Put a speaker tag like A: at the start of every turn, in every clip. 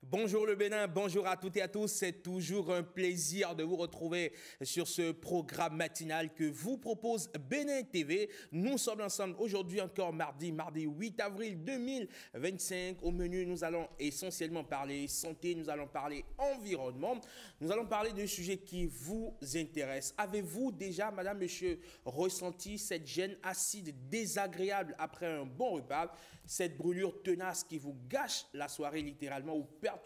A: Bonjour le Bénin, bonjour à toutes et à tous. C'est toujours un plaisir de vous retrouver sur ce programme matinal que vous propose Bénin TV. Nous sommes ensemble aujourd'hui encore mardi 8 avril 2025. Au menu, nous allons essentiellement parler santé, nous allons parler environnement, nous allons parler de sujets qui vous intéressent. Avez-vous déjà, madame, monsieur, ressenti cette gêne acide désagréable après un bon repas, cette brûlure tenace qui vous gâche la soirée littéralement ou perturbe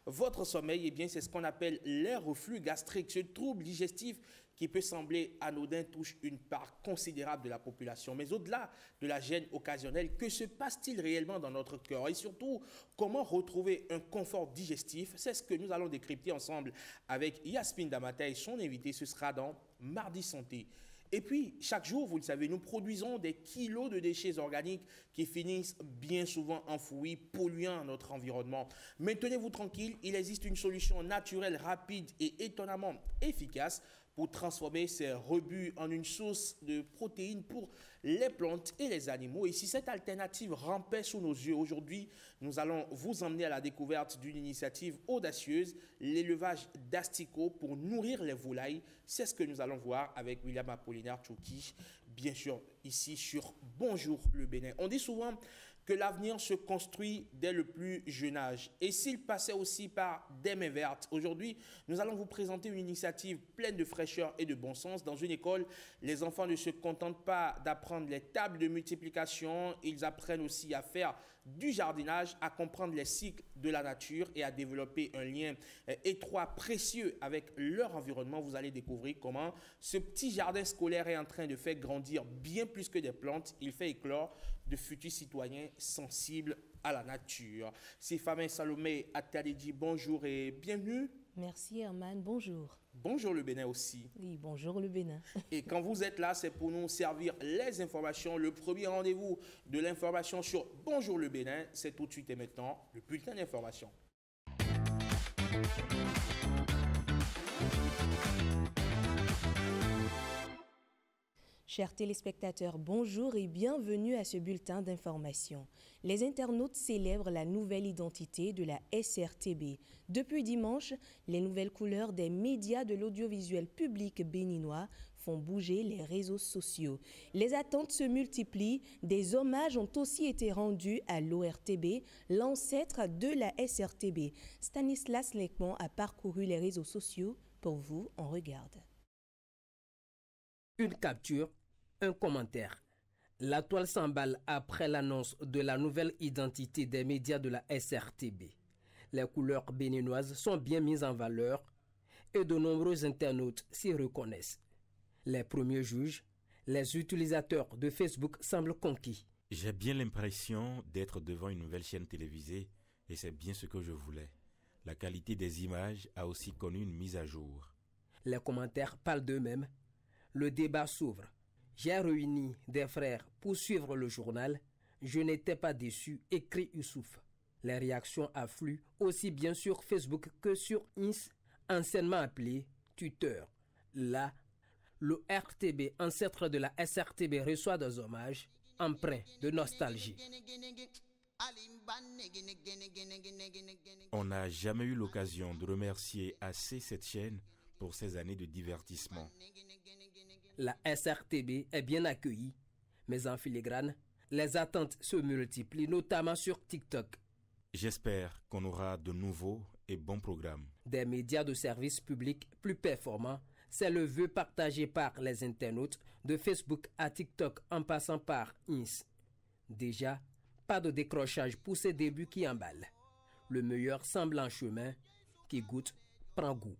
A: votre sommeil? Eh bien, c'est ce qu'on appelle les reflux gastriques. Ce trouble digestif qui peut sembler anodin touche une part considérable de la population. Mais au-delà de la gêne occasionnelle, que se passe-t-il réellement dans notre cœur? Et surtout, comment retrouver un confort digestif? C'est ce que nous allons décrypter ensemble avec Yasmine Damata et son invité. Ce sera dans Mardi Santé. Et puis, chaque jour, vous le savez, nous produisons des kilos de déchets organiques qui finissent bien souvent enfouis, polluant notre environnement. Mais tenez-vous tranquille, il existe une solution naturelle, rapide et étonnamment efficace pour transformer ces rebuts en une source de protéines pour les plantes et les animaux. Et si cette alternative rampait sous nos yeux aujourd'hui, nous allons vous emmener à la découverte d'une initiative audacieuse, l'élevage d'asticots pour nourrir les volailles. C'est ce que nous allons voir avec William Apollinaire Tchouki, bien sûr, ici sur Bonjour le Bénin. On dit souvent que l'avenir se construit dès le plus jeune âge. Et s'il passait aussi par des mains vertes, aujourd'hui, nous allons vous présenter une initiative pleine de fraîcheur et de bon sens. Dans une école, les enfants ne se contentent pas d'apprendre les tables de multiplication, ils apprennent aussi à faire du jardinage, à comprendre les cycles de la nature et à développer un lien étroit, précieux avec leur environnement. Vous allez découvrir comment ce petit jardin scolaire est en train de faire grandir bien plus que des plantes. Il fait éclore de futurs citoyens sensibles à la nature. C'est Famin Salomé Ataledi, bonjour et bienvenue.
B: Merci Herman, bonjour.
A: Bonjour le Bénin aussi.
B: Oui, bonjour le Bénin.
A: Et quand vous êtes là, c'est pour nous servir les informations. Le premier rendez-vous de l'information sur Bonjour le Bénin, c'est tout de suite et maintenant le bulletin d'information.
B: Chers téléspectateurs, bonjour et bienvenue à ce bulletin d'information. Les internautes célèbrent la nouvelle identité de la SRTB. Depuis dimanche, les nouvelles couleurs des médias de l'audiovisuel public béninois font bouger les réseaux sociaux. Les attentes se multiplient. Des hommages ont aussi été rendus à l'ORTB, l'ancêtre de la SRTB. Stanislas Lecmont a parcouru les réseaux sociaux. Pour vous, on regarde.
C: Une capture, un commentaire. La toile s'emballe après l'annonce de la nouvelle identité des médias de la SRTB. Les couleurs béninoises sont bien mises en valeur et de nombreux internautes s'y reconnaissent. Les premiers juges, les utilisateurs de Facebook semblent conquis.
D: J'ai bien l'impression d'être devant une nouvelle chaîne télévisée et c'est bien ce que je voulais. La qualité des images a aussi connu une mise à jour.
C: Les commentaires parlent d'eux-mêmes. Le débat s'ouvre. J'ai réuni des frères pour suivre le journal. Je n'étais pas déçu, écrit Youssouf. Les réactions affluent aussi bien sur Facebook que sur Ins, anciennement appelé Twitter. Là, le RTB, ancêtre de la SRTB, reçoit des hommages empreints de nostalgie.
D: On n'a jamais eu l'occasion de remercier assez cette chaîne pour ces années de divertissement.
C: La SRTB est bien accueillie, mais en filigrane, les attentes se multiplient, notamment sur TikTok.
D: J'espère qu'on aura de nouveaux et bons programmes.
C: Des médias de service public plus performants, c'est le vœu partagé par les internautes de Facebook à TikTok en passant par Ins. Déjà, pas de décrochage pour ces débuts qui emballent. Le meilleur semble en chemin, qui goûte, prend goût.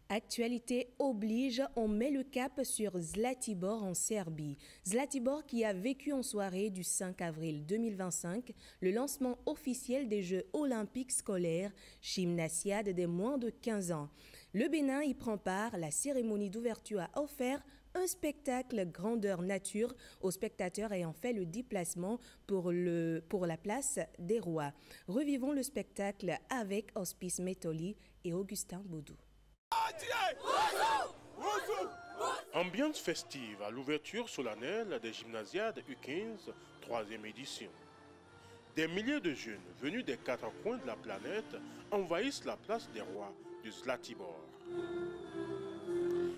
B: Actualité oblige, on met le cap sur Zlatibor en Serbie. Zlatibor qui a vécu en soirée du 5 avril 2025 le lancement officiel des Jeux olympiques scolaires Gymnasiade des moins de 15 ans. Le Bénin y prend part. La cérémonie d'ouverture a offert un spectacle grandeur nature aux spectateurs ayant fait le déplacement pour la place des Rois. Revivons le spectacle avec Hospice Métoli et Augustin Baudou.
E: Ambiance festive à l'ouverture solennelle des gymnasiades U15, 3e édition. Des milliers de jeunes venus des 4 coins de la planète envahissent la place des rois de Zlatibor.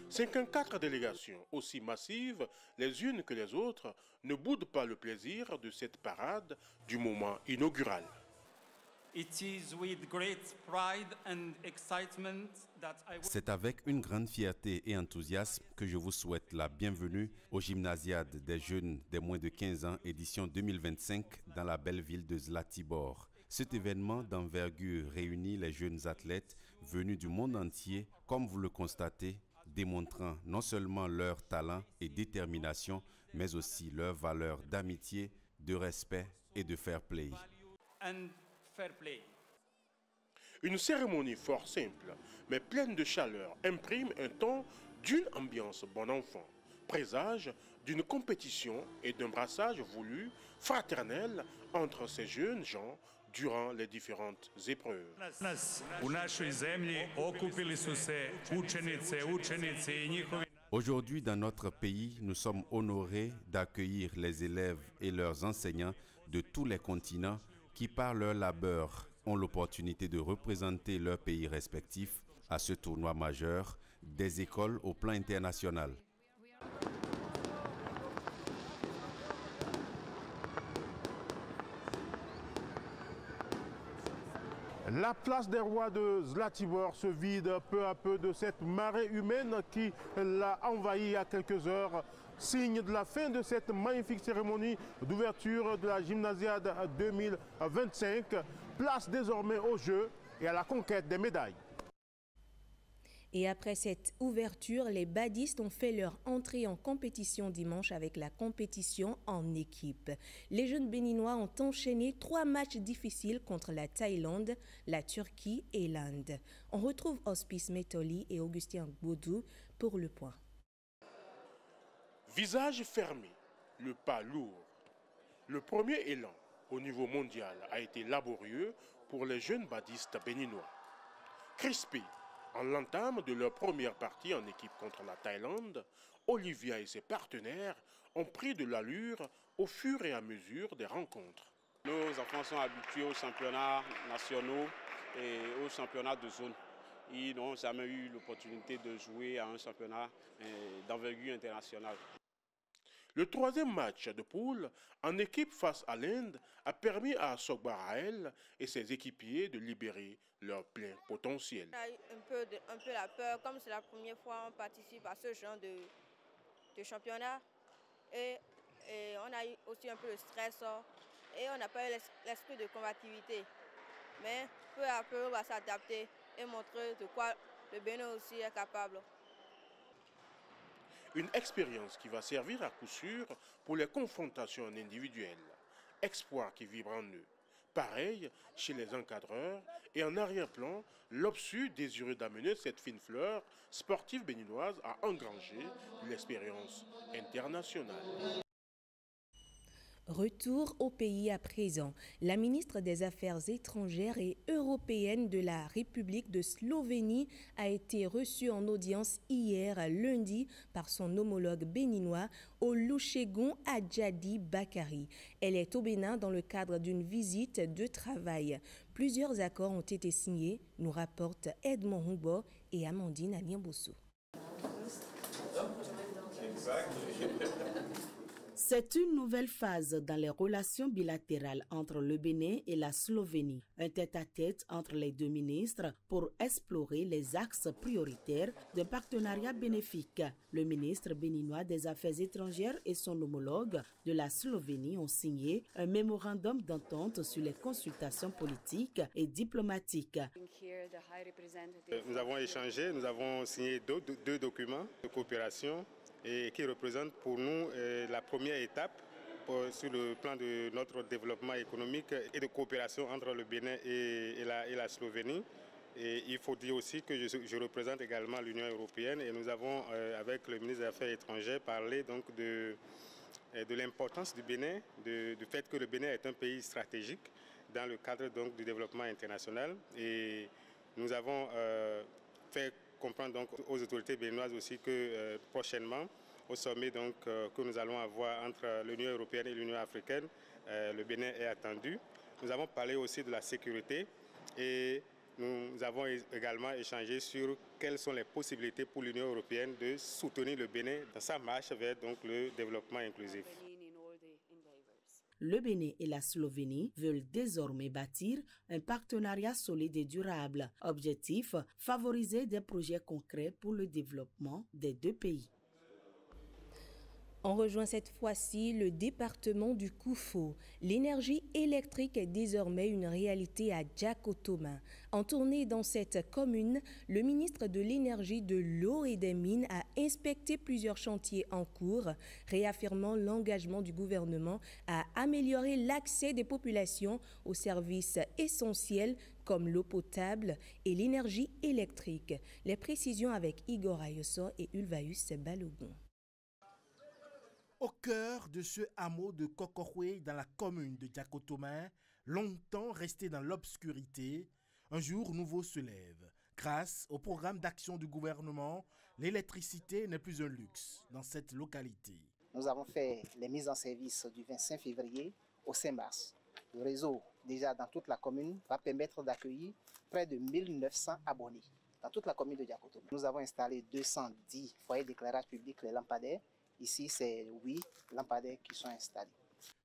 E: 54 délégations, aussi massives les unes que les autres, ne boudent pas le plaisir de cette parade du moment inaugural.
F: C'est avec une grande fierté et enthousiasme que je vous souhaite la bienvenue aux gymnasiades des jeunes des moins de 15 ans, édition 2025, dans la belle ville de Zlatibor. Cet événement d'envergure réunit les jeunes athlètes venus du monde entier, comme vous le constatez, démontrant non seulement leur talent et détermination, mais aussi leur valeur d'amitié, de respect et de fair play.
E: Une cérémonie fort simple, mais pleine de chaleur, imprime un ton d'une ambiance bon enfant, présage d'une compétition et d'un brassage voulu, fraternel, entre ces jeunes gens durant les différentes épreuves.
F: Aujourd'hui, dans notre pays, nous sommes honorés d'accueillir les élèves et leurs enseignants de tous les continents qui, par leur labeur, ont l'opportunité de représenter leur pays respectif à ce tournoi majeur des écoles au plan international.
E: La place des rois de Zlatibor se vide peu à peu de cette marée humaine qui l'a envahi il y a quelques heures, signe de la fin de cette magnifique cérémonie d'ouverture de la gymnasiade 2025. Place désormais aux Jeux et à la conquête des médailles.
B: Et après cette ouverture, les badistes ont fait leur entrée en compétition dimanche avec la compétition en équipe. Les jeunes béninois ont enchaîné 3 matchs difficiles contre la Thaïlande, la Turquie et l'Inde. On retrouve Hospice Metoli et Augustin Baudou pour le point.
E: Visage fermé, le pas lourd. Le premier élan au niveau mondial a été laborieux pour les jeunes badistes béninois. Crispés en l'entame de leur première partie en équipe contre la Thaïlande, Olivia et ses partenaires ont pris de l'allure au fur et à mesure des rencontres.
G: Nos enfants sont habitués aux championnats nationaux et aux championnats de zone. Ils n'ont jamais eu l'opportunité de jouer à un championnat d'envergure internationale.
E: Le 3e match de poule en équipe face à l'Inde a permis à Sogba Raël et ses équipiers de libérer leur plein potentiel.
H: On a eu un peu la peur, comme c'est la première fois qu'on participe à ce genre de championnat. Et on a eu aussi un peu de stress et on n'a pas eu l'esprit de combativité. Mais peu à peu, on va s'adapter et montrer de quoi le Bénin aussi est capable.
E: Une expérience qui va servir à coup sûr pour les confrontations individuelles. Espoir qui vibre en eux. Pareil chez les encadreurs et en arrière-plan, l'OPSU désireux d'amener cette fine fleur sportive béninoise à engranger l'expérience internationale.
B: Retour au pays à présent. La ministre des Affaires étrangères et européennes de la République de Slovénie a été reçue en audience hier lundi par son homologue béninois Olusegun Adjadi Bakari. Elle est au Bénin dans le cadre d'une visite de travail. Plusieurs accords ont été signés, nous rapportent Edmond Humbo et Amandine Aniambosso.
I: C'est une nouvelle phase dans les relations bilatérales entre le Bénin et la Slovénie. Un tête-à-tête entre les deux ministres pour explorer les axes prioritaires d'un partenariat bénéfique. Le ministre béninois des Affaires étrangères et son homologue de la Slovénie ont signé un mémorandum d'entente sur les consultations politiques et diplomatiques.
J: Nous avons échangé, nous avons signé deux documents de coopération et qui représente pour nous la première étape sur le plan de notre développement économique et de coopération entre le Bénin et la Slovénie. Et il faut dire aussi que je représente également l'Union européenne et nous avons, avec le ministre des Affaires étrangères, parlé donc de l'importance du Bénin, du fait que le Bénin est un pays stratégique dans le cadre donc du développement international. Et nous avons fait comprendre donc aux autorités béninoises aussi que prochainement, au sommet donc, que nous allons avoir entre l'Union européenne et l'Union africaine, le Bénin est attendu. Nous avons parlé aussi de la sécurité et nous avons également échangé sur quelles sont les possibilités pour l'Union européenne de soutenir le Bénin dans sa marche vers donc, le développement inclusif.
I: Le Bénin et la Slovénie veulent désormais bâtir un partenariat solide et durable. Objectif, favoriser des projets concrets pour le développement des deux pays.
B: On rejoint cette fois-ci le département du Koufo. L'énergie électrique est désormais une réalité à Djakotoma. En tournée dans cette commune, le ministre de l'Énergie, de l'Eau et des Mines a inspecté plusieurs chantiers en cours, réaffirmant l'engagement du gouvernement à améliorer l'accès des populations aux services essentiels comme l'eau potable et l'énergie électrique. Les précisions avec Igor Ayoso et Ulvaeus Balogun.
K: Au cœur de ce hameau de Kokorwe dans la commune de Djakotoma, longtemps resté dans l'obscurité, un jour nouveau se lève. Grâce au programme d'action du gouvernement, l'électricité n'est plus un luxe dans cette localité.
L: Nous avons fait les mises en service du 25 février au 5 mars. Le réseau, déjà dans toute la commune, va permettre d'accueillir près de 1900 abonnés dans toute la commune de Djakotoma. Nous avons installé 210 foyers d'éclairage public, les lampadaires. Ici, c'est 8 lampadaires qui sont installés.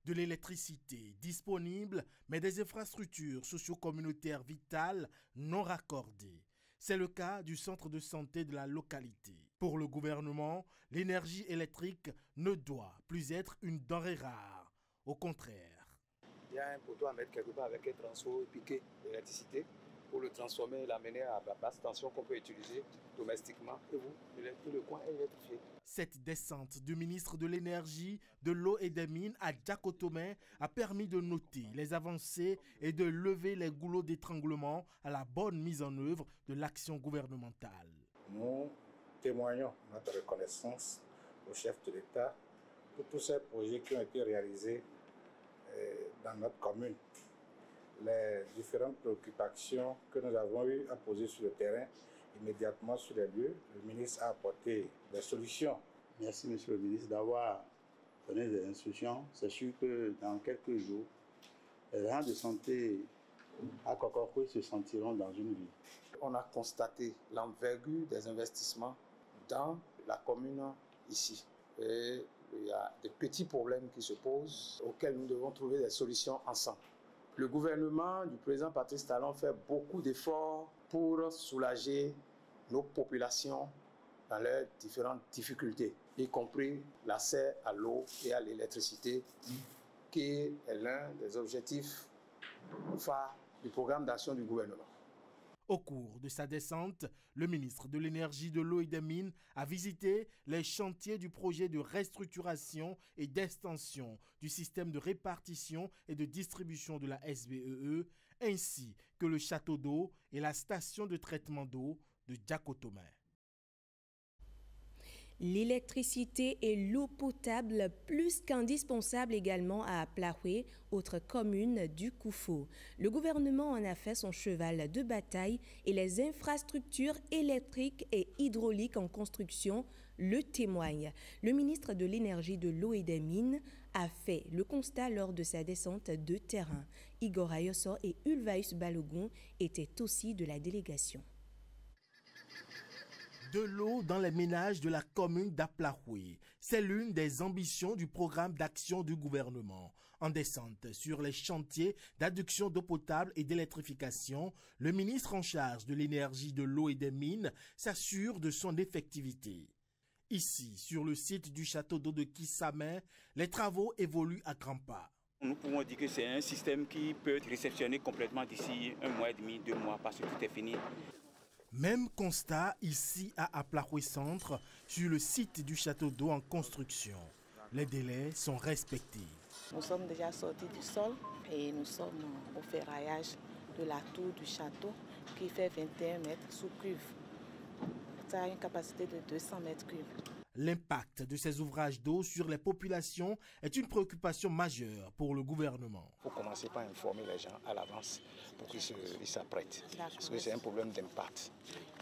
K: De l'électricité disponible, mais des infrastructures socio-communautaires vitales non raccordées. C'est le cas du centre de santé de la localité. Pour le gouvernement, l'énergie électrique ne doit plus être une denrée rare. Au contraire.
M: Il y a un poteau à mettre quelque part avec un transfo piqué d'électricité pour le transformer et l'amener à basse tension qu'on peut utiliser domestiquement. Et tout le coin est électrifié.
K: Cette descente du ministre de l'Énergie, de l'Eau et des Mines à Djakotoma a permis de noter les avancées et de lever les goulots d'étranglement à la bonne mise en œuvre de l'action gouvernementale.
N: Nous témoignons notre reconnaissance au chef de l'État pour tous ces projets qui ont été réalisés dans notre commune. Les différentes préoccupations que nous avons eues à poser sur le terrain, immédiatement sur les lieux, le ministre a apporté des solutions.
O: Merci, monsieur le ministre, d'avoir donné des instructions. C'est sûr que dans quelques jours, les agents de santé à Kokorwe se sentiront dans une vie.
M: On a constaté l'envergure des investissements dans la commune ici. Et il y a des petits problèmes qui se posent auxquels nous devons trouver des solutions ensemble. Le gouvernement du président Patrice Talon fait beaucoup d'efforts pour soulager nos populations dans leurs différentes difficultés, y compris l'accès à l'eau et à l'électricité, qui est l'un des objectifs phares du programme d'action du gouvernement.
K: Au cours de sa descente, le ministre de l'Énergie, de l'Eau et des Mines a visité les chantiers du projet de restructuration et d'extension du système de répartition et de distribution de la SBEE, ainsi que le château d'eau et la station de traitement d'eau de Djakotoma.
B: L'électricité et l'eau potable plus qu'indispensables également à Aplahwe, autre commune du Koufo. Le gouvernement en a fait son cheval de bataille et les infrastructures électriques et hydrauliques en construction le témoignent. Le ministre de l'Énergie, de l'Eau et des Mines a fait le constat lors de sa descente de terrain. Igor Ayoso et Ulvaeus Balogun étaient aussi de la délégation.
K: De l'eau dans les ménages de la commune d'Aplahwe. C'est l'une des ambitions du programme d'action du gouvernement. En descente sur les chantiers d'adduction d'eau potable et d'électrification, le ministre en charge de l'énergie, de l'eau et des mines s'assure de son effectivité. Ici, sur le site du château d'eau de Kissamé, les travaux évoluent à grands pas.
P: Nous pouvons dire que c'est un système qui peut être réceptionné complètement d'ici 1 mois et demi, 2 mois, parce que tout est fini.
K: Même constat ici à Aplahwe Centre, sur le site du château d'eau en construction. Les délais sont respectés.
Q: Nous sommes déjà sortis du sol et nous sommes au ferraillage de la tour du château qui fait 21 mètres sous cuve. Ça a une capacité de 200 mètres cubes.
K: L'impact de ces ouvrages d'eau sur les populations est une préoccupation majeure pour le gouvernement.
M: Il faut commencer par informer les gens à l'avance pour qu'ils s'apprêtent. Parce que c'est un problème d'impact.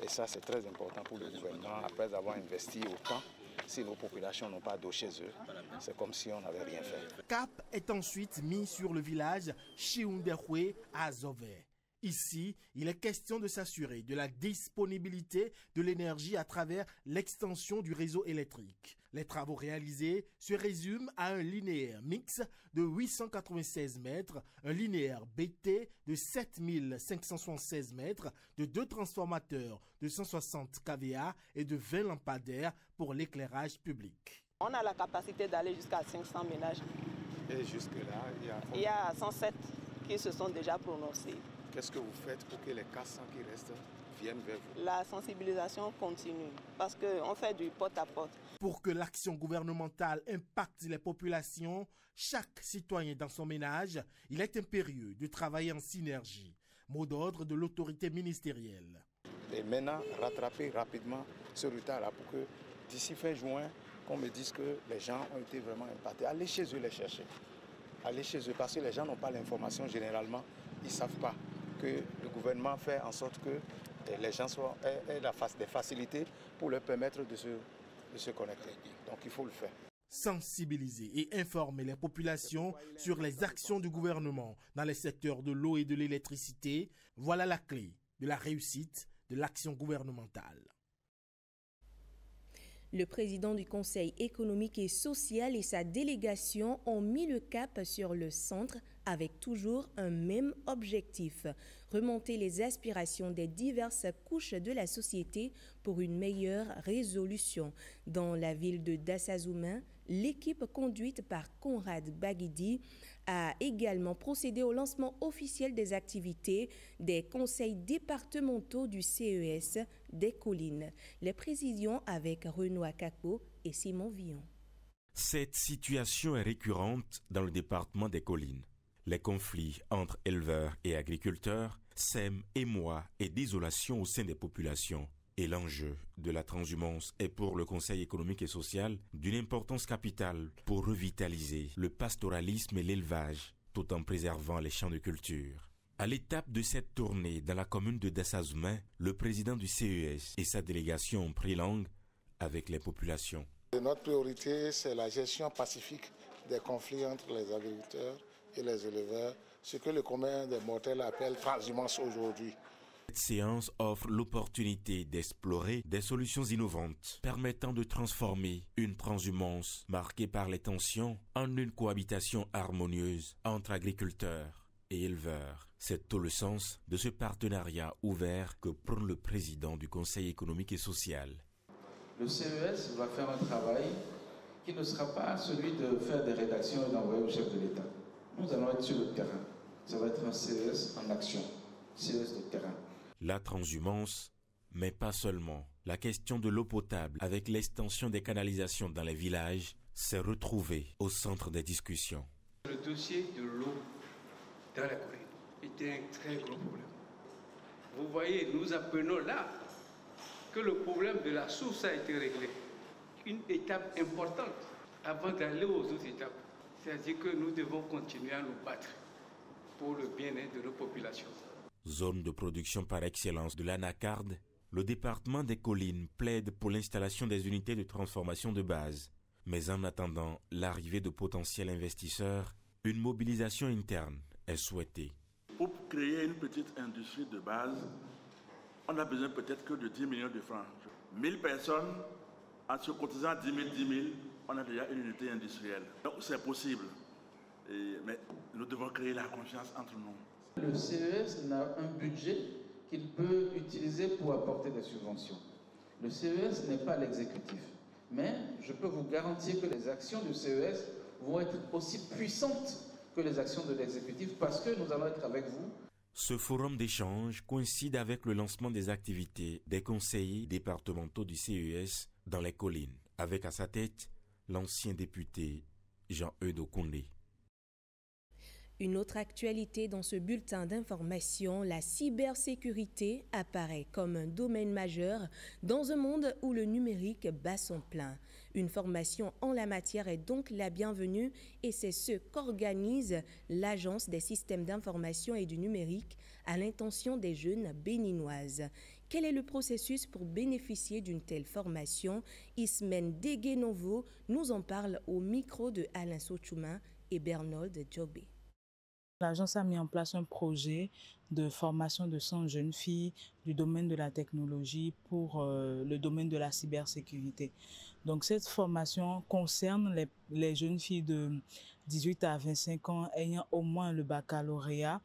M: Et ça, c'est très important pour le gouvernement. Après avoir investi autant, si nos populations n'ont pas d'eau chez eux, c'est comme si on n'avait rien fait.
K: Cap est ensuite mis sur le village Chiunderhwe à Zové. Ici, il est question de s'assurer de la disponibilité de l'énergie à travers l'extension du réseau électrique. Les travaux réalisés se résument à un linéaire mix de 896 mètres, un linéaire BT de 7576 mètres, de 2 transformateurs de 160 kVA et de 20 lampadaires pour l'éclairage public.
Q: On a la capacité d'aller jusqu'à 500 ménages.
M: Et jusque-là,
Q: il y a 107 qui se sont déjà prononcés.
M: Qu'est-ce que vous faites pour que les 400 qui restent viennent vers vous?
Q: La sensibilisation continue parce qu'on fait du porte-à-porte.
K: Pour que l'action gouvernementale impacte les populations, chaque citoyen dans son ménage, il est impérieux de travailler en synergie. Mot d'ordre de l'autorité ministérielle.
M: Et maintenant, rattraper rapidement ce retard-là pour que d'ici fin juin, qu'on me dise que les gens ont été vraiment impactés. Allez chez eux les chercher. Allez chez eux parce que les gens n'ont pas l'information généralement. Ils ne savent pas que le gouvernement fait en sorte que les gens aient des facilités pour leur permettre de se connecter. Donc il faut le faire.
K: Sensibiliser et informer les populations sur les actions du gouvernement dans les secteurs de l'eau et de l'électricité, voilà la clé de la réussite de l'action gouvernementale.
B: Le président du Conseil économique et social et sa délégation ont mis le cap sur le centre avec toujours un même objectif, remonter les aspirations des diverses couches de la société pour une meilleure résolution. Dans la ville de Dassazouma, l'équipe conduite par Conrad Baguidi a également procédé au lancement officiel des activités des conseils départementaux du CES des Collines. Les précisions avec Renoir Kakpo et Simon Villon.
D: Cette situation est récurrente dans le département des Collines. Les conflits entre éleveurs et agriculteurs sèment émoi et désolation au sein des populations. Et l'enjeu de la transhumance est pour le Conseil économique et social d'une importance capitale pour revitaliser le pastoralisme et l'élevage, tout en préservant les champs de culture. À l'étape de cette tournée dans la commune de Dassazouma, le président du CES et sa délégation ont pris langue avec les populations.
N: Notre priorité, c'est la gestion pacifique des conflits entre les agriculteurs et les éleveurs, ce que le commun des mortels appelle transhumance aujourd'hui.
D: Cette séance offre l'opportunité d'explorer des solutions innovantes permettant de transformer une transhumance marquée par les tensions en une cohabitation harmonieuse entre agriculteurs et éleveurs. C'est tout le sens de ce partenariat ouvert que prône le président du Conseil économique et social.
R: Le CES va faire un travail qui ne sera pas celui de faire des rédactions et d'envoyer au chef de l'État. Nous allons être sur le terrain. Ça va être un CES en action, CES de terrain.
D: La transhumance, mais pas seulement. La question de l'eau potable avec l'extension des canalisations dans les villages s'est retrouvée au centre des discussions.
S: Le dossier de l'eau dans la Corée était un très gros problème. Vous voyez, nous apprenons là que le problème de la source a été réglé. Une étape importante avant d'aller aux autres étapes. C'est-à-dire que nous devons continuer à nous battre pour le bien-être de nos populations.
D: Zone de production par excellence de l'anacarde, le département des Collines plaide pour l'installation des unités de transformation de base. Mais en attendant l'arrivée de potentiels investisseurs, une mobilisation interne est souhaitée.
T: Pour créer une petite industrie de base, on a besoin peut-être que de 10 millions de francs. 1000 personnes, en se cotisant 10 000, on a déjà une unité industrielle. Donc c'est possible. Mais nous devons créer la confiance entre nous.
R: Le CES n'a un budget qu'il peut utiliser pour apporter des subventions. Le CES n'est pas l'exécutif. Mais je peux vous garantir que les actions du CES vont être aussi puissantes que les actions de l'exécutif parce que nous allons être avec vous.
D: Ce forum d'échange coïncide avec le lancement des activités des conseillers départementaux du CES dans les Collines, avec à sa tête l'ancien député Jean-Eudes Okondé.
B: Une autre actualité dans ce bulletin d'information, la cybersécurité apparaît comme un domaine majeur dans un monde où le numérique bat son plein. Une formation en la matière est donc la bienvenue et c'est ce qu'organise l'Agence des systèmes d'information et du numérique à l'intention des jeunes béninoises. Quel est le processus pour bénéficier d'une telle formation? Ismène Deguenovo nous en parle au micro de Alain Sochouman et Bernold Djobé.
U: L'agence a mis en place un projet de formation de 100 jeunes filles du domaine de la technologie pour le domaine de la cybersécurité. Donc cette formation concerne les jeunes filles de 18 à 25 ans ayant au moins le baccalauréat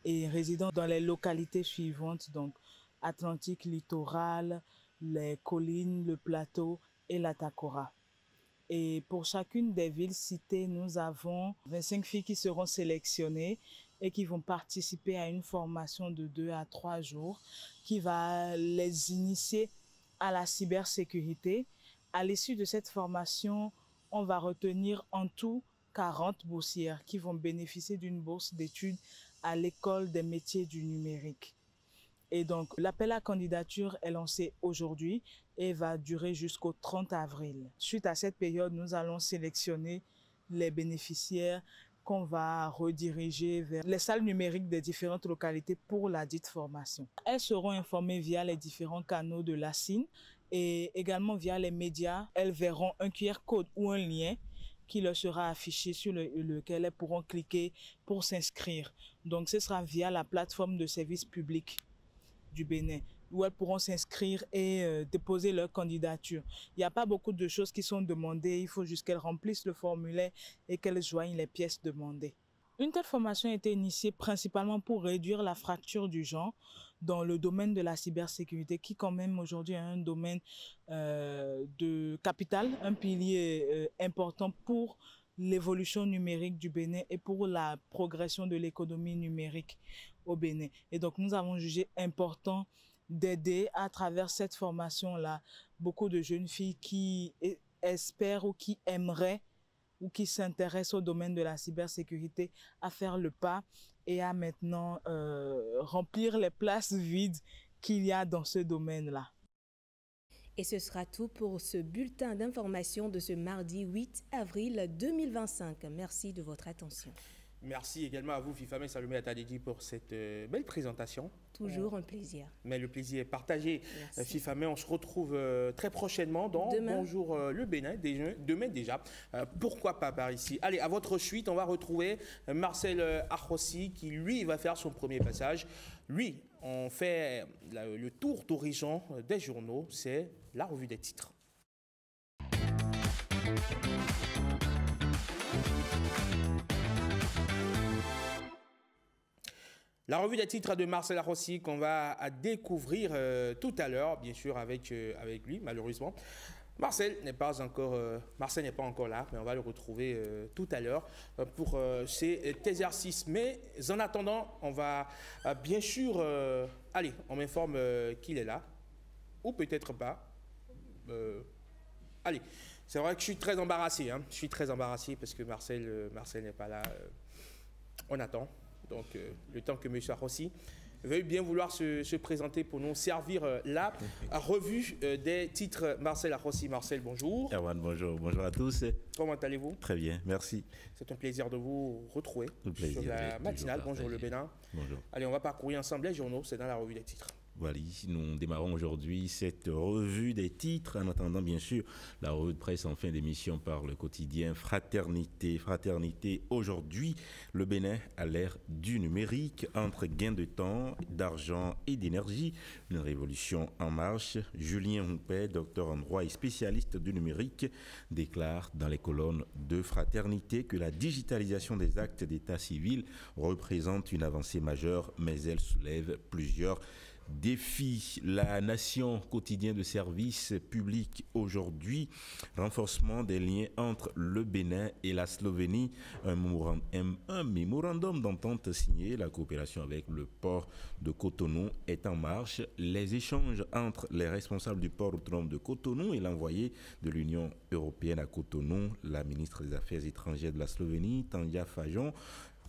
U: et résidant dans les localités suivantes, donc Atlantique littoral, les collines, le plateau et la Takora. Et pour chacune des villes citées, nous avons 25 filles qui seront sélectionnées et qui vont participer à une formation de 2 à 3 jours qui va les initier à la cybersécurité. À l'issue de cette formation, on va retenir en tout 40 boursières qui vont bénéficier d'une bourse d'études à l'école des métiers du numérique. Et donc, l'appel à candidature est lancé aujourd'hui et va durer jusqu'au 30 avril. Suite à cette période, nous allons sélectionner les bénéficiaires qu'on va rediriger vers les salles numériques des différentes localités pour la dite formation. Elles seront informées via les différents canaux de l'ASIN et également via les médias. Elles verront un QR code ou un lien qui leur sera affiché sur lequel elles pourront cliquer pour s'inscrire. Donc, ce sera via la plateforme de service public du Bénin, où elles pourront s'inscrire et déposer leur candidature. Il n'y a pas beaucoup de choses qui sont demandées, il faut juste qu'elles remplissent le formulaire et qu'elles joignent les pièces demandées. Une telle formation a été initiée principalement pour réduire la fracture du genre dans le domaine de la cybersécurité, qui quand même aujourd'hui est un domaine de capital, un pilier important pour l'évolution numérique du Bénin et pour la progression de l'économie numérique au Bénin. Et donc nous avons jugé important d'aider à travers cette formation-là beaucoup de jeunes filles qui espèrent ou qui aimeraient ou qui s'intéressent au domaine de la cybersécurité à faire le pas et à maintenant remplir les places vides qu'il y a dans ce domaine-là.
B: Et ce sera tout pour ce bulletin d'information de ce mardi 8 avril 2025. Merci de votre attention.
A: Merci également à vous, Fifame Salomé Atadidi, pour cette belle présentation.
B: Toujours un plaisir.
A: Mais le plaisir est partagé. Fifame, on se retrouve très prochainement dans demain. Bonjour le Bénin, demain déjà. Pourquoi pas par ici? Allez, à votre suite, on va retrouver Marcel Arrossi qui, lui, va faire son premier passage. Lui, on fait le tour d'horizon des journaux, c'est la revue des titres. La revue des titres de Marcel Arrossi qu'on va découvrir tout à l'heure, bien sûr avec lui, malheureusement. Marcel n'est pas encore là, mais on va le retrouver tout à l'heure pour cet exercice. Mais en attendant, on va bien sûr... allez, on m'informe qu'il est là, ou peut-être pas. Allez, c'est vrai que je suis très embarrassé. Hein. Je suis très embarrassé parce que Marcel n'est pas là. On attend. Donc, le temps que M. Arrossi veuille bien vouloir se présenter pour nous servir la revue des titres. Marcel Arrossi. Marcel, bonjour.
V: Erwan, bonjour. Bonjour à tous.
A: Comment allez-vous?
V: Très bien, merci.
A: C'est un plaisir de vous retrouver sur la matinale. Bonjour le Bénin.
V: Bonjour.
A: Allez, on va parcourir ensemble les journaux. C'est dans la revue des titres.
V: Voilà, nous démarrons aujourd'hui cette revue des titres, en attendant bien sûr la revue de presse en fin d'émission par le quotidien Fraternité. Fraternité, aujourd'hui, le Bénin à l'ère du numérique, entre gain de temps, d'argent et d'énergie, une révolution en marche. Julien Houpet, docteur en droit et spécialiste du numérique, déclare dans les colonnes de Fraternité que la digitalisation des actes d'état civil représente une avancée majeure, mais elle soulève plusieurs défi. La Nation, quotidien de service public aujourd'hui, renforcement des liens entre le Bénin et la Slovénie, un mémorandum d'entente signé, la coopération avec le port de Cotonou est en marche, les échanges entre les responsables du port autonome de Cotonou et l'envoyé de l'Union européenne à Cotonou, la ministre des Affaires étrangères de la Slovénie, Tanja Fajon,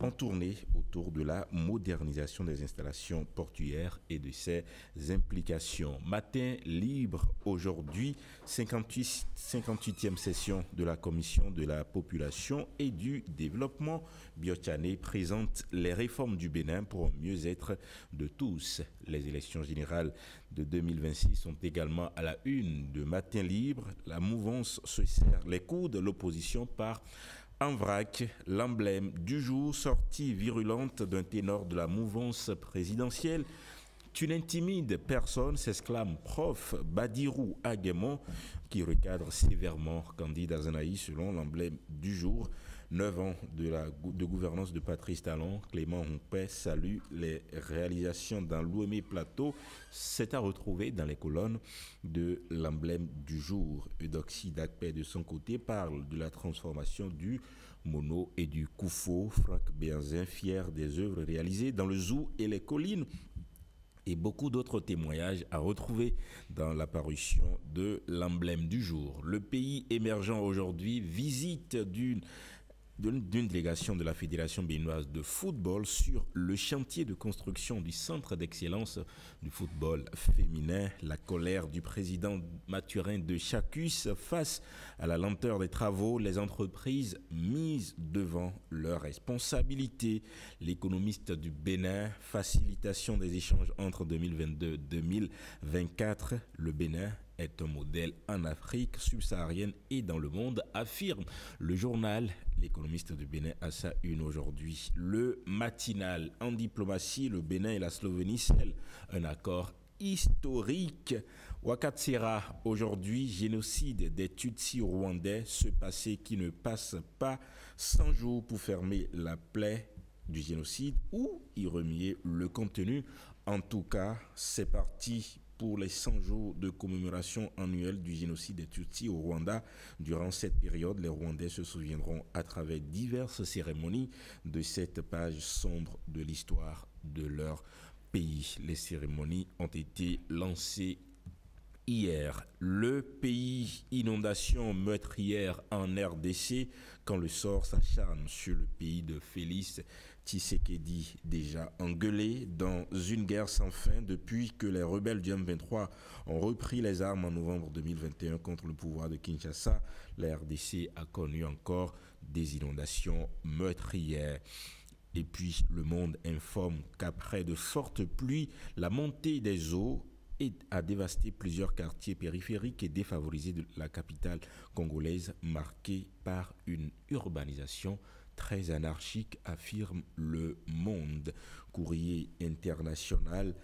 V: en tournée autour de la modernisation des installations portuaires et de ses implications. Matin libre aujourd'hui, 58e session de la Commission de la population et du développement. Biotchané présente les réformes du Bénin pour un mieux-être de tous. Les élections générales de 2026 sont également à la une de Matin libre. La mouvance se serre les coudes, l'opposition part en vrac. L'emblème du jour, sortie virulente d'un ténor de la mouvance présidentielle. Tu n'intimides personne, s'exclame prof Badirou Aguemon, qui recadre sévèrement Candide Azanaï selon l'emblème du jour. 9 ans de gouvernance de Patrice Talon, Clément Humpé salue les réalisations dans l'Ouémé Plateau. C'est à retrouver dans les colonnes de l'emblème du jour. Eudoxie Dakpé, de son côté, parle de la transformation du mono et du koufo. Franck Béanzin, fier des œuvres réalisées dans le zoo et les collines. Et beaucoup d'autres témoignages à retrouver dans la parution de l'emblème du jour. Le pays émergent aujourd'hui, visite d'une délégation de la Fédération béninoise de football sur le chantier de construction du centre d'excellence du football féminin. La colère du président Mathurin de Chacus face à la lenteur des travaux, les entreprises mises devant leurs responsabilités. L'économiste du Bénin, facilitation des échanges entre 2022 et 2024. Le Bénin est un modèle en Afrique subsaharienne et dans le monde, affirme le journal. L'économiste du Bénin à sa une aujourd'hui. Le matinal en diplomatie, le Bénin et la Slovénie scellent un accord historique. Wakatsira, aujourd'hui, génocide des Tutsis rwandais, ce passé qui ne passe pas 100 jours pour fermer la plaie du génocide ou y remuer le contenu. En tout cas, c'est parti pour les 100 jours de commémoration annuelle du génocide des Tutsis au Rwanda. Durant cette période, les Rwandais se souviendront à travers diverses cérémonies de cette page sombre de l'histoire de leur pays. Les cérémonies ont été lancées hier. Le pays, inondation meurtrière en RDC, quand le sort s'acharne sur le pays de Félix Tshisekedi, déjà engueulé dans une guerre sans fin depuis que les rebelles du M23 ont repris les armes en novembre 2021 contre le pouvoir de Kinshasa. La RDC a connu encore des inondations meurtrières. Et puis le Monde informe qu'après de fortes pluies, la montée des eaux a dévasté plusieurs quartiers périphériques et défavorisé la capitale congolaise, marquée par une urbanisation très anarchique, affirme le Monde. Courrier international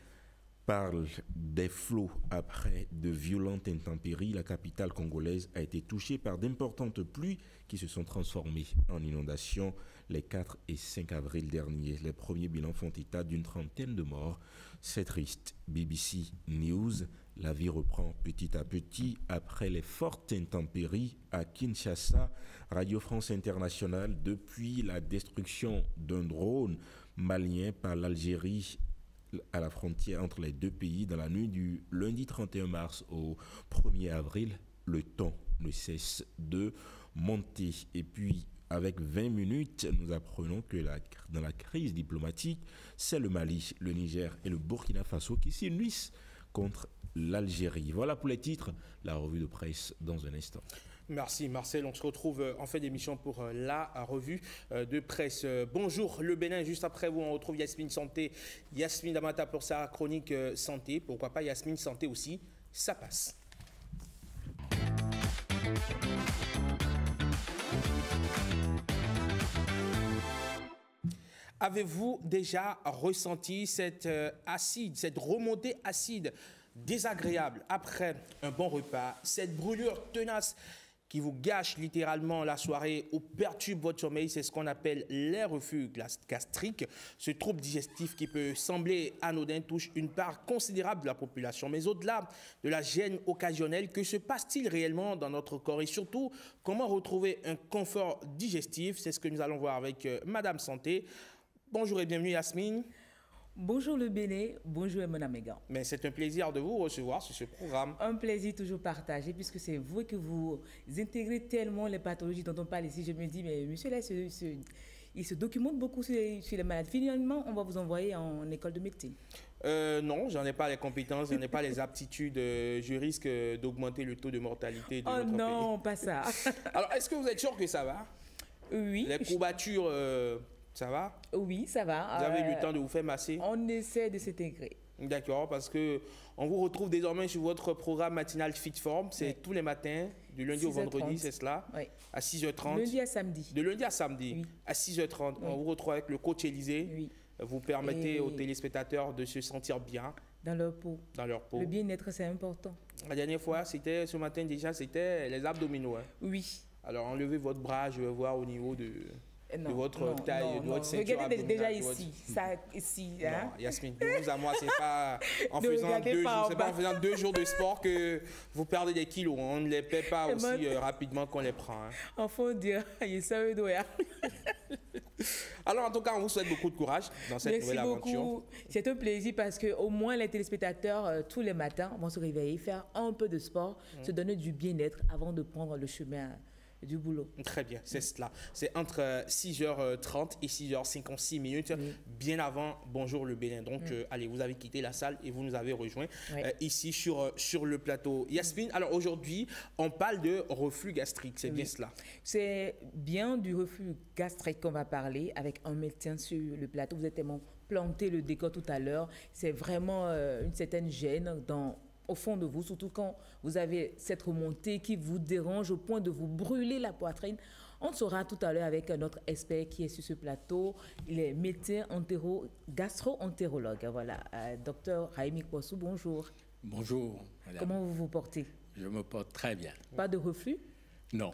V: parle des flots après de violentes intempéries. La capitale congolaise a été touchée par d'importantes pluies qui se sont transformées en inondations les 4 et 5 avril dernier. Les premiers bilans font état d'une trentaine de morts. C'est triste. BBC News, la vie reprend petit à petit après les fortes intempéries à Kinshasa. Radio France Internationale, depuis la destruction d'un drone malien par l'Algérie à la frontière entre les deux pays dans la nuit du lundi 31 mars au 1er avril, le temps ne cesse de monter. Et puis, avec 20 minutes, nous apprenons que dans la crise diplomatique, c'est le Mali, le Niger et le Burkina Faso qui s'unissent contre l'Algérie. Voilà pour les titres, la revue de presse dans un instant.
A: Merci Marcel, on se retrouve en fin d'émission pour la revue de presse. Bonjour le Bénin, juste après vous on retrouve Yasmine Santé, Yasmine Damata pour sa chronique santé, pourquoi pas Yasmine Santé aussi, ça passe. Avez-vous déjà ressenti cette remontée acide désagréable après un bon repas, cette brûlure tenace qui vous gâche littéralement la soirée ou perturbe votre sommeil, c'est ce qu'on appelle les reflux gastriques. Ce trouble digestif qui peut sembler anodin touche une part considérable de la population. Mais au-delà de la gêne occasionnelle, que se passe-t-il réellement dans notre corps et surtout, comment retrouver un confort digestif? C'est ce que nous allons voir avec Madame Santé. Bonjour et bienvenue Yasmine.
C: Bonjour le Bénin, bonjour Emmanuel Amégan.
A: Mais c'est un plaisir de vous recevoir sur ce programme.
C: Un plaisir toujours partagé puisque c'est vous que vous intégrez tellement les pathologies dont on parle ici. Je me dis, mais monsieur là, il se documente beaucoup sur les maladies. Finalement, on va vous envoyer en école de médecine.
A: Non, j'en ai pas les compétences, j'en ai pas les aptitudes. Je risque d'augmenter le taux de mortalité de notre pays.
C: Oh non, pas ça.
A: Alors, est-ce que vous êtes sûr que ça va?
C: Oui.
A: Les courbatures, ça va?
C: Oui, ça va.
A: Vous avez eu le temps de vous faire masser?
C: On essaie de s'intégrer.
A: D'accord, parce que on vous retrouve désormais sur votre programme matinal Fitform. C'est tous les matins, du lundi au vendredi, c'est cela, à 6h30.
C: Lundi à samedi.
A: De lundi à samedi, à 6h30. On vous retrouve avec le coach Élisée. Vous permettez aux téléspectateurs de se sentir bien.
C: Dans leur peau.
A: Dans leur peau.
C: Le bien-être, c'est important.
A: La dernière fois, c'était ce matin déjà, c'était les abdominaux. Hein.
C: Oui.
A: Alors enlevez votre bras, je vais voir au niveau de votre taille, de votre ceinture.
C: Regardez déjà ici, ça ici. Hein?
A: Non, Yasmine, de vous à moi, c'est pas en faisant 2 jours de sport que vous perdez des kilos. On ne les perd pas aussi rapidement qu'on les prend. Hein.
C: Enfin, dire, il savait d'où.
A: Alors, en tout cas, on vous souhaite beaucoup de courage dans cette nouvelle aventure.
C: Merci beaucoup. C'est un plaisir parce qu'au moins les téléspectateurs, tous les matins, vont se réveiller, faire un peu de sport, se donner du bien-être avant de prendre le chemin du boulot.
A: Très bien, c'est cela. C'est entre 6h30 et 6h56, bien avant Bonjour le Bénin. Donc, allez, vous avez quitté la salle et vous nous avez rejoints ici sur le plateau. Yasmine, alors aujourd'hui, on parle de reflux gastrique, c'est bien cela?
C: C'est bien du reflux gastrique qu'on va parler avec un médecin sur le plateau. Vous êtes tellement planté le décor tout à l'heure. C'est vraiment une certaine gêne au fond de vous, surtout quand vous avez cette remontée qui vous dérange au point de vous brûler la poitrine. On saura tout à l'heure avec notre expert qui est sur ce plateau. Il est médecin gastro-entérologue. Voilà, docteur Raimi Poissou, bonjour.
F: Bonjour, madame.
C: Comment vous vous portez?
F: Je me porte très bien.
C: Pas de reflux?
F: Non,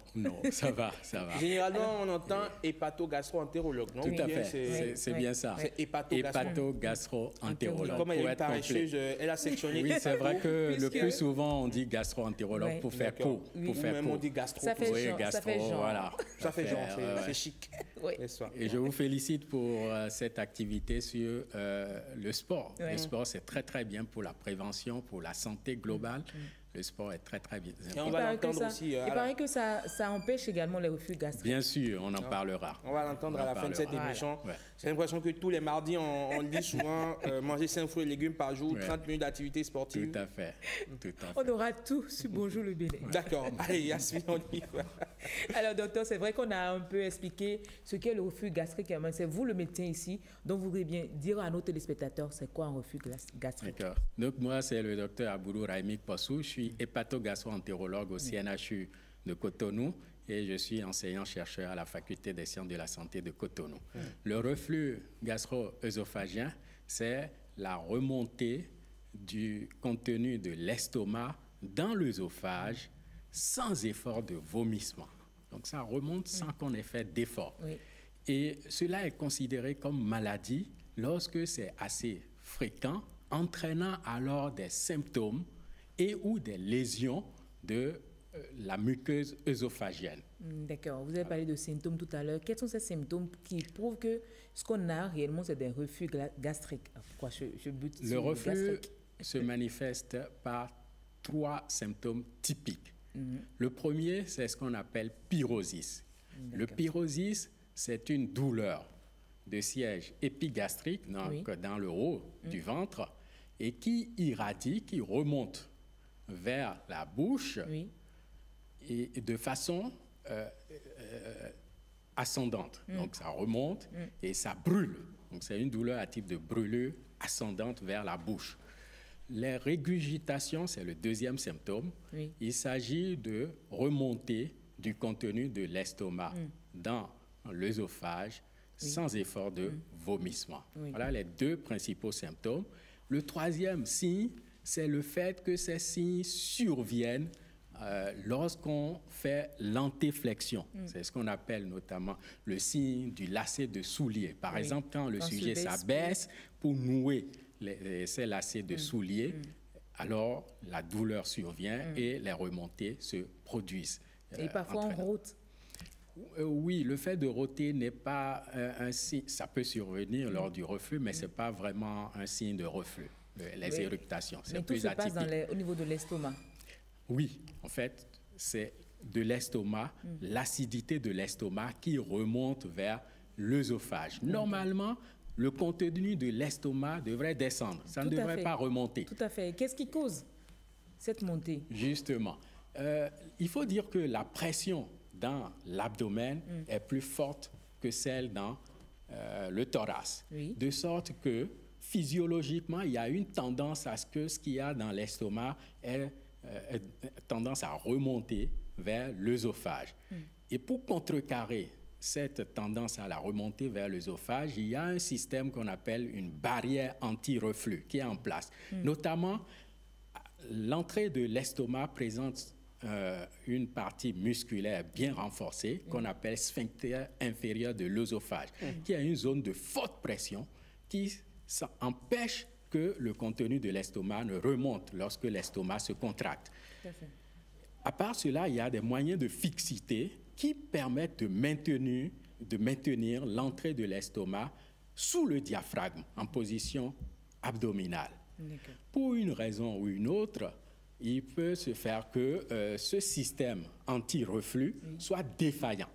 F: ça va, ça va.
A: Généralement, on entend hépato-gastro-entérologue, non?
F: Tout à fait, c'est bien ça.
A: C'est
F: hépato-gastro-entérologue.
A: Comme elle est une paresseuse, elle a sectionné.
F: Oui, c'est vrai que le plus souvent, on dit gastro-entérologue pour faire court.
A: Même on dit gastro.
F: Ça fait genre. Voilà.
A: Ça fait genre, c'est chic.
F: Et je vous félicite pour cette activité sur le sport. Le sport, c'est très, très bien pour la prévention, pour la santé globale. Le sport est très, très bien.
A: On va l'entendre aussi.
C: Il paraît que ça empêche également les reflux gastriques.
F: Bien sûr, on en parlera.
A: On va l'entendre à la fin de cette émission. J'ai l'impression que tous les mardis, on dit souvent manger 5 fruits et légumes par jour, 30 minutes d'activité sportive.
F: Tout à fait.
C: On aura tout sur Bonjour le Bénin.
A: D'accord. Allez, Yasmine, on y va.
C: Alors, docteur, c'est vrai qu'on a un peu expliqué ce qu'est le reflux gastrique. C'est vous le médecin ici, donc vous voudriez bien dire à nos téléspectateurs c'est quoi un reflux gastrique.
F: D'accord. Donc, moi, c'est le docteur Aboulou Raimi Poissou. Je suis hépato-gastro-entérologue au CNHU de Cotonou et je suis enseignant-chercheur à la Faculté des sciences de la santé de Cotonou. Le reflux gastro-œsophagien, c'est la remontée du contenu de l'estomac dans l'œsophage sans effort de vomissement. Donc ça remonte sans qu'on ait fait d'effort. Et cela est considéré comme maladie lorsque c'est assez fréquent, entraînant alors des symptômes et ou des lésions de la muqueuse œsophagienne.
C: D'accord. Vous avez parlé de symptômes tout à l'heure. Quels sont ces symptômes qui prouvent que ce qu'on a réellement, c'est des reflux gastriques? Pourquoi je bute sur
F: le reflux
C: gastrique
F: se manifeste par 3 symptômes typiques. Le premier, c'est ce qu'on appelle pyrosis. Le pyrosis, c'est une douleur de siège épigastrique, donc dans le haut du ventre, et qui irradie, qui remonte vers la bouche et de façon ascendante. Donc ça remonte et ça brûle. Donc c'est une douleur à type de brûlure ascendante vers la bouche. Les régurgitations, c'est le deuxième symptôme. Il s'agit de remonter du contenu de l'estomac dans l'œsophage sans effort de vomissement. Voilà les 2 principaux symptômes. Le troisième signe, c'est le fait que ces signes surviennent lorsqu'on fait l'antéflexion. C'est ce qu'on appelle notamment le signe du lacet de soulier. Par exemple, quand le sujet s'abaisse pour nouer ces lacets de soulier, alors la douleur survient et les remontées se produisent.
C: Et parfois on rote.
F: Oui, le fait de roter n'est pas un signe. Ça peut survenir lors du reflux, mais ce n'est pas vraiment un signe de reflux, les éruptations.
C: C'est plus atypique. Mais tout se passe au niveau de l'estomac.
F: Oui, en fait, c'est de l'estomac, l'acidité de l'estomac qui remonte vers l'œsophage. Normalement, le contenu de l'estomac devrait descendre. Ça ne devrait pas remonter.
C: Tout à fait. Qu'est-ce qui cause cette montée?
F: Justement. Il faut dire que la pression dans l'abdomen est plus forte que celle dans le thorax. Oui. De sorte que, physiologiquement, il y a une tendance à ce que ce qu'il y a dans l'estomac ait tendance à remonter vers l'œsophage. Et pour contrecarrer cette tendance à la remontée vers l'œsophage, il y a un système qu'on appelle une barrière anti-reflux qui est en place. Notamment, l'entrée de l'estomac présente une partie musculaire bien renforcée qu'on appelle sphincter inférieur de l'œsophage, qui a une zone de forte pression qui empêche que le contenu de l'estomac ne remonte lorsque l'estomac se contracte. À part cela, il y a des moyens de fixité qui permettent de maintenir l'entrée de l'estomac sous le diaphragme en position abdominale. Pour une raison ou une autre, il peut se faire que ce système anti-reflux soit défaillant.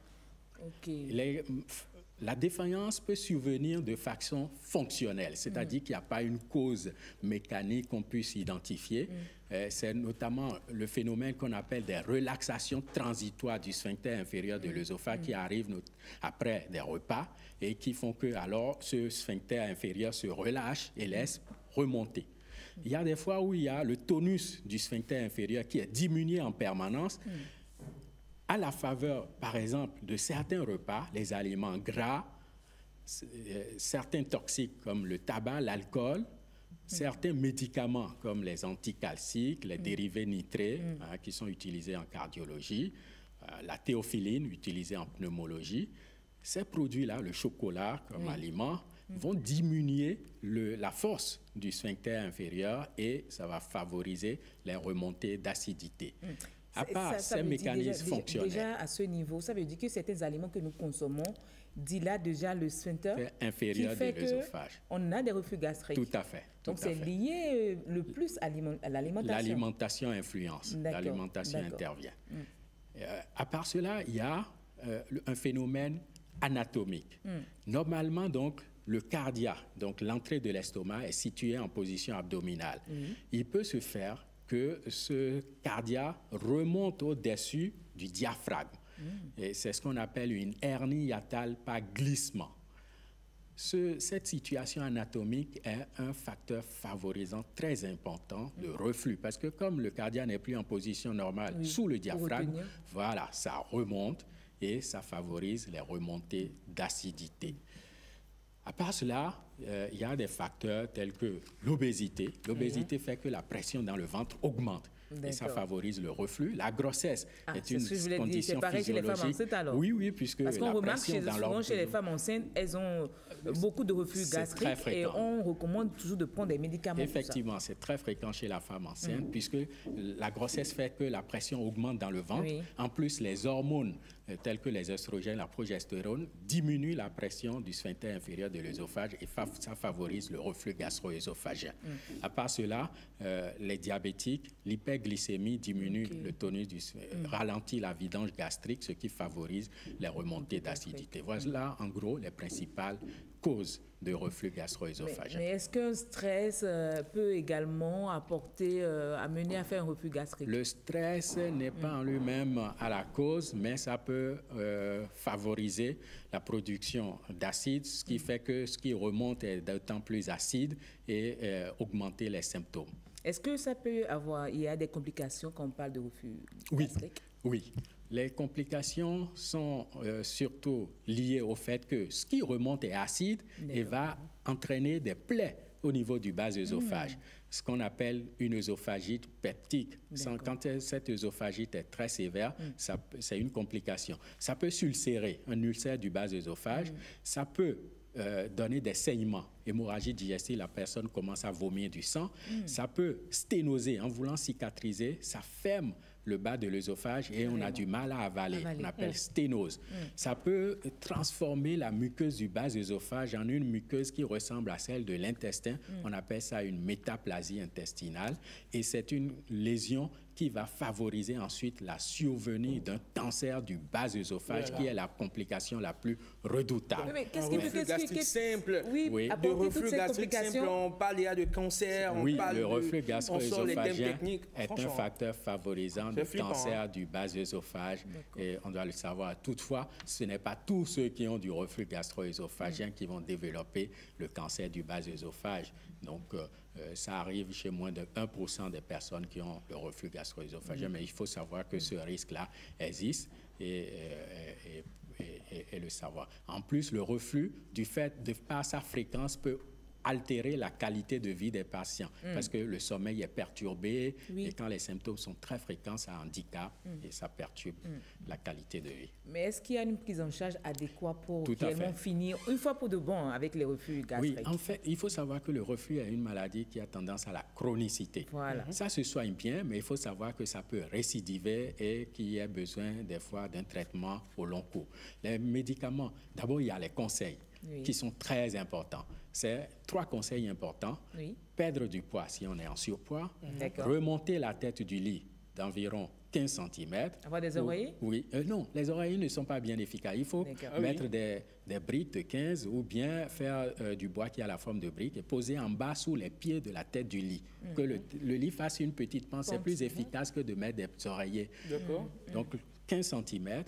F: La défaillance peut survenir de façon fonctionnelle, c'est-à-dire qu'il n'y a pas une cause mécanique qu'on puisse identifier. C'est notamment le phénomène qu'on appelle des relaxations transitoires du sphincter inférieur de l'œsophage qui arrivent après des repas et qui font que alors ce sphincter inférieur se relâche et laisse remonter. Il y a des fois où il y a le tonus du sphincter inférieur qui est diminué en permanence à la faveur, par exemple, de certains repas, les aliments gras, certains toxiques comme le tabac, l'alcool, certains médicaments comme les anticalciques, les dérivés nitrés qui sont utilisés en cardiologie, la théophiline utilisée en pneumologie. Ces produits-là, le chocolat comme aliment, vont diminuer la force du sphincter inférieur et ça va favoriser les remontées d'acidité. À part ces mécanismes fonctionnels.
C: Déjà à ce niveau, ça veut dire que certains aliments que nous consommons dilatent déjà le sphincter
F: inférieur de l'œsophage.
C: On a des reflux gastriques.
F: Tout à fait.
C: Donc c'est lié le plus à l'alimentation.
F: L'alimentation influence, l'alimentation intervient. À part cela, il y a un phénomène anatomique. Normalement, donc, le cardia, donc l'entrée de l'estomac, est située en position abdominale. Il peut se faire que ce cardia remonte au-dessus du diaphragme. Et c'est ce qu'on appelle une hernie hiatale par glissement. Cette situation anatomique est un facteur favorisant très important de reflux, parce que comme le cardia n'est plus en position normale sous le diaphragme, voilà, ça remonte et ça favorise les remontées d'acidité. À part cela, il y a des facteurs tels que l'obésité. L'obésité fait que la pression dans le ventre augmente et ça favorise le reflux. La grossesse est une condition physiologique. Chez les femmes enceintes, alors. Oui, puisque
C: parce qu'on remarque souvent chez les femmes enceintes, elles ont beaucoup de reflux gastriques et on recommande toujours de prendre des médicaments.
F: Effectivement, c'est très fréquent chez la femme enceinte puisque la grossesse fait que la pression augmente dans le ventre. En plus, les hormones tels que les oestrogènes, la progestérone, diminuent la pression du sphincter inférieur de l'œsophage et ça favorise le reflux gastro-œsophagien. À part cela, les diabétiques, l'hyperglycémie diminue le tonus ralentit la vidange gastrique, ce qui favorise les remontées d'acidité. Voilà en gros les principales causes de reflux gastro-œsophagien.
C: Mais est-ce qu'un stress peut également amener à faire un reflux gastrique?
F: Le stress n'est pas en lui-même à la cause, mais ça peut favoriser la production d'acide, ce qui fait que ce qui remonte est d'autant plus acide et augmenter les symptômes.
C: Est-ce que il y a des complications quand on parle de reflux gastrique?
F: Oui. Les complications sont surtout liées au fait que ce qui remonte est acide et va entraîner des plaies au niveau du bas œsophage, ce qu'on appelle une œsophagite peptique. Quand cette œsophagite est très sévère, c'est une complication. Ça peut s'ulcérer, un ulcère du bas œsophage, ça peut donner des saignements, hémorragie digestive, la personne commence à vomir du sang, ça peut sténoser, en voulant cicatriser, ça ferme le bas de l'œsophage et on a du mal à avaler. On appelle sténose. Ça peut transformer la muqueuse du bas œsophage en une muqueuse qui ressemble à celle de l'intestin. On appelle ça une métaplasie intestinale et c'est une lésion qui va favoriser ensuite la survenue d'un cancer du bas œsophage, qui est la complication la plus redoutable.
A: Mais qu'est-ce qui reflux gastrique simple?
C: Oui,
A: de reflux gastrique simple, on parle de cancer,
F: oui,
A: on parle
F: le reflux gastro-œsophagien
A: est
F: un facteur favorisant le cancer du bas œsophage, et on doit le savoir. Toutefois, ce n'est pas tous ceux qui ont du reflux gastro-œsophagien qui vont développer le cancer du bas œsophage. Donc, ça arrive chez moins de 1% des personnes qui ont le reflux gastro-œsophagien, mais il faut savoir que ce risque-là existe et le savoir. En plus, le reflux, du fait de par sa fréquence, peut altérer la qualité de vie des patients parce que le sommeil est perturbé et quand les symptômes sont très fréquents, ça handicape et ça perturbe la qualité de vie.
C: Mais est-ce qu'il y a une prise en charge adéquate pour réellement finir une fois pour de bon avec les reflux gastriques?
F: Oui, en fait, il faut savoir que le reflux est une maladie qui a tendance à la chronicité.
C: Voilà.
F: Ça se soigne bien, mais il faut savoir que ça peut récidiver et qu'il y a besoin des fois d'un traitement au long cours. Les médicaments, d'abord, il y a les conseils qui sont très importants. C'est 3 conseils importants. Perdre du poids si on est en surpoids. Remonter la tête du lit d'environ 15 cm.
C: Avoir des oreillers?
F: Oui. Non, les oreillers ne sont pas bien efficaces. Il faut mettre des briques de 15 ou bien faire du bois qui a la forme de briques et poser en bas sous les pieds de la tête du lit. Que le lit fasse une petite pente. C'est plus efficace que de mettre des oreillers. Donc, 15 cm.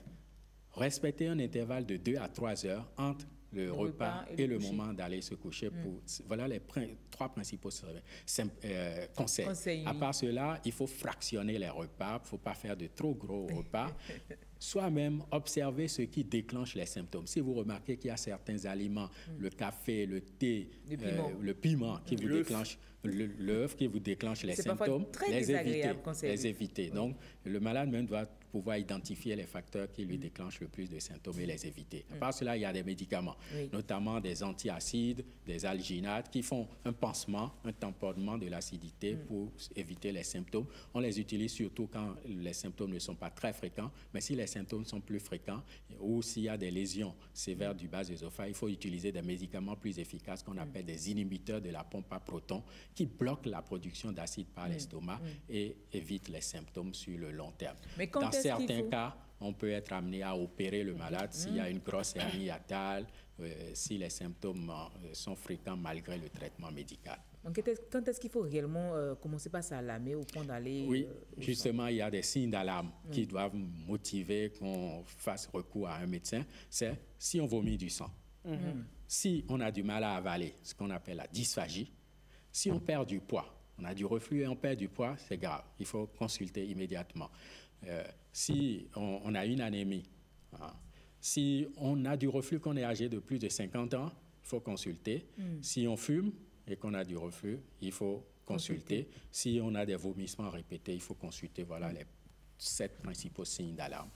F: Respecter un intervalle de 2 à 3 heures entre le repas et le moment d'aller se coucher. Voilà les 3 principaux conseils. À part cela, il faut fractionner les repas. Il ne faut pas faire de trop gros repas. Soi-même, observer ce qui déclenche les symptômes. Si vous remarquez qu'il y a certains aliments, le café, le thé, le piment qui vous déclenche, l'œuf qui vous déclenche les symptômes, les éviter. Donc, le malade même doit pouvoir identifier les facteurs qui lui déclenchent le plus de symptômes et les éviter. À part cela, il y a des médicaments, notamment des antiacides, des alginates, qui font un pansement, un tamponnement de l'acidité pour éviter les symptômes. On les utilise surtout quand les symptômes ne sont pas très fréquents, mais si les symptômes sont plus fréquents ou s'il y a des lésions sévères du bas œsophage, il faut utiliser des médicaments plus efficaces qu'on appelle des inhibiteurs de la pompe à protons qui bloquent la production d'acide par l'estomac et évitent les symptômes sur le long terme. Dans certains cas, on peut être amené à opérer le malade s'il y a une grosse hernie hiatale, si les symptômes sont fréquents malgré le traitement médical.
C: Donc, quand est-ce qu'il faut réellement commencer par s'alarmer au point d'aller...
F: Oui, justement, il y a des signes d'alarme qui doivent motiver qu'on fasse recours à un médecin. C'est si on vomit du sang, si on a du mal à avaler, ce qu'on appelle la dysphagie, si on perd du poids, on a du reflux et on perd du poids, c'est grave, il faut consulter immédiatement. Si on a une anémie, si on a du reflux, qu'on est âgé de plus de 50 ans, il faut consulter. Si on fume et qu'on a du reflux, il faut consulter. Si on a des vomissements répétés, il faut consulter. Voilà les 7 principaux signes d'alarme.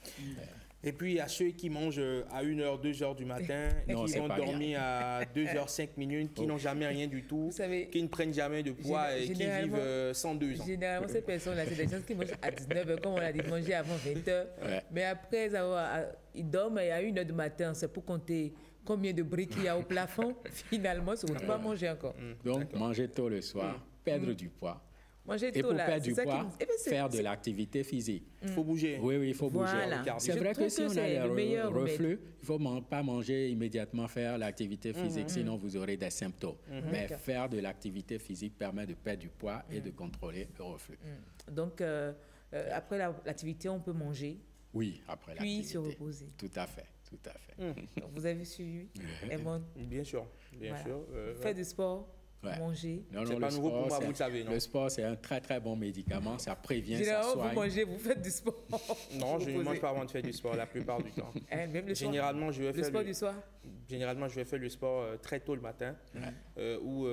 A: Et puis, il y a ceux qui mangent à 1h, 2h du matin, et qui vont dormir à 2h, 5 minutes, qui n'ont jamais rien du tout, qui ne prennent jamais de poids et qui vivent 102 ans.
C: Généralement, ces personnes-là, c'est des gens qui mangent à 19h, comme on l'a dit, manger avant 20h. Mais après, ils dorment et à 1h du matin, c'est pour compter combien de briques il y a au plafond. Finalement, ils ne se retrouvent pas à manger encore.
F: Donc, manger tôt le soir, perdre du poids.
C: Et
F: pour perdre du poids, faire de l'activité physique.
A: Il faut bouger.
F: Oui, il faut bouger. C'est vrai que si on a des reflux, il ne faut pas manger immédiatement, faire l'activité physique, sinon vous aurez des symptômes. Mais faire de l'activité physique permet de perdre du poids et de contrôler le reflux.
C: Donc, après l'activité, on peut manger.
F: Oui, après l'activité.
C: Puis se reposer.
F: Tout à fait.
C: Donc, vous avez suivi,
A: Bien sûr.
C: Faire du sport. Manger.
F: Non, c'est pas nouveau pour moi, vous le savez. Non? Le sport, c'est un très, très bon médicament. Ça prévient, ça soigne.
C: Vous mangez, vous faites du sport.
A: Non, je ne mange pas avant de faire du sport la plupart du temps.
C: Même le
A: Généralement, je vais faire
C: le sport du soir.
A: Généralement, je vais faire le sport très tôt le matin ou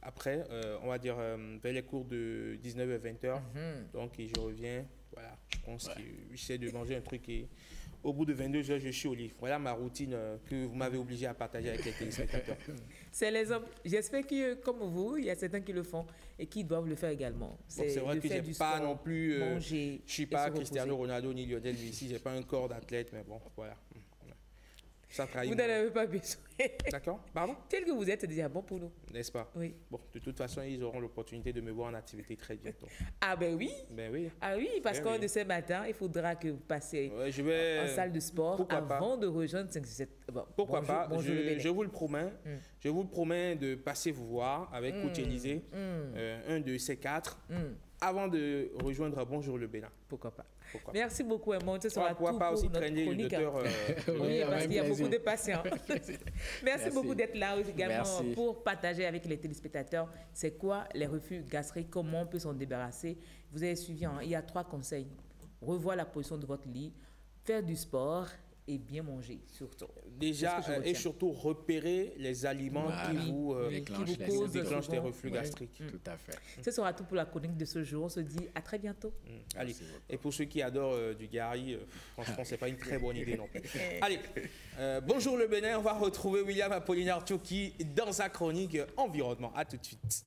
A: après, on va dire vers les cours de 19h, 20h. Donc, je reviens. Voilà, je pense que j'essaie de manger un truc et au bout de 22 heures, je suis au lit. Voilà ma routine que vous m'avez obligé à partager avec les téléspectateurs.
C: C'est les hommes. J'espère que, comme vous, il y a certains qui le font et qui doivent le faire également.
A: C'est vrai que je n'ai pas non plus... je ne suis pas Cristiano Ronaldo ni Lionel Messi. Je n'ai pas un corps d'athlète, mais bon, voilà. Ça trahit.
C: Vous n'en avez pas besoin.
A: D'accord. Pardon?
C: Tel que vous êtes, c'est déjà bon pour nous.
A: N'est-ce pas?
C: Oui.
A: Bon, de toute façon, ils auront l'opportunité de me voir en activité très bientôt.
C: Ah ben oui.
A: Ben oui.
C: Ah oui, parce
A: Ben
C: qu'un
A: oui.
C: de ces matins, il faudra que vous passiez
A: je vais...
C: en salle de sport avant de rejoindre 5-7. Bon,
A: Pourquoi
C: bonjour,
A: pas?
C: bonjour le Bénin.
A: Je vous le promets. Je vous le promets de passer vous voir avec Coach Élysée, un de ces 4, avant de rejoindre Bonjour le Bénin.
C: Pourquoi pas?
A: Merci
C: beaucoup, Edmond. Ce sera
A: pourquoi
C: tout
A: pas
C: pour
A: aussi
C: notre
A: traîner le
C: chronique.
A: docteur
C: Oui, parce qu'il y a beaucoup de patients. Merci beaucoup d'être là également
A: Merci.
C: pour partager avec les téléspectateurs c'est quoi les reflux gastriques, comment on peut s'en débarrasser. Vous avez suivi, il y a 3 conseils. Revoir la position de votre lit, faire du sport et bien manger, surtout.
A: Déjà, et surtout repérer les aliments qui vous déclenchent des reflux gastriques.
F: Tout à fait.
C: Ce sera tout pour la chronique de ce jour. On se dit à très bientôt.
A: Allez, et pour ceux qui adorent du gari, franchement, c'est pas une très bonne idée non plus. Allez, bonjour le Bénin, on va retrouver William Apollinaire Tchoki dans sa chronique environnement. À tout de suite.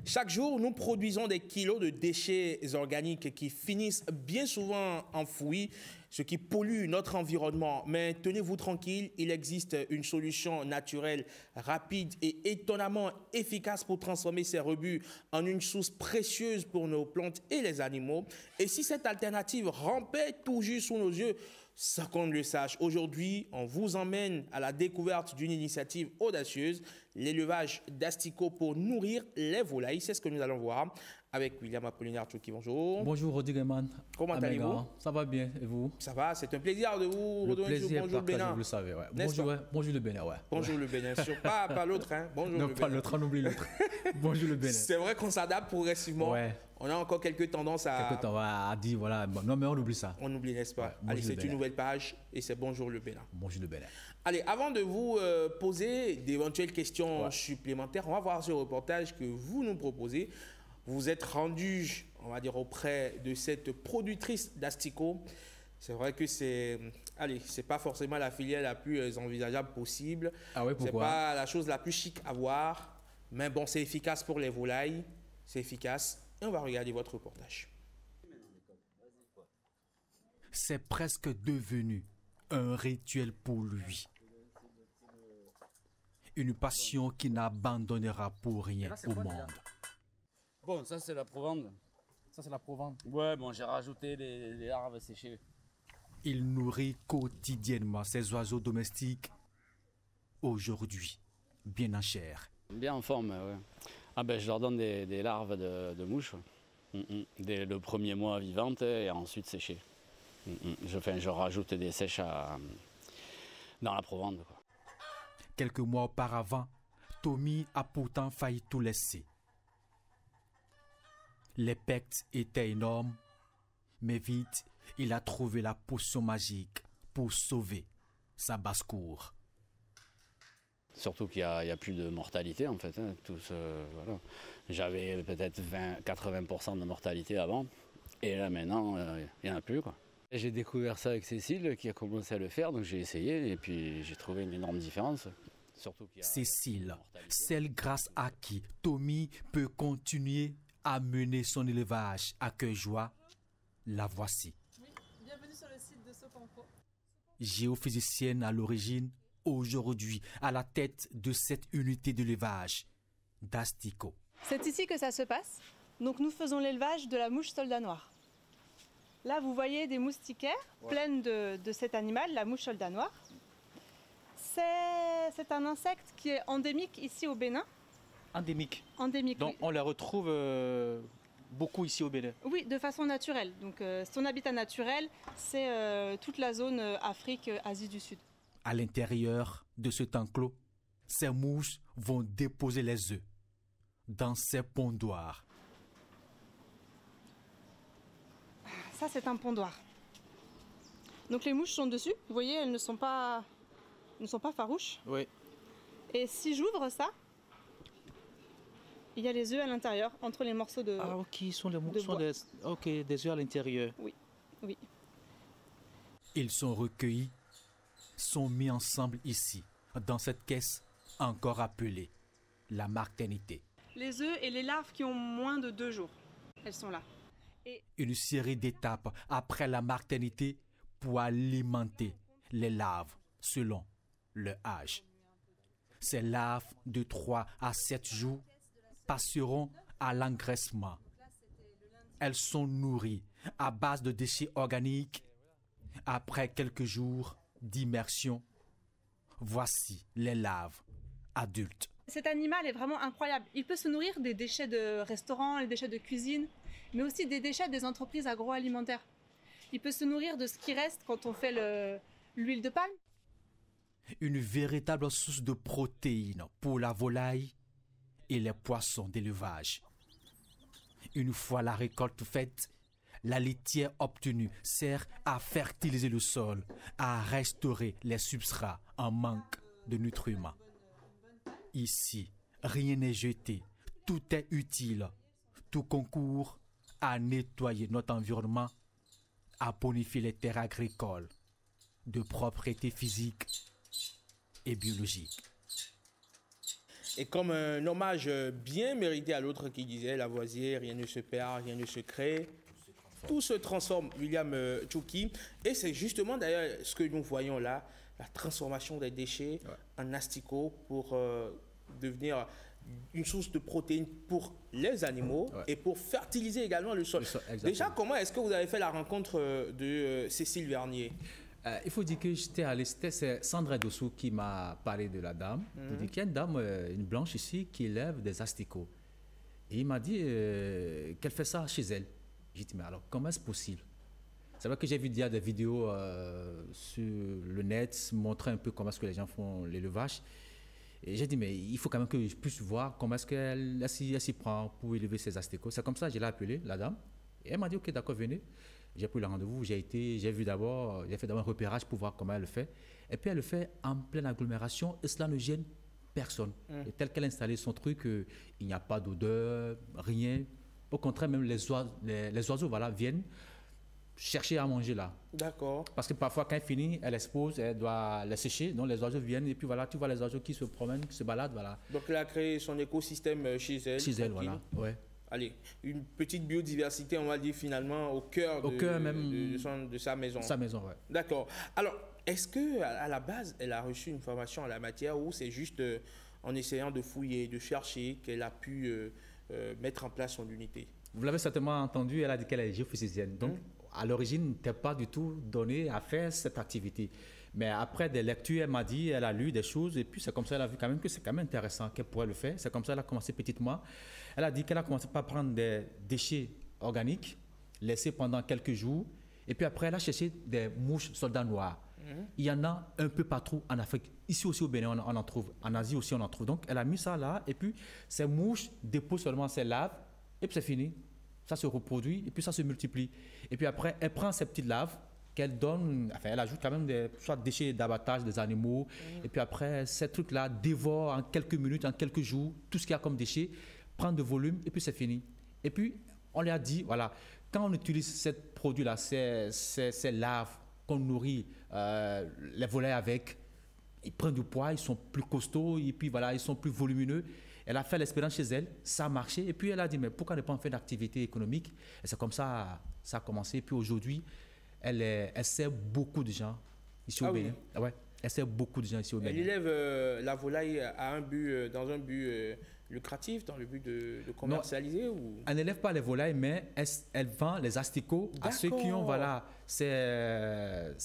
A: Chaque jour, nous produisons des kilos de déchets organiques qui finissent bien souvent enfouis, ce qui pollue notre environnement. Mais tenez-vous tranquille, il existe une solution naturelle, rapide et étonnamment efficace pour transformer ces rebuts en une source précieuse pour nos plantes et les animaux. Et si cette alternative rampait tout juste sous nos yeux, sans qu'on ne le sache, aujourd'hui, on vous emmène à la découverte d'une initiative audacieuse, l'élevage d'asticots pour nourrir les volailles. C'est ce que nous allons voir avec William Apollinaire Tchoki. Bonjour.
G: Bonjour Rodrigue-Man.
A: Comment allez-vous?
G: Ça va bien, et vous?
A: Ça va, c'est un plaisir de vous retrouver sur Bonjour le Bénin.
G: Vous le savez, ouais. Bonjour le Bénin, ouais.
A: Bonjour le Bénin, pas l'autre, hein. Bonjour
G: non,
A: le
G: pas
A: Bénin.
G: l'autre, on oublie l'autre. Bonjour le Bénin.
A: C'est vrai qu'on s'adapte progressivement.
G: Ouais.
A: On a encore quelques tendances à
G: dire, voilà. Non, mais on oublie ça.
A: On oublie, n'est-ce pas?
G: Ouais,
A: allez, c'est une nouvelle page et c'est Bonjour le Bénin.
G: Bonjour le Bénin.
A: Allez, avant de vous poser d'éventuelles questions supplémentaires, on va voir ce reportage que vous nous proposez. Vous êtes rendu, on va dire, auprès de cette productrice d'asticots. C'est vrai que c'est pas forcément la filière la plus envisageable possible.
G: Ah ouais, pourquoi?
A: C'est pas la chose la plus chic à voir. Mais bon, c'est efficace pour les volailles. C'est efficace. Et on va regarder votre reportage.
K: C'est presque devenu un rituel pour lui. Une passion qu'il n'abandonnera pour rien au monde.
H: Bon, ça c'est la provende.
G: Ça c'est la provende.
H: Ouais, bon, j'ai rajouté les larves séchées.
K: Il nourrit quotidiennement ses oiseaux domestiques. Aujourd'hui, bien en chair.
H: Bien en forme, ouais. Ah ben, je leur donne des larves de mouches. Dès le premier mois vivantes et ensuite séchées. Je rajoute des sèches dans la provende, quoi.
K: Quelques mois auparavant, Tommy a pourtant failli tout laisser. Les pectes étaient énormes, mais vite, il a trouvé la potion magique pour sauver sa basse-cour.
H: Surtout qu'il n'y a plus de mortalité en fait. Voilà. J'avais peut-être 80% de mortalité avant, et là maintenant, il n'y en a plus, quoi. J'ai découvert ça avec Cécile qui a commencé à le faire, donc j'ai essayé et puis j'ai trouvé une énorme différence. Surtout qu'il y a
K: Cécile, celle grâce à qui Tommy peut continuer à mener son élevage à cœur joie, la voici.
W: Oui, bienvenue sur le site de Sopanco.
K: Géophysicienne à l'origine, aujourd'hui à la tête de cette unité d'élevage d'asticots.
W: C'est ici que ça se passe. Donc nous faisons l'élevage de la mouche soldat noire. Là, vous voyez des moustiquaires pleines de cet animal, la mouche soldat noire. C'est un insecte qui est endémique ici au Bénin.
G: Endémique.
W: Endémique,
G: Donc
W: oui.
G: on les retrouve beaucoup ici au Bénin.
W: Oui, de façon naturelle. Donc son habitat naturel, c'est toute la zone Afrique, Asie du Sud.
K: À l'intérieur de cet enclos, ces mouches vont déposer les œufs dans ces pondoirs.
W: Ça, c'est un pondoir. Donc les mouches sont dessus. Vous voyez, elles ne sont pas farouches.
G: Oui.
W: Et si j'ouvre ça, il y a les œufs à l'intérieur, entre les morceaux de
G: Ah ok, sont des œufs à l'intérieur.
W: Oui, oui.
K: Ils sont recueillis, sont mis ensemble ici, dans cette caisse encore appelée la maternité.
W: Les œufs et les larves qui ont moins de 2 jours, elles sont là.
E: Une série d'étapes après la maternité pour alimenter les larves selon leur âge. Ces larves de 3 à 7 jours passeront à l'engraissement. Elles sont nourries à base de déchets organiques. Après quelques jours d'immersion, voici les larves adultes.
W: Cet animal est vraiment incroyable. Il peut se nourrir des déchets de restaurants, les déchets de cuisine, mais aussi des déchets des entreprises agroalimentaires. Il peut se nourrir de ce qui reste quand on fait l'huile de palme.
E: Une véritable source de protéines pour la volaille et les poissons d'élevage. Une fois la récolte faite, la litière obtenue sert à fertiliser le sol, à restaurer les substrats en manque de nutriments. Ici, rien n'est jeté, tout est utile, tout concourt à nettoyer notre environnement, à bonifier les terres agricoles de propriété physique et biologique.
A: Et comme un hommage bien mérité à l'autre qui disait Lavoisier, rien ne se perd, rien ne se crée, tout se transforme, William Tchouki. Et c'est justement d'ailleurs ce que nous voyons là, la transformation des déchets en asticots pour devenir une source de protéines pour les animaux et pour fertiliser également le sol. Déjà, comment est-ce que vous avez fait la rencontre de Cécile Vernier?
I: Il faut dire que j'étais allé, c'est Sandra Dossou qui m'a parlé de la dame. Il dit qu'il y a une dame, une blanche ici, qui élève des asticots. Et il m'a dit qu'elle fait ça chez elle. J'ai dit, mais alors, comment est-ce possible? C'est vrai que j'ai vu des vidéos sur le net montrer un peu comment est-ce que les gens font l'élevage. Et j'ai dit, mais il faut quand même que je puisse voir comment est-ce qu'elle s'y prend pour élever ses asticots. C'est comme ça que je l'ai appelée, la dame. Et elle m'a dit, ok, d'accord, venez. J'ai pris le rendez-vous, j'ai fait d'abord un repérage pour voir comment elle le fait. Et puis elle le fait en pleine agglomération et cela ne gêne personne. Et tel qu'elle a installé son truc, il n'y a pas d'odeur, rien. Au contraire, même les oiseaux voilà, viennent chercher à manger là.
A: D'accord.
I: Parce que parfois, quand elle finit, elle expose, elle doit les sécher. Donc les oiseaux viennent et puis voilà, tu vois les oiseaux qui se promènent, qui se baladent. Voilà.
A: Donc elle a créé son écosystème chez elle.
I: Chez elle, voilà. Ouais.
A: Allez, une petite biodiversité, on va dire finalement au cœur de sa maison.
I: Sa maison, oui.
A: D'accord. Alors, est-ce qu'à la base, elle a reçu une formation en la matière ou c'est juste en essayant de fouiller, de chercher qu'elle a pu mettre en place son unité?
I: Vous l'avez certainement entendu, elle a dit qu'elle est géophysicienne. Donc, à l'origine, n'était pas du tout donnée à faire cette activité. Mais après des lectures, elle m'a dit, elle a lu des choses et puis c'est comme ça qu'elle a vu quand même que c'est quand même intéressant qu'elle pourrait le faire. C'est comme ça qu'elle a commencé petitement. Elle a dit qu'elle a commencé par prendre des déchets organiques, laissés pendant quelques jours. Et puis après, elle a cherché des mouches soldats noirs. Il y en a un peu partout en Afrique. Ici aussi au Bénin, on en trouve. En Asie aussi, on en trouve. Donc, elle a mis ça là. Et puis, ces mouches déposent seulement ces larves. Et puis, c'est fini. Ça se reproduit et puis ça se multiplie. Et puis après, elle prend ces petites larves qu'elle donne, enfin, elle ajoute quand même des déchets d'abattage des animaux. Et puis après, ces trucs-là dévorent en quelques minutes, en quelques jours, tout ce qu'il y a comme déchets, prend de volume et puis c'est fini. Et puis, on lui a dit, voilà, quand on utilise ce produit-là, ces larves qu'on nourrit les volailles avec, ils prennent du poids, ils sont plus costauds et puis voilà, ils sont plus volumineux. Elle a fait l'expérience chez elle, ça a marché. Et puis elle a dit, mais pourquoi ne pas en faire d'activité économique? Et c'est comme ça ça a commencé. Et puis aujourd'hui, elle sert beaucoup de gens ici au Bénin. Oui. Ouais, elle sert beaucoup de gens ici au Bénin.
A: Elle élève la volaille à un but, dans un but lucratif, dans le but de commercialiser ou...
I: Elle n'élève pas les volailles, mais elle vend les asticots à ceux qui ont voilà, ces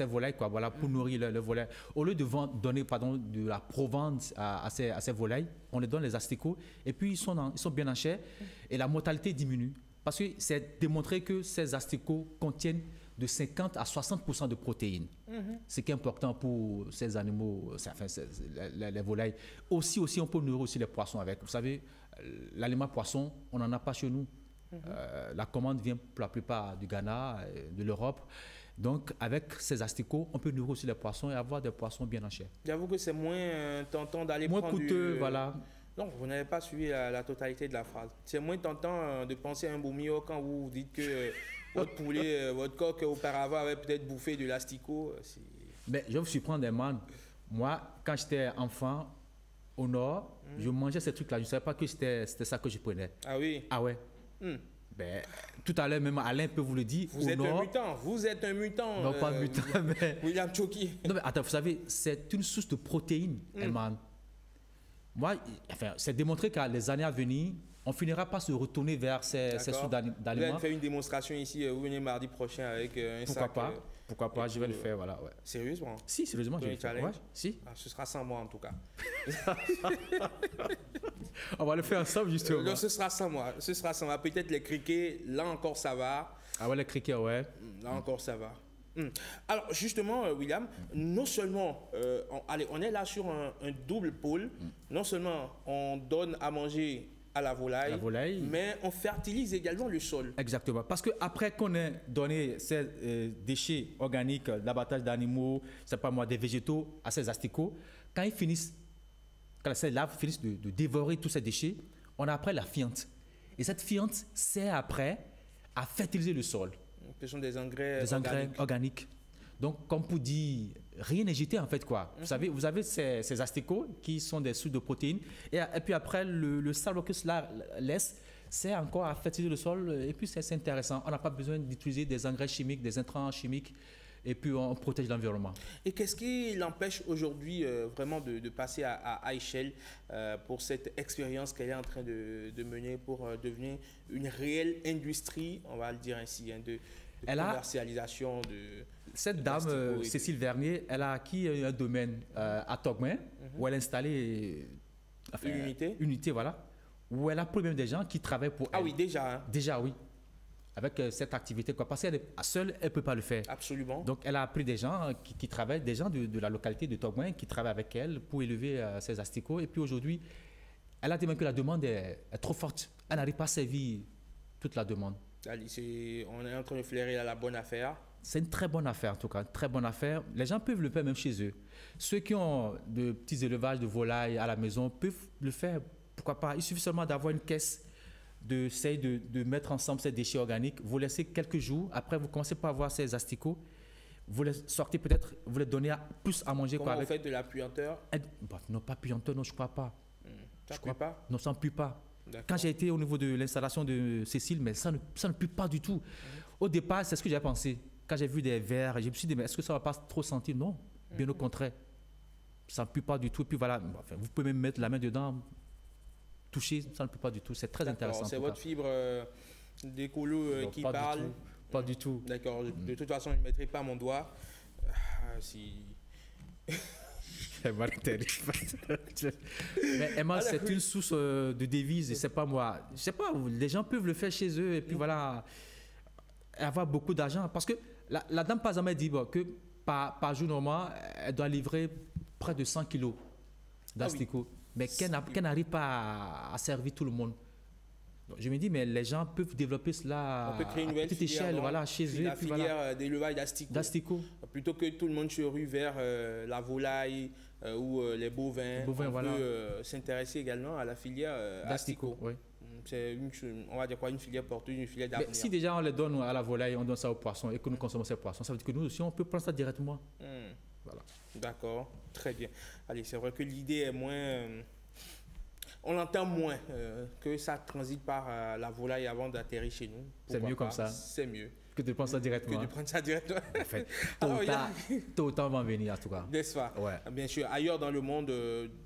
I: volailles quoi, voilà, pour nourrir le volaille. Au lieu de donner de la provence à ces volailles, on les donne les asticots et puis ils sont bien en chair et la mortalité diminue. Parce que c'est démontré que ces asticots contiennent de 50 à 60% de protéines. Ce qui est important pour ces animaux, enfin, les volailles. Aussi, on peut nourrir aussi les poissons avec. Vous savez, l'aliment poisson, on n'en a pas chez nous. La commande vient pour la plupart du Ghana, de l'Europe. Donc, avec ces asticots, on peut nourrir aussi les poissons et avoir des poissons bien en chair.
A: J'avoue que c'est moins tentant d'aller
I: moins
A: prendre
I: coûteux, voilà.
A: Non, vous n'avez pas suivi la totalité de la phrase. C'est moins tentant de penser à un boumio quand vous dites que votre poulet, votre coq auparavant avait peut-être bouffé de l'asticot.
I: Mais je vous surprends des man. Moi, quand j'étais enfant, au nord, je mangeais ces trucs-là. Je ne savais pas que c'était ça que je prenais.
A: Ah oui?
I: Ah ouais. Ben, tout à l'heure, même Alain peut vous le dire.
A: Vous êtes un mutant.
I: Non, pas mutant, mais...
A: William Tchoki.
I: Non, mais attends, vous savez, c'est une source de protéines, Elman. Moi, enfin, c'est démontré qu'à les années à venir, on finira par se retourner vers ces sources d'aliments.
A: Vous allez faire une démonstration ici, vous venez mardi prochain avec un sac.
I: Pourquoi pas, je vais le faire, voilà. Ouais.
A: Sérieusement?
I: Si, sérieusement, je vais le faire. Ouais, si.
A: Ce sera sans moi en tout cas.
I: On va le faire ensemble justement.
A: Non, ce sera sans moi. Peut-être les criquets, là encore ça va.
I: Ah ouais, les criquets, ouais.
A: Là encore ça va. Alors justement, William, non seulement, on est là sur un double pôle, non seulement on donne à manger à la volaille, mais on fertilise également le sol.
I: Exactement, parce qu'après qu'on ait donné ces déchets organiques, l'abattage d'animaux, c'est pas moi, des végétaux à ces asticots, quand ces larves finissent de dévorer tous ces déchets, on a après la fiente. Et cette fiente sert après à fertiliser le sol.
A: Ce sont des engrais
I: organiques. Donc, comme pour dire, rien n'est jeté en fait, quoi. Vous avez ces asticots qui sont des sources de protéines. Et puis après, le sable que cela laisse, c'est encore à fertiliser le sol. Et puis, c'est intéressant. On n'a pas besoin d'utiliser des engrais chimiques, des intrants chimiques. Et puis, on protège l'environnement.
A: Et qu'est-ce qui l'empêche aujourd'hui vraiment de passer à échelle pour cette expérience qu'elle est en train de mener pour devenir une réelle industrie, on va le dire ainsi, de commercialisation
I: Cette dame, Cécile Vernier, elle a acquis un domaine à Togouin, où elle a installé
A: une
I: unité, voilà, où elle a pris même des gens qui travaillent pour elle.
A: Ah oui, déjà.
I: Déjà, oui. Avec cette activité, quoi. Parce qu'elle seule, elle ne peut pas le faire.
A: Absolument.
I: Donc, elle a pris des gens qui travaillent, des gens de la localité de Togouin qui travaillent avec elle pour élever ces asticots. Et puis aujourd'hui, elle a dit même que la demande est trop forte. Elle n'arrive pas à servir toute la demande.
A: On est en train de flairer la bonne affaire.
I: C'est une très bonne affaire, en tout cas, une très bonne affaire. Les gens peuvent le faire même chez eux. Ceux qui ont de petits élevages de volailles à la maison peuvent le faire. Pourquoi pas? Il suffit seulement d'avoir une caisse, de mettre ensemble ces déchets organiques. Vous laissez quelques jours. Après, vous commencez par avoir ces asticots. Vous les sortez peut-être, vous les donnez plus à manger.
A: Comment vous faites de la puanteur?
I: Non, pas puanteur, non, je ne crois pas.
A: Ça ne pue pas?
I: Non, ça ne pue pas. Quand j'ai été au niveau de l'installation de Cécile, mais ça ne pue pas du tout. Au départ, c'est ce que j'ai pensé. Quand j'ai vu des verres, je me suis dit, mais est-ce que ça ne va pas trop sentir? Non, bien au contraire. Ça ne pue pas du tout. Et puis voilà, vous pouvez même mettre la main dedans, toucher, ça ne pue pas du tout. C'est très intéressant.
A: C'est votre fibre d'écolo qui parle?
I: Pas du tout.
A: D'accord. De toute façon, je ne mettrai pas mon doigt.
I: Mais Emma, c'est une source de devises et c'est pas moi. Je sais pas, les gens peuvent le faire chez eux et puis voilà, avoir beaucoup d'argent. Parce que la dame par exemple dit que par jour normal, elle doit livrer près de 100 kilos d'asticots. Mais qu'elle n'arrive pas à servir tout le monde. Donc, je me dis, mais les gens peuvent développer cela
A: à petite
I: échelle, voilà, chez eux.
A: La filière d'élevage d'asticots. Plutôt que tout le monde se rue vers la volaille ou les bovins, on peut s'intéresser également à la filière d'asticots.
I: Oui.
A: C'est on va dire quoi, une filière porteuse, une filière d'avenir.
I: Si déjà on les donne à la volaille, on donne ça aux poissons et que nous consommons ces poissons, ça veut dire que nous aussi on peut prendre ça directement.
A: Voilà. D'accord, très bien. Allez, c'est vrai que l'idée est moins... on l'entend moins que ça transite par la volaille avant d'atterrir chez nous.
I: C'est mieux comme ça.
A: C'est mieux.
I: Que de prendre ça directement.
A: Que de prendre ça directement.
I: En fait, tôt ou tard, on va en venir en tout cas.
A: N'est-ce pas?
I: Ouais.
A: Bien sûr, ailleurs dans le monde,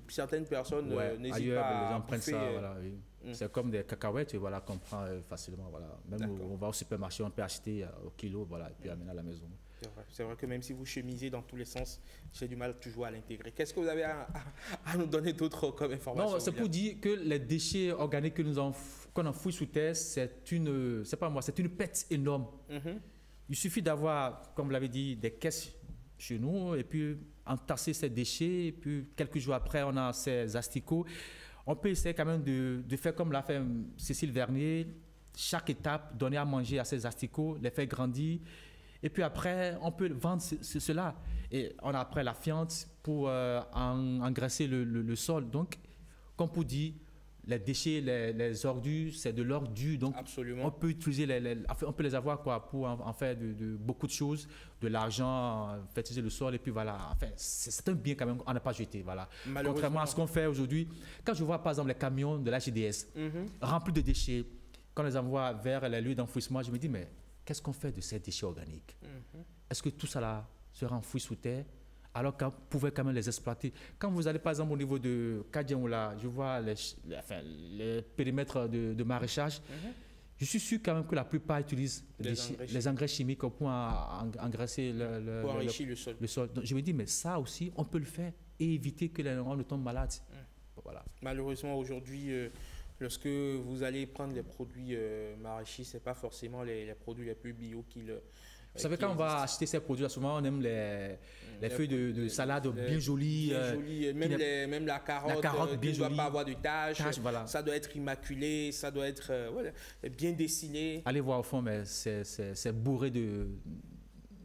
A: certaines personnes n'hésitent pas à...
I: les gens prennent ça, voilà, oui. C'est comme des cacahuètes, voilà, qu'on prend facilement. Voilà. Même on va au supermarché, on peut acheter au kilo, voilà, et puis amener à la maison.
A: C'est vrai que même si vous chemisez dans tous les sens, j'ai du mal toujours à l'intégrer. Qu'est-ce que vous avez à nous donner d'autres comme information?
I: Non, c'est pour dire que les déchets organiques que qu'on enfouit sous terre, c'est une pète énorme. Il suffit d'avoir, comme vous l'avez dit, des caisses chez nous et puis entasser ces déchets. Et puis quelques jours après, on a ces asticots. On peut essayer quand même de faire comme l'a fait Cécile Vernier. Chaque étape, donner à manger à ces asticots, les faire grandir. Et puis après, on peut vendre cela. Et on a après la fiente pour engraisser le sol. Donc, comme pour dire, les déchets, les ordures, c'est de l'ordure. Donc,
A: absolument.
I: On peut utiliser on peut les avoir quoi, pour en faire de beaucoup de choses, de l'argent, fertiliser le sol. Et puis voilà, enfin, c'est un bien quand même qu'on n'a pas jeté. Voilà. Contrairement à ce qu'on fait aujourd'hui. Quand je vois par exemple les camions de la GDS remplis de déchets, quand on les envoie vers les lieux d'enfouissement, je me dis, mais qu'est-ce qu'on fait de ces déchets organiques? Est-ce que tout ça là sera enfoui sous terre alors qu'on pouvait quand même les exploiter? Quand vous allez par exemple au niveau de Kadiamoula, je vois les périmètres de maraîchage, je suis sûr quand même que la plupart utilisent les engrais chimiques pour engraisser
A: pour enrichir le sol.
I: Donc, je me dis, mais ça aussi, on peut le faire et éviter que les gens ne tombent malades. Voilà.
A: Malheureusement, aujourd'hui, lorsque vous allez prendre les produits maraîchers, ce n'est pas forcément les produits les plus bio qu'ils...
I: Vous savez, quand on va acheter ces produits, souvent on aime les feuilles de salade bien jolies.
A: Même la carotte
I: bien
A: ne
I: jolie.
A: doit pas avoir de taches.
I: Voilà.
A: Ça doit être immaculé, ça doit être bien dessiné.
I: Allez voir au fond, mais c'est bourré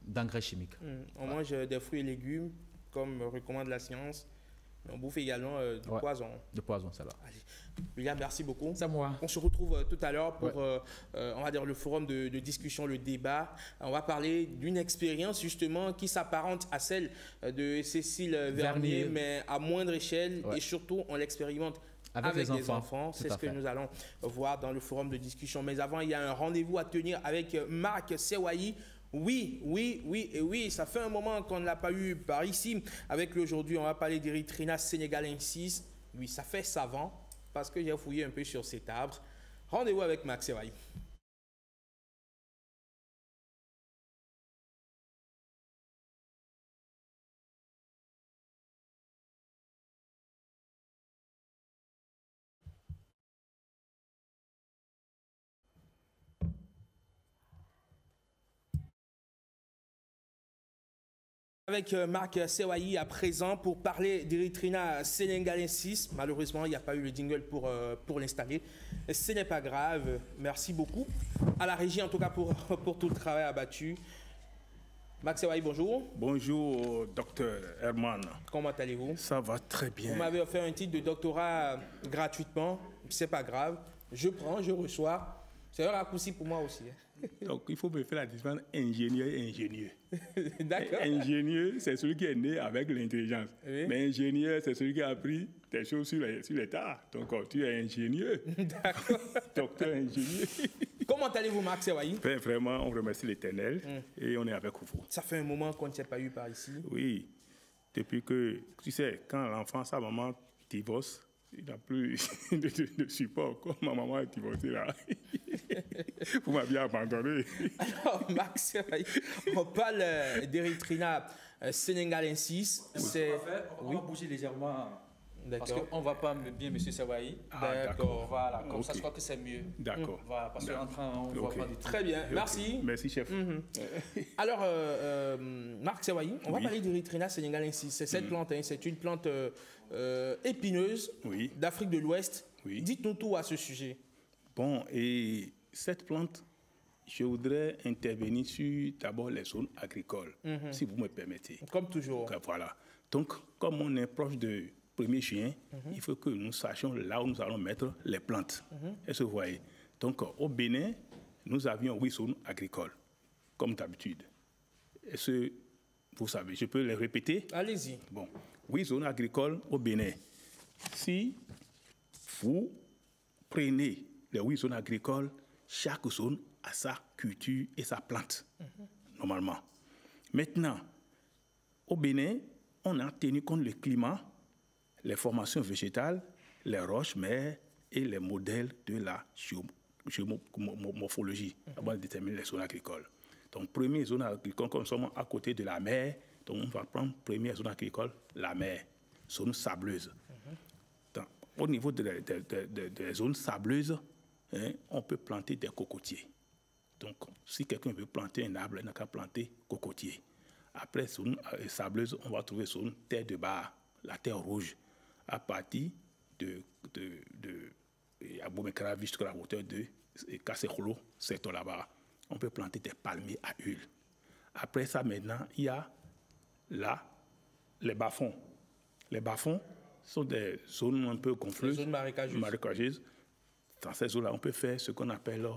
I: d'engrais chimiques.
A: On mange des fruits et légumes, comme recommande la science. On bouffe également du poison.
I: De poison, ça va.
A: William, merci beaucoup.
I: C'est moi.
A: On se retrouve tout à l'heure pour on va dire le forum de discussion, le débat. On va parler d'une expérience justement qui s'apparente à celle de Cécile Vernier, mais à moindre échelle et surtout on l'expérimente avec les enfants. C'est ce que nous allons voir dans le forum de discussion. Mais avant, il y a un rendez-vous à tenir avec Marc Sewayi. Oui, ça fait un moment qu'on ne l'a pas eu par ici. Avec lui aujourd'hui, on va parler d'Erythrina senegalensis. Oui, ça fait savant parce que j'ai fouillé un peu sur cet arbre. Rendez-vous avec Marc Sewayi. Avec Marc Sewayi à présent pour parler d'Erythrina senegalensis. Malheureusement, il n'y a pas eu le jingle pour l'installer. Ce n'est pas grave. Merci beaucoup à la régie, en tout cas, pour tout le travail abattu. Marc Sewayi, bonjour.
J: Bonjour, docteur Herman.
A: Comment allez-vous?
J: Ça va très bien.
A: Vous m'avez offert un titre de doctorat gratuitement. C'est pas grave. Je prends, je reçois. C'est un raccourci pour moi aussi.
J: Donc, il faut me faire la différence ingénieur et ingénieux.
A: D'accord.
J: Ingénieux, c'est celui qui est né avec l'intelligence. Oui. Mais ingénieur, c'est celui qui a appris des choses sur les tas. Donc, tu es ingénieux.
A: D'accord.
J: Docteur ingénieux.
A: Comment allez-vous, Marc Sewayi?
J: Vraiment, on remercie l'Éternel et on est avec vous.
A: Ça fait un moment qu'on ne s'est pas eu par ici.
J: Oui. Depuis que, tu sais, quand l'enfant, sa maman divorce, il n'a plus de support. Comme ma maman est divorcée là. Vous m'aviez abandonné.
A: Alors, Max, on parle d'Erythrina senegalensis.
G: On va bouger légèrement. Parce qu'on ne voit pas bien M. Sewayi.
J: D'accord.
G: Voilà, comme ça, je crois que c'est mieux.
J: D'accord.
G: Voilà, parce qu'en train, on ne voit pas du tout.
A: Très bien, merci.
J: Merci, chef.
A: Alors, Marc Sewayi, on va parler d'Erythrina senegalensis. C'est cette plante, c'est une plante épineuse d'Afrique de l'Ouest. Dites-nous tout à ce sujet.
J: Bon, et cette plante, je voudrais intervenir sur d'abord les zones agricoles, si vous me permettez.
A: Comme toujours.
J: Voilà. Donc, comme on est proche de 1er juin, il faut que nous sachions là où nous allons mettre les plantes. Est-ce que vous voyez? Donc, au Bénin, nous avions 8 zones agricoles, comme d'habitude. Est-ce que vous savez? Je peux les répéter?
A: Allez-y.
J: Bon, 8 zones agricoles au Bénin. Si vous prenez les 8 zones agricoles, chaque zone a sa culture et sa plante, normalement. Maintenant, au Bénin, on a tenu compte le climat, les formations végétales, les roches mères et les modèles de la géomorphologie avant de déterminer les zones agricoles. Donc, première zone agricole, comme nous sommes à côté de la mer, donc on va prendre première zone agricole, la mer, zone sableuse. Donc, au niveau des zones sableuses, on peut planter des cocotiers. Donc, si quelqu'un veut planter un arbre, il n'a qu'à planter cocotier. Après, zone sableuse, on va trouver zone terre de bar, la terre rouge, à partir de Abomekara jusqu'à la hauteur de Kassekolo, c'est là-bas. On peut planter des palmiers à huile. Après ça, maintenant, il y a là les bas-fonds. Les bas-fonds sont des zones un peu gonfleuses, marécageuses. Dans ces zones-là, on peut faire ce qu'on appelle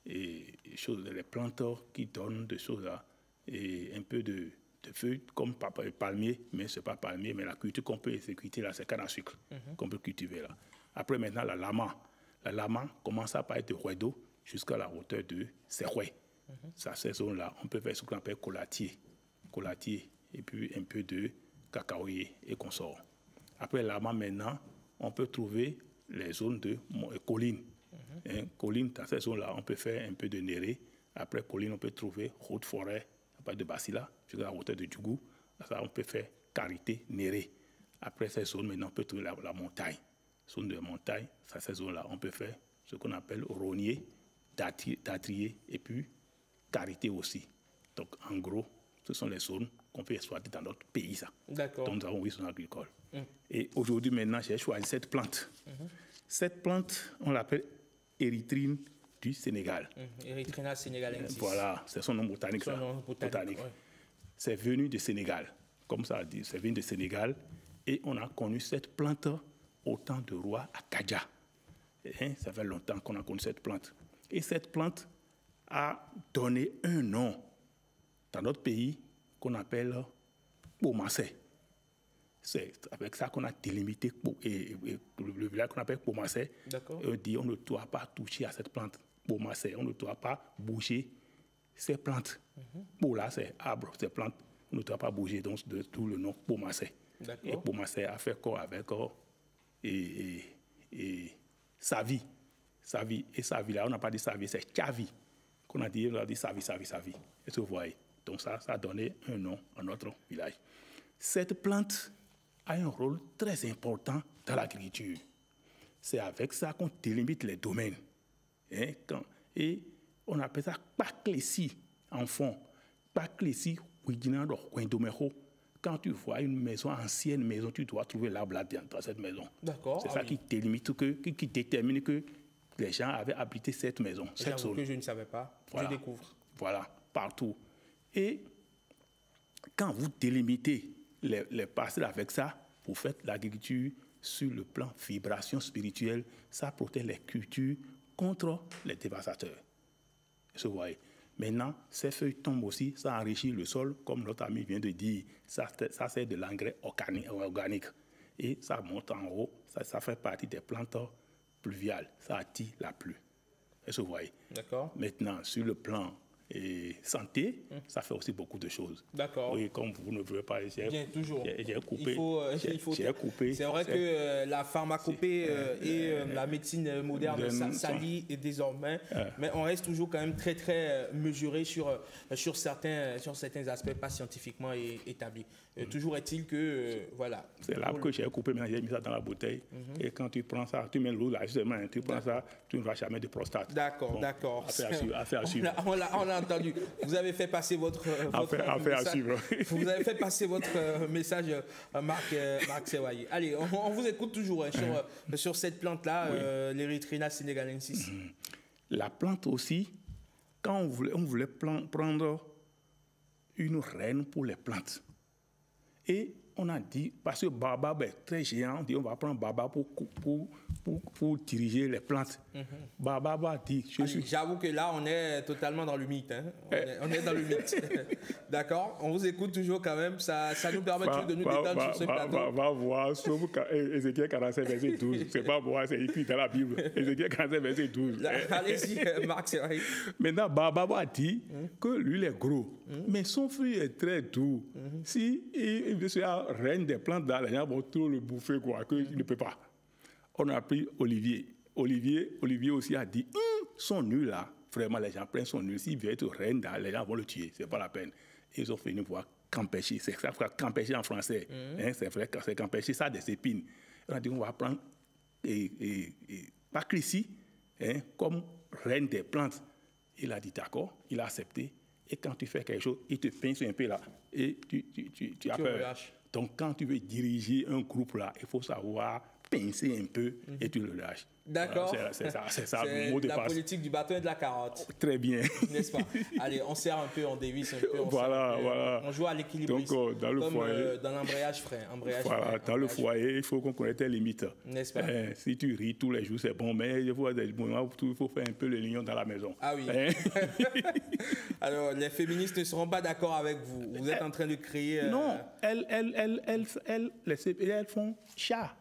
J: les plantes qui donnent des choses là, et un peu de feuilles comme palmier, mais ce n'est pas palmier, mais la culture qu'on peut exécuter là, c'est canne à sucre qu'on peut cultiver là. Après maintenant, la lama. La lama commence à apparaître de ruedo jusqu'à la hauteur de Serrouet. Ces zones-là, on peut faire ce qu'on appelle colatier, et puis un peu de cacaoyer et consorts. Après là-bas, maintenant, on peut trouver les zones de collines. Collines, dans ces zones-là, on peut faire un peu de néré. Après collines, on peut trouver haute forêt, à part de Basila, jusqu'à la hauteur de Djougou. Ça, on peut faire carité, néré. Après ces zones, maintenant, on peut trouver la montagne. Zone de montagne, ces zones-là, on peut faire ce qu'on appelle rognier, datrier et puis carité aussi. Donc, en gros, ce sont les zones qu'on peut exploiter dans notre pays.
A: D'accord.
J: Donc, nous avons 8 zones agricoles. Et aujourd'hui, maintenant, j'ai choisi cette plante. Cette plante, on l'appelle érythrine du Sénégal.
A: Erythrina sénégalensis.
J: Voilà, c'est son nom botanique.
A: Botanique. Ouais.
J: C'est venu du Sénégal. Comme ça dit, c'est venu du Sénégal. Et on a connu cette plante au temps de roi Akadja. Ça fait longtemps qu'on a connu cette plante. Et cette plante a donné un nom dans notre pays qu'on appelle Pomassé. C'est avec ça qu'on a délimité le village qu'on appelle Pomassé. On dit on ne doit pas toucher à cette plante. Pomassé, on ne doit pas bouger ces plantes. Là, c'est arbre, ces plantes, on ne doit pas bouger. Donc, de tout le nom Pomassé. Et Pomassé a fait quoi avec Savi. Et Savi, là, on n'a pas dit Savi, c'est Chavi. On a dit Savi. Et vous voyez. Donc ça a donné un nom à notre village. Cette plante a un rôle très important dans l'agriculture. C'est avec ça qu'on délimite les domaines. Et on appelle ça Paklési en fond. Paklési, quand tu vois une maison, ancienne maison, tu dois trouver l'arbre là dans cette maison. C'est ça qui délimite, qui détermine que les gens avaient habité cette maison, cette zone.
A: Que je ne savais pas, voilà. Je découvre.
J: Voilà, partout. Et quand vous délimitez les parcelles avec ça, vous faites l'agriculture sur le plan vibration spirituelle, ça protège les cultures contre les dévastateurs. Vous voyez. Maintenant, ces feuilles tombent aussi, ça enrichit le sol, comme notre ami vient de dire, ça c'est de l'engrais organique. Et ça monte en haut, ça fait partie des plantes pluviales, ça attire la pluie. Vous voyez.
A: D'accord.
J: Maintenant, sur le plan santé, ça fait aussi beaucoup de choses.
A: D'accord.
J: Oui, comme vous ne voulez pas, j'ai coupé.
A: Il faut
J: coupé.
A: C'est vrai que la pharmacopée et la médecine moderne s'allient désormais, mais on reste toujours quand même très très mesuré sur certains aspects pas scientifiquement établis. Toujours est-il que voilà.
J: C'est l'arbre que j'ai coupé, maintenant j'ai mis ça dans la bouteille. Et quand tu prends ça, tu mets l'eau là justement, tu prends ça, tu ne vas jamais de prostate.
A: D'accord, d'accord.
J: Affaire à suivre.
A: On l'a entendu. Vous avez fait passer votre message. Vous avez fait passer votre message, Marc Serrouet. Allez, on vous écoute toujours sur cette plante-là, l'Erythrina sénégalensis.
J: La plante aussi, quand on voulait prendre une reine pour les plantes. Et on a dit, parce que Baobab est très géant, on dit on va prendre Baobab pour diriger les plantes. Baobab a dit...
A: J'avoue que là, on est totalement dans le mythe. Hein. On est dans le mythe. D'accord. On vous écoute toujours quand même. Ça nous permet toujours de nous détendre sur ce plateau.
J: Va voir, sauf Ézéchiel 45, verset 12. C'est pas moi, c'est écrit dans la Bible. Ézéchiel 45, verset 12.
A: Allez-y, Marc, c'est vrai.
J: Maintenant, Baobab a dit que lui, il est gros. Mais son fruit est très doux. Si il veut faire reine des plantes, là, les gens vont trop le bouffer, quoi, qu'il ne peut pas. On a pris Olivier. Olivier aussi a dit, son nul là, vraiment, les gens prennent son nul. S'il veut être reine, les gens vont le tuer, c'est pas la peine. Et ils ont fini voir campecher. C'est ça, campecher en français. C'est vrai que c'est campecher, ça a des épines. On a dit, on va prendre Paklési comme reine des plantes. Il a dit d'accord, il a accepté. Et quand tu fais quelque chose, il te pince un peu là. Et tu as peur.
A: Relâches.
J: Donc, quand tu veux diriger un groupe là, il faut savoir pincer un peu et tu le lâches.
A: D'accord.
J: Voilà, c'est ça le mot de passe.
A: La politique du bâton et de la carotte.
J: Très bien.
A: N'est-ce pas? Allez, on serre un peu, on dévisse un peu.
J: Voilà.
A: On joue à l'équilibriste.
J: Donc, dans le foyer.
A: Dans l'embrayage frais.
J: Dans le foyer, il faut qu'on connaisse tes limites.
A: N'est-ce pas?
J: Si tu ris tous les jours, c'est bon, mais il faut des moments où il faut faire un peu le lion dans la maison.
A: Ah oui. Alors, les féministes ne seront pas d'accord avec vous. Vous êtes en train de créer.
J: Non, elles font chat.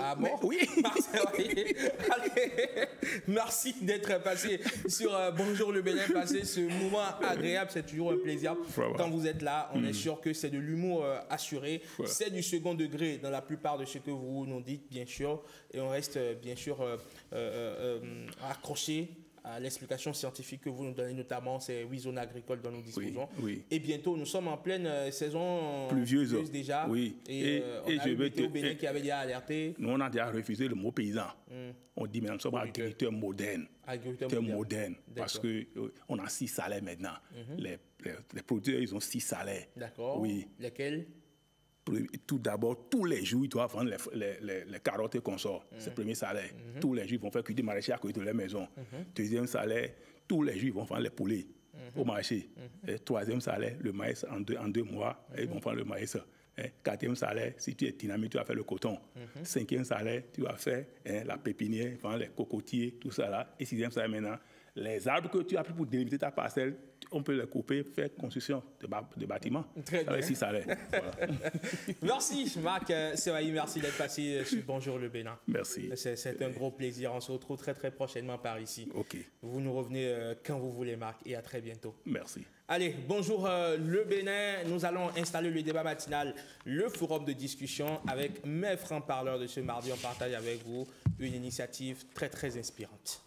A: Ah bon?
J: Oui.
A: Allez, Merci d'être passé sur Bonjour le Bénin, passer ce moment agréable. C'est toujours un plaisir. Quand vous êtes là, on est sûr que c'est de l'humour assuré. C'est du second degré dans la plupart de ce que vous nous dites, bien sûr. Et on reste, bien sûr, accroché à l'explication scientifique que vous nous donnez, notamment ces 8 zones agricoles dont nous disposons. Et bientôt, nous sommes en pleine saison pluvieuse déjà. Et on a eu Météo Bénin qui avait déjà alerté.
J: Nous, on a déjà refusé le mot paysan. On dit maintenant, nous sommes agriculteurs modernes. Agriculteurs modernes. Parce qu'on a 6 salaires maintenant. Les producteurs, ils ont 6 salaires.
A: D'accord. Lesquels?
J: Tout d'abord, tous les jours, ils doivent vendre les carottes et consorts. C'est le premier salaire. Tous les jours, ils vont faire cuire des maraîchers à côté de leur maison. Deuxième salaire, tous les jours, ils vont vendre les poulets au marché. Et troisième salaire, le maïs en deux mois, et ils vont vendre le maïs. Quatrième salaire, si tu es dynamique, tu vas faire le coton. Cinquième salaire, tu vas faire la pépinière, vendre les cocotiers, tout ça là. Et sixième salaire maintenant, les arbres que tu as pris pour délimiter ta parcelle, on peut les couper, faire construction de bâtiments.
A: Très bien.
J: Avec 6 salaires. Voilà.
A: Merci Marc Sewaï, merci d'être passé sur Bonjour le Bénin.
J: Merci.
A: C'est un gros plaisir. On se retrouve très très prochainement par ici.
J: Ok.
A: Vous nous revenez quand vous voulez Marc et à très bientôt.
J: Merci.
A: Allez, bonjour le Bénin. Nous allons installer le débat matinal, le forum de discussion avec mes francs-parleurs de ce mardi. On partage avec vous une initiative très très inspirante.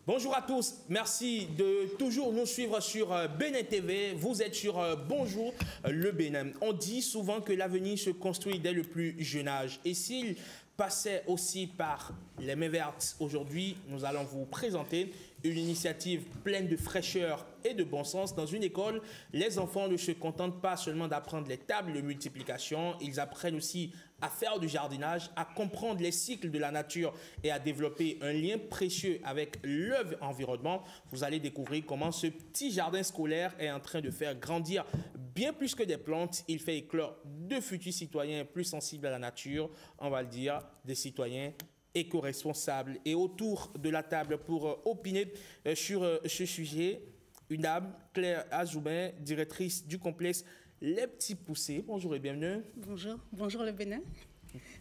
A: Bonjour à tous, merci de toujours nous suivre sur Bénin TV. Vous êtes sur Bonjour le Bénin. On dit souvent que l'avenir se construit dès le plus jeune âge. Et s'il passait aussi par les mains vertes, aujourd'hui, nous allons vous présenter une initiative pleine de fraîcheur et de bon sens. Dans une école, les enfants ne se contentent pas seulement d'apprendre les tables de multiplication, ils apprennent aussi à faire du jardinage, à comprendre les cycles de la nature et à développer un lien précieux avec l'environnement. Vous allez découvrir comment ce petit jardin scolaire est en train de faire grandir bien plus que des plantes. Il fait éclore de futurs citoyens plus sensibles à la nature, on va le dire, des citoyens éco-responsables. Et autour de la table pour opiner sur ce sujet, une dame, Claire Azoubin, directrice du complexe Les Petits Poussés. Bonjour et bienvenue.
L: Bonjour, bonjour le Bénin.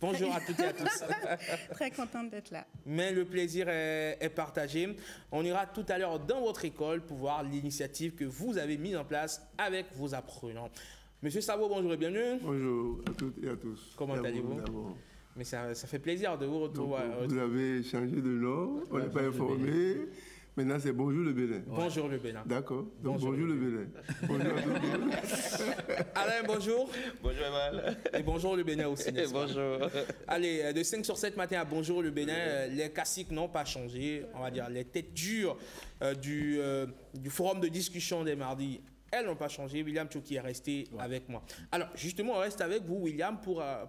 A: Bonjour à toutes et à tous.
L: Très contente d'être là.
A: Mais le plaisir est partagé. On ira tout à l'heure dans votre école pour voir l'initiative que vous avez mise en place avec vos apprenants. Monsieur Sabo, bonjour et bienvenue.
O: Bonjour à toutes et à tous.
A: Comment allez-vous? Mais ça fait plaisir de vous retrouver.
O: Donc, vous avez changé de nom, on n'est pas informé. Maintenant, c'est Bonjour le Bénin.
A: Bonjour le Bénin.
O: D'accord. Donc, bonjour le Bénin. Bonjour à tous.
A: Alain, bonjour.
P: Bonjour, Emal.
A: Et bonjour le Bénin aussi.
P: Et bonjour.
A: Allez, de 5 sur 7 matin à Bonjour le Bénin, les classiques n'ont pas changé. On va dire les têtes dures du forum de discussion des mardis. Elles n'ont pas changé. William Tchouki est resté avec moi. Alors, justement, on reste avec vous, William,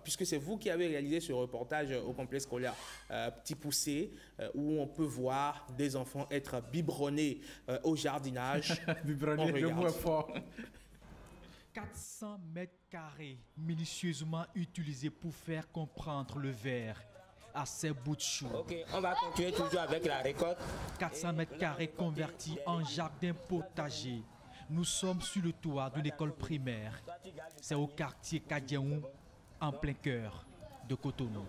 A: puisque c'est vous qui avez réalisé ce reportage au complexe scolaire Petit Poussé, où on peut voir des enfants être biberonnés au jardinage.
E: Biberonnés, le mot est fort. 400 mètres carrés minutieusement utilisés pour faire comprendre le verre à ses bouts de chou.
P: Ok, on va continuer toujours avec la récolte.
E: 400 mètres carrés convertis en jardin potager. Nous sommes sur le toit d'une école primaire. C'est au quartier Kadiaou, en plein cœur de Cotonou.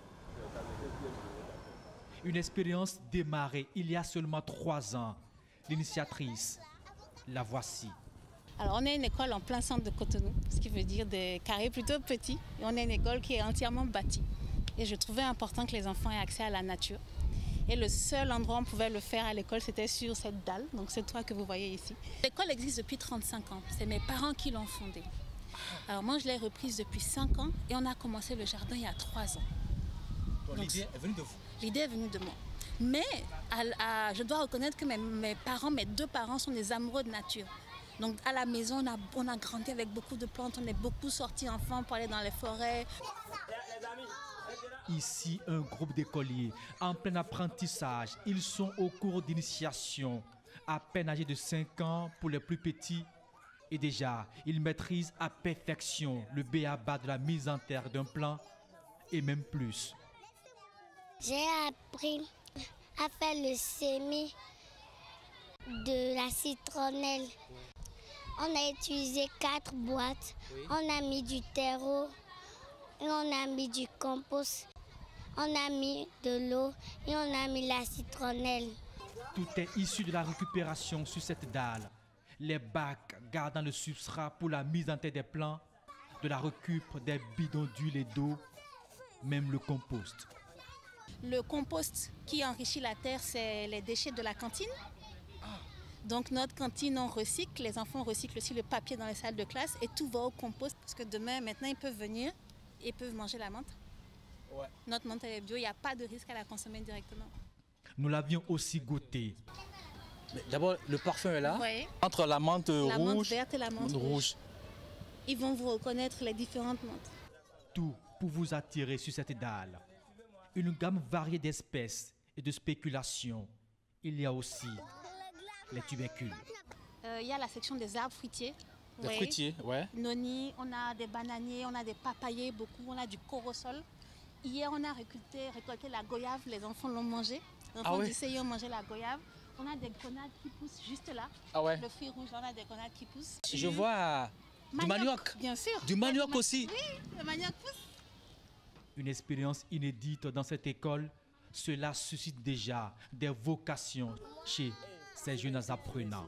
E: Une expérience démarrée il y a seulement 3 ans. L'initiatrice, la voici.
L: Alors, on est une école en plein centre de Cotonou, ce qui veut dire des carrés plutôt petits. Et on est une école qui est entièrement bâtie. Et je trouvais important que les enfants aient accès à la nature. Et le seul endroit où on pouvait le faire à l'école, c'était sur cette dalle, donc ce toit que vous voyez ici. L'école existe depuis 35 ans. C'est mes parents qui l'ont fondée. Alors moi, je l'ai reprise depuis 5 ans et on a commencé le jardin il y a 3 ans.
E: L'idée est venue de vous?
L: L'idée est venue de moi. Mais je dois reconnaître que mes 2 parents sont des amoureux de nature. Donc à la maison, on a grandi avec beaucoup de plantes, on est beaucoup sortis enfants pour aller dans les forêts.
E: Ici, un groupe d'écoliers en plein apprentissage. Ils sont au cours d'initiation, à peine âgés de 5 ans pour les plus petits. Et déjà, ils maîtrisent à perfection le b.a.-ba de la mise en terre d'un plant et même plus.
X: J'ai appris à faire le semis de la citronnelle. On a utilisé 4 boîtes. Oui. On a mis du terreau, et on a mis du compost, on a mis de l'eau et on a mis la citronnelle.
E: Tout est issu de la récupération sur cette dalle. Les bacs gardant le substrat pour la mise en terre des plants, de la récup des bidons d'huile et d'eau, même le compost.
L: Le compost qui enrichit la terre, c'est les déchets de la cantine. Donc notre cantine, on recycle, les enfants recyclent aussi le papier dans les salles de classe et tout va au compost parce que demain, maintenant, ils peuvent venir et ils peuvent manger la menthe. Ouais. Notre menthe est bio, il n'y a pas de risque à la consommer directement.
E: Nous l'avions aussi goûté.
G: D'abord, le parfum est là,
L: ouais.
G: Entre la menthe rouge,
L: la menthe verte et la menthe rouge. Ils vont vous reconnaître les différentes menthes.
E: Tout pour vous attirer sur cette dalle. Une gamme variée d'espèces et de spéculations. Il y a aussi les tubercules.
L: Il y a la section des arbres fruitiers.
G: Des fruitiers, ouais.
L: Noni, on a des bananiers, on a des papayers, beaucoup, on a du corosol. Hier, on a récolté la goyave, les enfants l'ont mangé. Les enfants du CI ont mangé la goyave. On a des grenades qui poussent juste là.
G: Ah ouais.
L: Le fruit rouge, on a des grenades qui poussent.
G: Je vois du manioc.
L: Bien sûr.
G: Du manioc aussi.
L: Oui, le manioc pousse.
E: Une expérience inédite dans cette école, cela suscite déjà des vocations chez ces jeunes apprenants.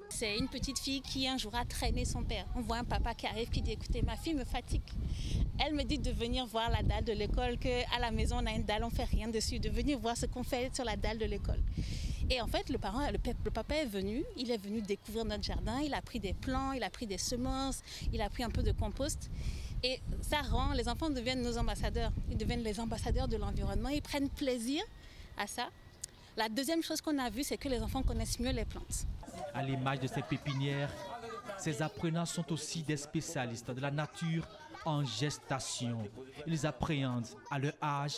L: C'est une petite fille qui un jour a traîné son père. On voit un papa qui arrive qui dit écoutez, ma fille me fatigue. Elle me dit de venir voir la dalle de l'école, qu'à la maison on a une dalle, on ne fait rien dessus, de venir voir ce qu'on fait sur la dalle de l'école. Et en fait, le papa est venu, il est venu découvrir notre jardin, il a pris des plants, il a pris des semences, il a pris un peu de compost. Et ça rend, les enfants deviennent nos ambassadeurs, ils deviennent les ambassadeurs de l'environnement, ils prennent plaisir à ça. La deuxième chose qu'on a vue, c'est que les enfants connaissent mieux les plantes.
E: À l'image de ces pépinières, ces apprenants sont aussi des spécialistes de la nature en gestation. Ils appréhendent à leur âge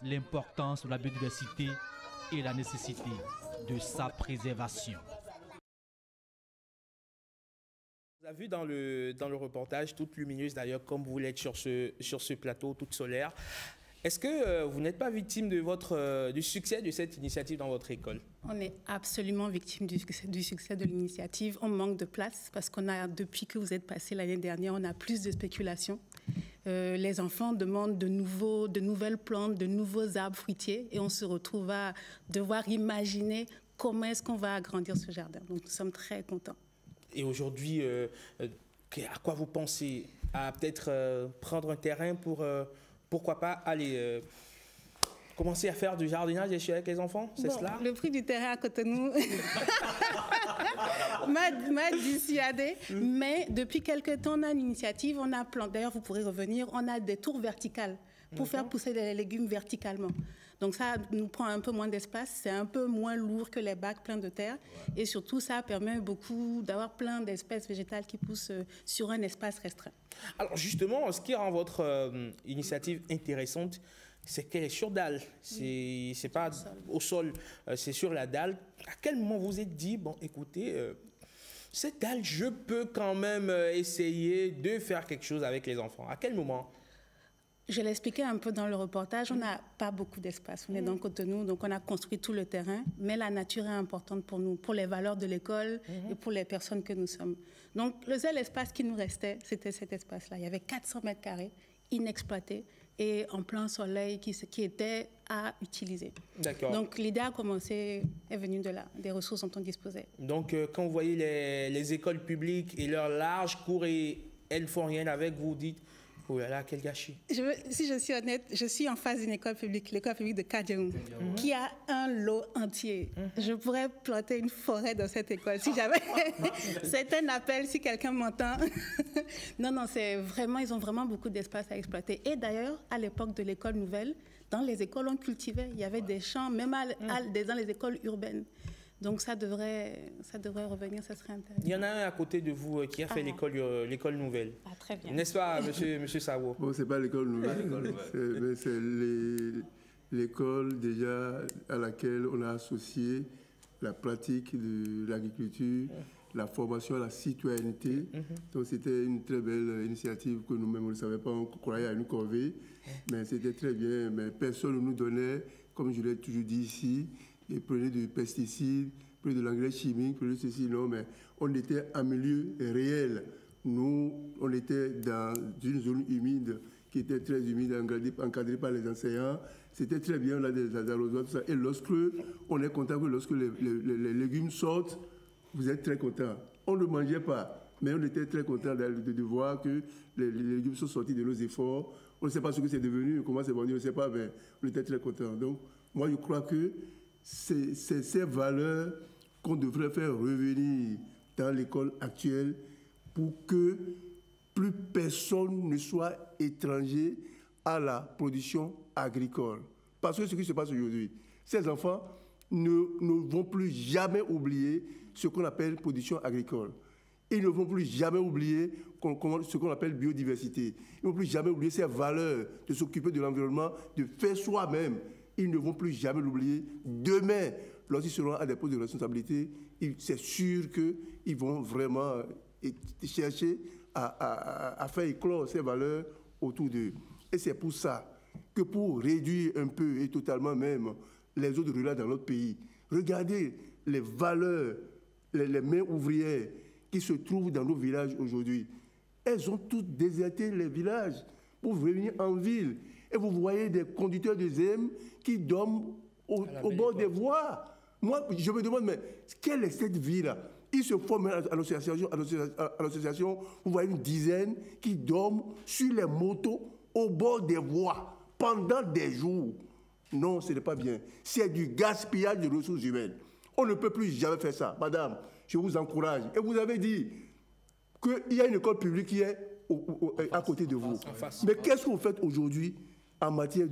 E: l'importance de la biodiversité et la nécessité de sa préservation.
A: Vous avez vu dans le reportage, toute lumineuse d'ailleurs, comme vous l'êtes sur ce plateau, toute solaire. Est-ce que vous n'êtes pas victime du succès de cette initiative dans votre école?
M: On est absolument victime du succès de l'initiative. On manque de place parce depuis que vous êtes passé l'année dernière, on a plus de spéculation. Les enfants demandent de nouvelles plantes, de nouveaux arbres fruitiers et on se retrouve à devoir imaginer comment est-ce qu'on va agrandir ce jardin. Donc nous sommes très contents.
A: Et aujourd'hui, à quoi vous pensez? À peut-être prendre un terrain pour... pourquoi pas aller commencer à faire du jardinage avec les enfants, c'est cela?
M: Le prix du terrain à Cotonou m'a dissuadé. Mais depuis quelques temps, on a une initiative, on a planté, d'ailleurs vous pourrez revenir, on a des tours verticales pour faire pousser les légumes verticalement. Donc ça nous prend un peu moins d'espace, c'est un peu moins lourd que les bacs pleins de terre. Et surtout, ça permet beaucoup d'avoir plein d'espèces végétales qui poussent sur un espace restreint.
A: Alors justement, ce qui rend votre initiative intéressante, c'est qu'elle est sur dalle. C'est pas au sol, c'est sur la dalle. À quel moment vous vous êtes dit, bon, écoutez, cette dalle, je peux quand même essayer de faire quelque chose avec les enfants? À quel moment?
M: Je l'expliquais un peu dans le reportage, on n'a pas beaucoup d'espace. On est dans Cotonou, donc on a construit tout le terrain, mais la nature est importante pour nous, pour les valeurs de l'école et pour les personnes que nous sommes. Donc le seul espace qui nous restait, c'était cet espace-là. Il y avait 400 mètres carrés inexploités et en plein soleil qui était à utiliser.
A: D'accord.
M: Donc l'idée est venue de là, des ressources dont on disposait.
A: Donc quand vous voyez les écoles publiques et leur large cours et elles ne font rien avec, vous dites... Oh là là, quel gâchis.
M: Si je suis honnête, je suis en face d'une école publique, l'école publique de Kadjaoum, qui a un lot entier. Je pourrais planter une forêt dans cette école si j'avais... C'est un appel si quelqu'un m'entend. Non, c'est vraiment, ils ont vraiment beaucoup d'espace à exploiter. Et d'ailleurs, à l'époque de l'école nouvelle, dans les écoles, on cultivait. Il y avait des champs, même dans les écoles urbaines. Donc ça devrait revenir, ça serait intéressant.
A: Il y en a un à côté de vous qui a fait l'école nouvelle.
M: Ah, très bien.
A: N'est-ce pas, monsieur Sawo?
O: Bon, c'est pas l'école nouvelle, c'est l'école déjà à laquelle on a associé la pratique de l'agriculture, la formation à la citoyenneté. Donc c'était une très belle initiative que nous-mêmes, on ne savait pas, on croyait à une corvée, mais c'était très bien. Mais personne ne nous donnait, comme je l'ai toujours dit ici, et prenez des pesticides, plus de l'engrais chimique, plus de ceci, non, mais on était en milieu réel. Nous, on était dans une zone humide qui était très humide, encadrée par les enseignants. C'était très bien, là, des arrosoirs, tout ça. Et lorsque on est content que lorsque les légumes sortent, vous êtes très content. On ne mangeait pas, mais on était très content de voir que les légumes sont sortis de nos efforts. On ne sait pas ce que c'est devenu, comment c'est vendu, on ne sait pas, mais on était très content. Donc, moi, je crois que c'est ces valeurs qu'on devrait faire revenir dans l'école actuelle pour que plus personne ne soit étranger à la production agricole. Parce que ce qui se passe aujourd'hui, ces enfants ne vont plus jamais oublier ce qu'on appelle production agricole. Ils ne vont plus jamais oublier ce qu'on appelle biodiversité. Ils ne vont plus jamais oublier ces valeurs de s'occuper de l'environnement, de faire soi-même. Ils ne vont plus jamais l'oublier. Demain, lorsqu'ils seront à des postes de responsabilité, c'est sûr qu'ils vont vraiment chercher à faire éclore ces valeurs autour d'eux. Et c'est pour ça que pour réduire un peu et totalement même les zones rurales dans notre pays, regardez les valeurs, les mains ouvrières qui se trouvent dans nos villages aujourd'hui. Elles ont toutes déserté les villages pour venir en ville. Et vous voyez des conducteurs de ZEM qui dorment au bord des voies. Moi, je me demande, mais quelle est cette vie-là? Ils se forment à l'association, vous voyez une dizaine qui dorment sur les motos au bord des voies pendant des jours. Non, ce n'est pas bien. C'est du gaspillage de ressources humaines. On ne peut plus jamais faire ça. Madame, je vous encourage. Et vous avez dit qu'il y a une école publique qui est à côté de vous. Mais qu'est-ce que vous faites aujourd'hui en matière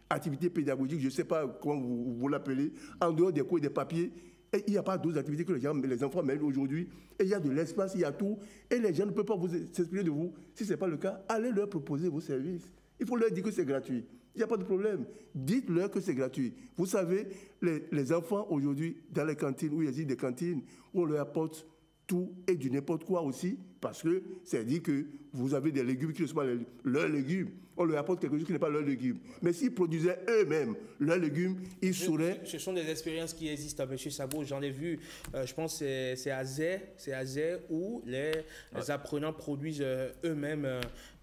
O: d'activité pédagogique? Je ne sais pas comment vous l'appelez, en dehors des cours et des papiers. Et il n'y a pas d'autres activités que les enfants mènent aujourd'hui. Et il y a de l'espace, il y a tout. Et les gens ne peuvent pas s'inspirer de vous. Si ce n'est pas le cas, allez leur proposer vos services. Il faut leur dire que c'est gratuit. Il n'y a pas de problème. Dites-leur que c'est gratuit. Vous savez, les enfants aujourd'hui, dans les cantines, où il y a des cantines, où on leur apporte tout et du n'importe quoi aussi, parce que c'est dit que vous avez des légumes qui ne sont pas leurs légumes. On leur apporte quelque chose qui n'est pas leurs légumes. Mais s'ils produisaient eux-mêmes leurs légumes, ils sauraient...
A: Ce sont des expériences qui existent, M. Sabo. J'en ai vu, je pense que c'est à Zé où les apprenants produisent eux-mêmes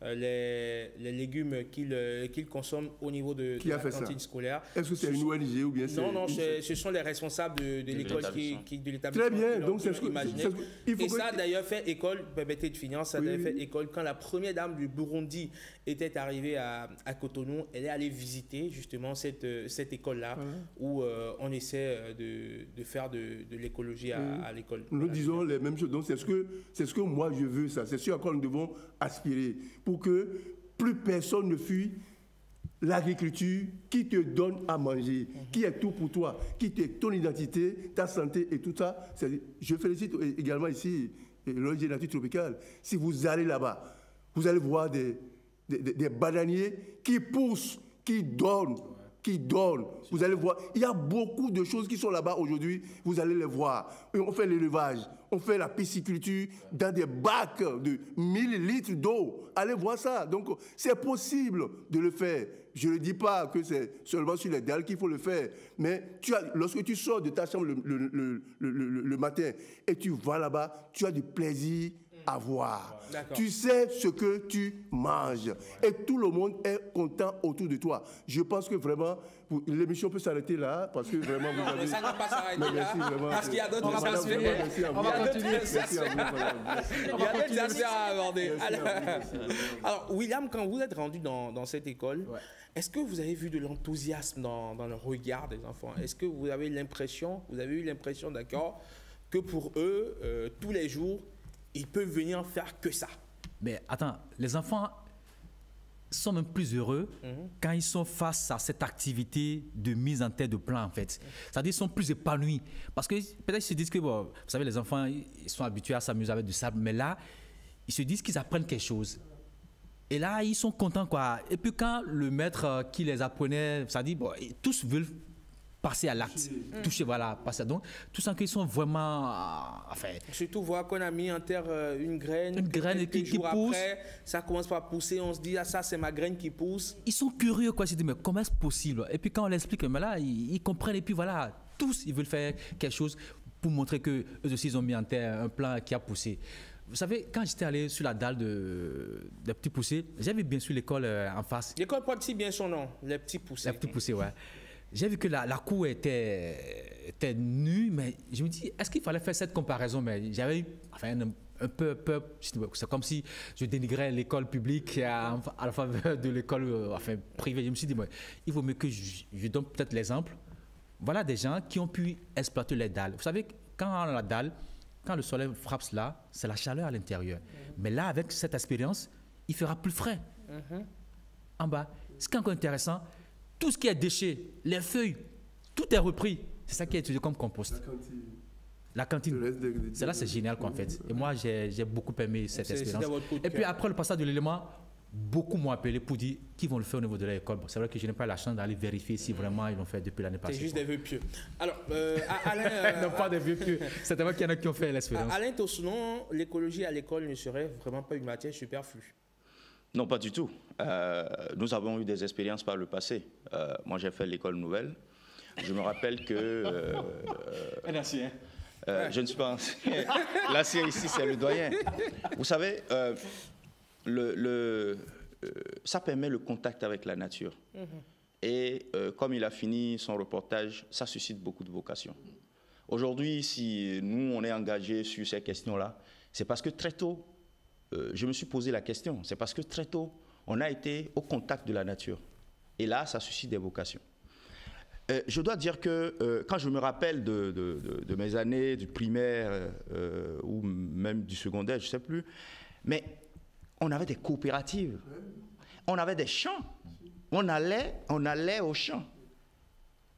A: les légumes qu'ils consomment au niveau de la cantine scolaire.
O: Est-ce que c'est une ONG ou bien c'est...
A: Non, ce sont les responsables de l'école de l'établissement.
O: Très bien, donc c'est ce que...
A: Et ça a d'ailleurs fait école, permettez de finir, ça a d'ailleurs fait école quand la première dame du Burundi était arrivée à Cotonou, elle est allée visiter justement cette école-là où on essaie de faire de l'écologie à l'école.
O: Nous disons les mêmes choses, donc c'est ce que moi je veux, ça. C'est ce à quoi nous devons aspirer pour que plus personne ne fuit l'agriculture qui te donne à manger, qui est tout pour toi, qui est ton identité, ta santé et tout ça. Je félicite également ici l'ONG Nature Tropicale. Si vous allez là-bas, vous allez voir des bananiers qui poussent, qui donnent. Vous allez voir, il y a beaucoup de choses qui sont là-bas aujourd'hui, vous allez les voir. On fait l'élevage, on fait la pisciculture dans des bacs de 1000 litres d'eau. Allez voir ça. Donc, c'est possible de le faire. Je ne dis pas que c'est seulement sur les dalles qu'il faut le faire, mais lorsque tu sors de ta chambre le matin et tu vas là-bas, tu as du plaisir à voir. Tu sais ce que tu manges et tout le monde est content autour de toi. Je pense que vraiment, l'émission peut s'arrêter là parce que vraiment vous avez...
A: Mais ça ne va pas s'arrêter là parce qu'il y a d'autres aspects.
O: On va continuer.
A: Il y a d'autres aspects à aborder. Alors, William, quand vous êtes rendu dans cette école, est-ce que vous avez vu de l'enthousiasme dans le regard des enfants? Est-ce que vous avez eu l'impression, d'accord, que pour eux, tous les jours, ils peuvent venir faire que ça?
E: Mais attends, les enfants sont même plus heureux quand ils sont face à cette activité de mise en tête de plan, en fait. C'est-à-dire qu'ils sont plus épanouis. Parce que peut-être ils se disent que, bon, vous savez, les enfants, ils sont habitués à s'amuser avec du sable, mais là, ils se disent qu'ils apprennent quelque chose. Et là, ils sont contents, quoi. Et puis quand le maître qui les apprenait, ça dit, bon, tous veulent passer à l'acte, toucher, voilà, passer. Donc, tout ça qu'ils sont vraiment, enfin...
A: Surtout voir qu'on a mis en terre une graine
E: qui pousse.
A: Après, ça commence par pousser, on se dit, ah, ça c'est ma graine qui pousse.
E: Ils sont curieux, quoi, ils se disent, mais comment est-ce possible? Et puis quand on l'explique, mais là, ils comprennent, et puis voilà, tous, ils veulent faire quelque chose
I: pour montrer qu'eux aussi, ils ont mis en terre un plan qui a poussé. Vous savez, quand j'étais allé sur la dalle des petits poussés, j'avais bien sûr l'école en face.
A: L'école porte si bien son nom, les petits poussés.
I: Les petits poussés, ouais. J'ai vu que la cour était nue, mais je me dis, est-ce qu'il fallait faire cette comparaison? Mais j'avais eu un peu peur. C'est comme si je dénigrais l'école publique à la faveur de l'école privée. Je me suis dit, il vaut mieux que je donne peut-être l'exemple. Voilà des gens qui ont pu exploiter les dalles. Vous savez, quand la dalle, quand le soleil frappe là, c'est la chaleur à l'intérieur. Mais là, avec cette expérience, il fera plus frais. En bas. Ce qui est encore intéressant, tout ce qui est déchets, les feuilles, tout est repris. C'est ça qui est utilisé comme compost. La cantine. C'est là, c'est génial en fait. Et moi, j'ai beaucoup aimé cette expérience. Et puis après le passage de l'élément, beaucoup m'ont appelé pour dire qu'ils vont le faire au niveau de l'école. Bon, c'est vrai que je n'ai pas la chance d'aller vérifier si vraiment ils l'ont fait depuis l'année passée.
A: C'est juste des vœux pieux. Alors, Alain...
I: non, pas des vœux pieux. C'est vrai qu'il y en a qui ont fait l'expérience.
A: Alain Tossunon, l'écologie à l'école ne serait vraiment pas une matière superflue.
N: Non, pas du tout. Nous avons eu des expériences par le passé. Moi, j'ai fait l'école nouvelle. Je me rappelle que...
G: Un ancien.
N: Je ne suis pas ancien. L'ancien ici, c'est le doyen. Vous savez, ça permet le contact avec la nature. Et comme il a fini son reportage, ça suscite beaucoup de vocations. Aujourd'hui, si nous, on est engagés sur ces questions-là, c'est parce que très tôt, je me suis posé la question. C'est parce que très tôt, on a été au contact de la nature. Et là, ça suscite des vocations. Je dois dire que quand je me rappelle de mes années du primaire ou même du secondaire, je ne sais plus, mais on avait des coopératives, on avait des champs, on allait aux champs.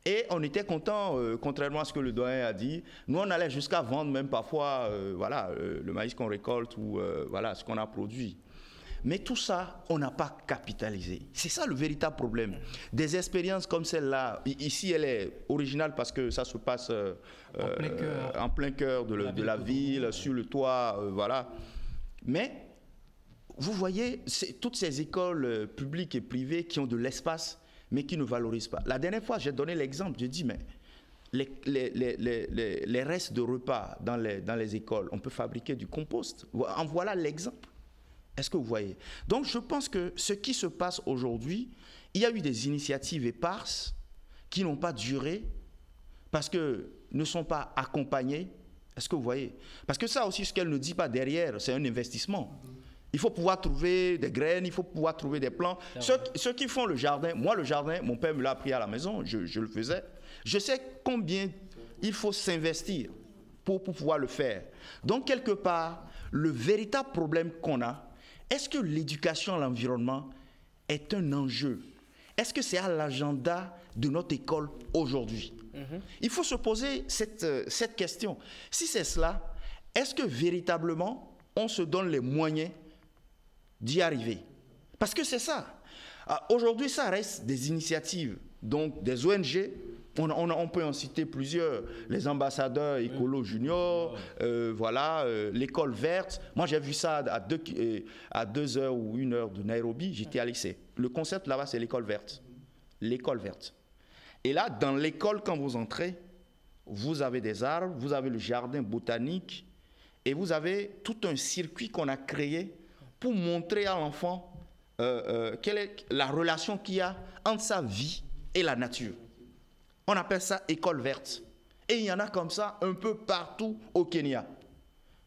N: Et on était content, contrairement à ce que le doyen a dit. Nous, on allait jusqu'à vendre même parfois le maïs qu'on récolte ou ce qu'on a produit. Mais tout ça, on n'a pas capitalisé. C'est ça le véritable problème. Des expériences comme celle-là, ici, elle est originale parce que ça se passe en plein cœur de la ville, sur le toit, voilà. Mais vous voyez, toutes ces écoles publiques et privées qui ont de l'espace, mais qui ne valorisent pas. La dernière fois, j'ai donné l'exemple, j'ai dit, mais les restes de repas dans les écoles, on peut fabriquer du compost. En voilà l'exemple. Est-ce que vous voyez? Donc, je pense que ce qui se passe aujourd'hui, il y a eu des initiatives éparses qui n'ont pas duré parce que ne sont pas accompagnées. Est-ce que vous voyez? Parce que ça aussi, ce qu'elle ne dit pas derrière, c'est un investissement. Il faut pouvoir trouver des graines, il faut pouvoir trouver des plants. Ceux qui font le jardin, moi le jardin, mon père me l'a appris à la maison, je le faisais. Je sais combien il faut s'investir pour pouvoir le faire. Donc quelque part, le véritable problème qu'on a, est-ce que l'éducation à l'environnement est un enjeu? Est-ce que c'est à l'agenda de notre école aujourd'hui? Il faut se poser cette question. Si c'est cela, est-ce que véritablement on se donne les moyens d'y arriver? Parce que c'est ça. Aujourd'hui, ça reste des initiatives, donc des ONG. On peut en citer plusieurs. Les ambassadeurs écolo juniors, l'école verte. Moi, j'ai vu ça à 2 heures ou 1 heure de Nairobi. J'étais à lycée. Le concept là-bas, c'est l'école verte. L'école verte. Et là, dans l'école, quand vous entrez, vous avez des arbres, vous avez le jardin botanique et vous avez tout un circuit qu'on a créé pour montrer à l'enfant quelle est la relation qu'il y a entre sa vie et la nature. On appelle ça école verte. Et il y en a comme ça un peu partout au Kenya.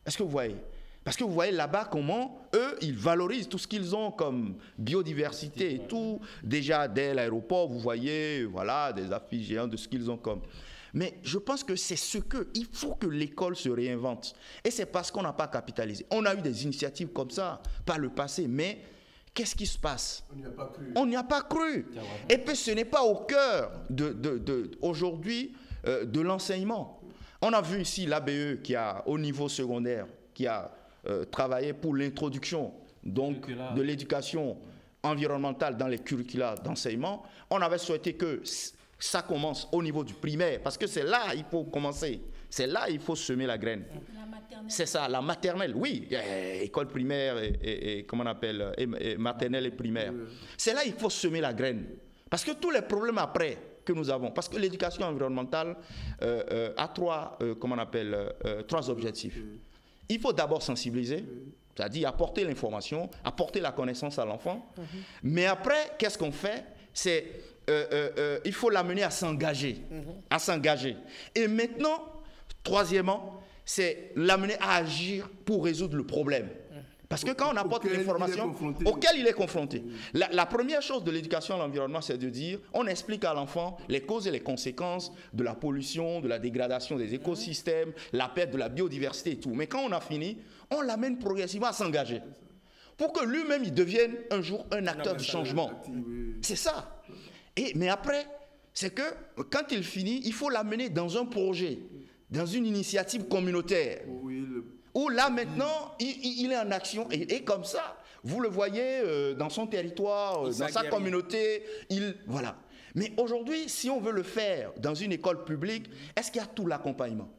N: Est-ce que vous voyez? Parce que vous voyez là-bas comment, eux, ils valorisent tout ce qu'ils ont comme biodiversité et tout. Déjà, dès l'aéroport, vous voyez, voilà, des affiches géantes de ce qu'ils ont comme. Mais je pense que c'est il faut que l'école se réinvente. Et c'est parce qu'on n'a pas capitalisé. On a eu des initiatives comme ça par le passé, mais qu'est-ce qui se passe? On n'y a pas cru. On n'y a pas cru. Et puis ce n'est pas au cœur aujourd'hui de l'enseignement. On a vu ici l'ABE qui a, au niveau secondaire, qui a travaillé pour l'introduction donc de l'éducation environnementale dans les curricula d'enseignement. On avait souhaité que ça commence au niveau du primaire, parce que c'est là qu'il faut commencer. C'est là qu'il faut semer la graine. C'est ça, la maternelle, oui. École primaire et comment on appelle, et maternelle et primaire. C'est là qu'il faut semer la graine. Parce que tous les problèmes après, que nous avons, parce que l'éducation environnementale a trois objectifs. Il faut d'abord sensibiliser, c'est-à-dire apporter l'information, apporter la connaissance à l'enfant. Mais après, qu'est-ce qu'on fait? Il faut l'amener à s'engager. Et maintenant, troisièmement, c'est l'amener à agir pour résoudre le problème. Parce que quand on apporte l'information auquel il est confronté, la première chose de l'éducation à l'environnement, c'est de dire, on explique à l'enfant les causes et les conséquences de la pollution, de la dégradation des écosystèmes, la perte de la biodiversité et tout. Mais quand on a fini, on l'amène progressivement à s'engager. Pour que lui-même, il devienne un jour un acteur du changement. C'est ça. Mais après, c'est que quand il finit, il faut l'amener dans un projet, dans une initiative communautaire. Où là maintenant, il est en action et comme ça, vous le voyez dans son territoire, dans sa communauté, voilà. Mais aujourd'hui, si on veut le faire dans une école publique, est-ce qu'il y a tout l'accompagnement?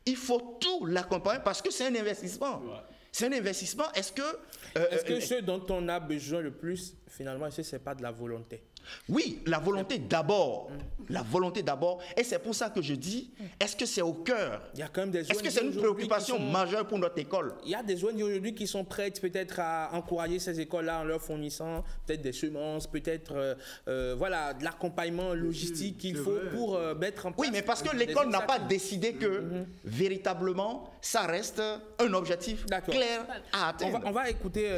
N: Il faut tout l'accompagner parce que c'est un investissement. C'est un investissement. Est-ce que
A: ce dont on a besoin le plus, finalement, est-ce que ce n'est pas de la volonté?
N: Oui, la volonté d'abord. La volonté d'abord. Et c'est pour ça que je dis, est-ce que c'est au cœur? Est-ce que c'est une préoccupation majeure pour notre école?
A: Il y a des ONG aujourd'hui qui sont prêtes peut-être à encourager ces écoles-là en leur fournissant peut-être des semences, peut-être voilà, de l'accompagnement logistique qu'il faut pour mettre en place.
N: Oui, mais parce que l'école n'a pas décidé que véritablement ça reste un objectif clair à atteindre.
A: On va écouter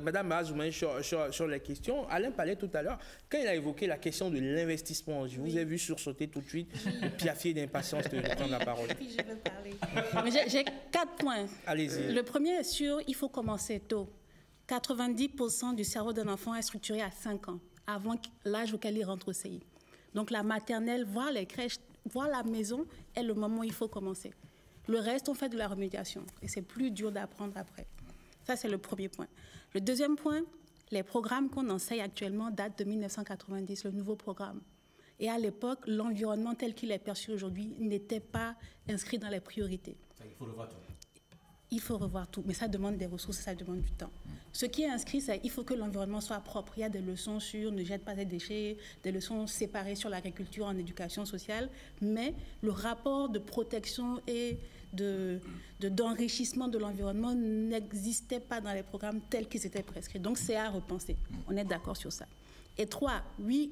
A: Mme Azoumane sur les questions. Alain parlait tout à l'heure, quand il a évoqué la question de l'investissement, je vous ai vu sursauter tout de suite, piaffier d'impatience de prendre la parole.
M: Oui, je veux parler. Mais j'ai 4 points.
A: Allez-y.
M: Le premier est sûr, il faut commencer tôt. 90% du cerveau d'un enfant est structuré à 5 ans, avant l'âge auquel il rentre au CI. Donc la maternelle, voire les crèches, voire la maison est le moment où il faut commencer. Le reste, on fait de la remédiation et c'est plus dur d'apprendre après. Ça, c'est le premier point. Le deuxième point, les programmes qu'on enseigne actuellement datent de 1990, le nouveau programme. Et à l'époque, l'environnement tel qu'il est perçu aujourd'hui n'était pas inscrit dans les priorités.
I: Il faut revoir tout.
M: Il faut revoir tout, mais ça demande des ressources, ça demande du temps. Ce qui est inscrit, c'est qu'il faut que l'environnement soit propre. Il y a des leçons sur ne jette pas des déchets, des leçons séparées sur l'agriculture en éducation sociale, mais le rapport de protection et d'enrichissement de l'environnement n'existait pas dans les programmes tels qu'ils étaient prescrits. Donc c'est à repenser. On est d'accord sur ça. Et 3, oui,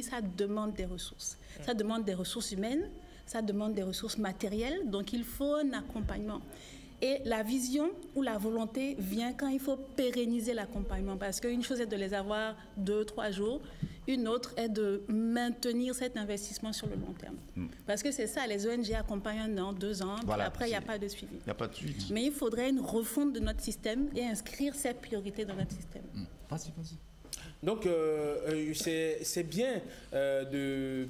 M: ça demande des ressources. Ça demande des ressources humaines, ça demande des ressources matérielles, donc il faut un accompagnement. Et la vision ou la volonté vient quand il faut pérenniser l'accompagnement. Parce qu'une chose est de les avoir 2-3 jours, une autre est de maintenir cet investissement sur le long terme. Parce que c'est ça, les ONG accompagnent 1 an, 2 ans, voilà, puis après il n'y a pas de suivi.
N: Il n'y a pas de suivi.
M: Mais il faudrait une refonte de notre système et inscrire ces priorités dans notre système.
N: Vas-y.
A: Donc c'est bien de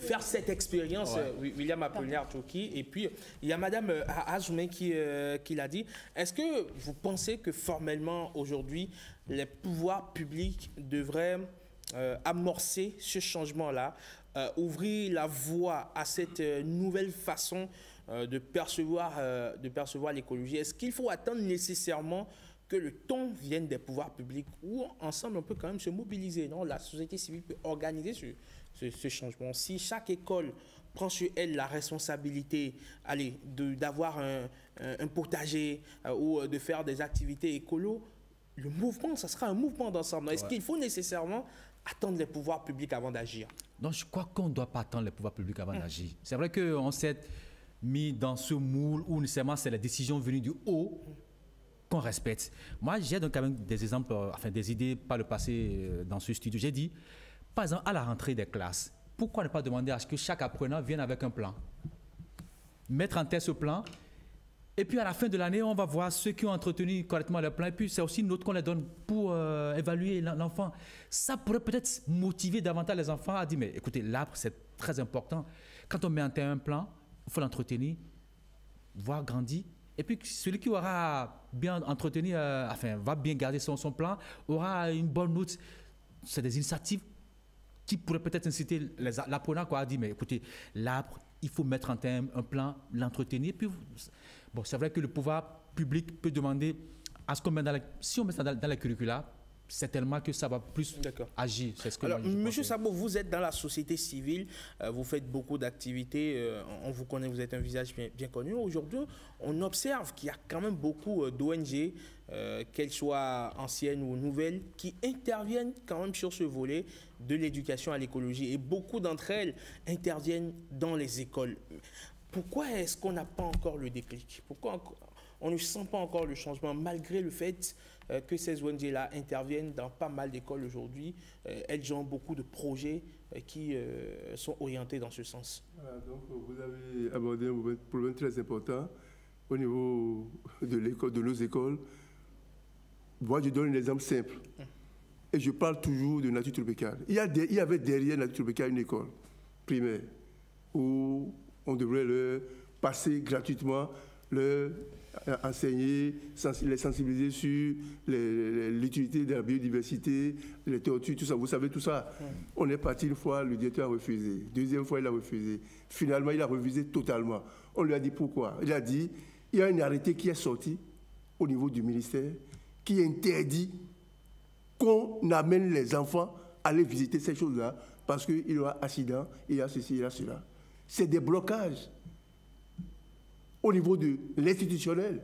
A: faire cette expérience, William Apollinaire-Tchoki. Et puis, il y a Mme Azoumane qui l'a dit. Est-ce que vous pensez que formellement, aujourd'hui, les pouvoirs publics devraient amorcer ce changement-là, ouvrir la voie à cette nouvelle façon de percevoir l'écologie? Est-ce qu'il faut attendre nécessairement que le ton vienne des pouvoirs publics ou ensemble, on peut quand même se mobiliser, non? La société civile peut organiser ce changement. Si chaque école prend sur elle la responsabilité d'avoir un potager ou de faire des activités écolo, le mouvement, ça sera un mouvement d'ensemble. Est-ce qu'il faut nécessairement attendre les pouvoirs publics avant d'agir?
I: Non, je crois qu'on ne doit pas attendre les pouvoirs publics avant d'agir. C'est vrai qu'on s'est mis dans ce moule où nécessairement c'est la décision venue du haut qu'on respecte. Moi, j'ai donc quand même des exemples, des idées par le passé dans ce studio. J'ai dit, par exemple, à la rentrée des classes, pourquoi ne pas demander à ce que chaque apprenant vienne avec un plan? Mettre en tête ce plan, et puis à la fin de l'année, on va voir ceux qui ont entretenu correctement le plan, et puis c'est aussi une note qu'on les donne pour évaluer l'enfant. Ça pourrait peut-être motiver davantage les enfants à dire, mais écoutez, l'arbre, c'est très important. Quand on met en tête un plan, il faut l'entretenir, voir grandir. Et puis celui qui aura bien entretenu, va bien garder son plan, aura une bonne note. C'est des initiatives qui pourraient peut-être inciter l'apprenant à dire, mais écoutez, l'arbre, il faut mettre en terme un plan, l'entretenir. Puis, bon, c'est vrai que le pouvoir public peut demander à ce qu'on mette si on met ça dans la curricula, certainement que ça va plus agir. C'est ce que
A: alors, Monsieur Sabo, vous êtes dans la société civile, vous faites beaucoup d'activités, on vous connaît, vous êtes un visage bien connu. Aujourd'hui, on observe qu'il y a quand même beaucoup d'ONG, qu'elles soient anciennes ou nouvelles, qui interviennent quand même sur ce volet de l'éducation à l'écologie. Et beaucoup d'entre elles interviennent dans les écoles. Pourquoi est-ce qu'on n'a pas encore le déclic? Pourquoi on ne sent pas encore le changement, malgré le fait que ces ONG-là interviennent dans pas mal d'écoles aujourd'hui? Elles ont beaucoup de projets qui sont orientés dans ce sens.
O: Voilà, donc vous avez abordé un problème très important au niveau de nos écoles. Moi, je donne un exemple simple. Et je parle toujours de nature tropicale. Il y avait derrière nature tropicale une école primaire où on devrait leur passer gratuitement, leur enseigner, les sensibiliser sur l'utilité de la biodiversité, les tortues, tout ça. Vous savez tout ça. On est parti une fois, le directeur a refusé. Deuxième fois, il a refusé. Finalement, il a refusé totalement. On lui a dit pourquoi. Il a dit, il y a un arrêté qui est sorti au niveau du ministère qui interdit qu'on amène les enfants à aller visiter ces choses-là parce qu'il y aura accident, il y a ceci, il y a cela. C'est des blocages au niveau de l'institutionnel.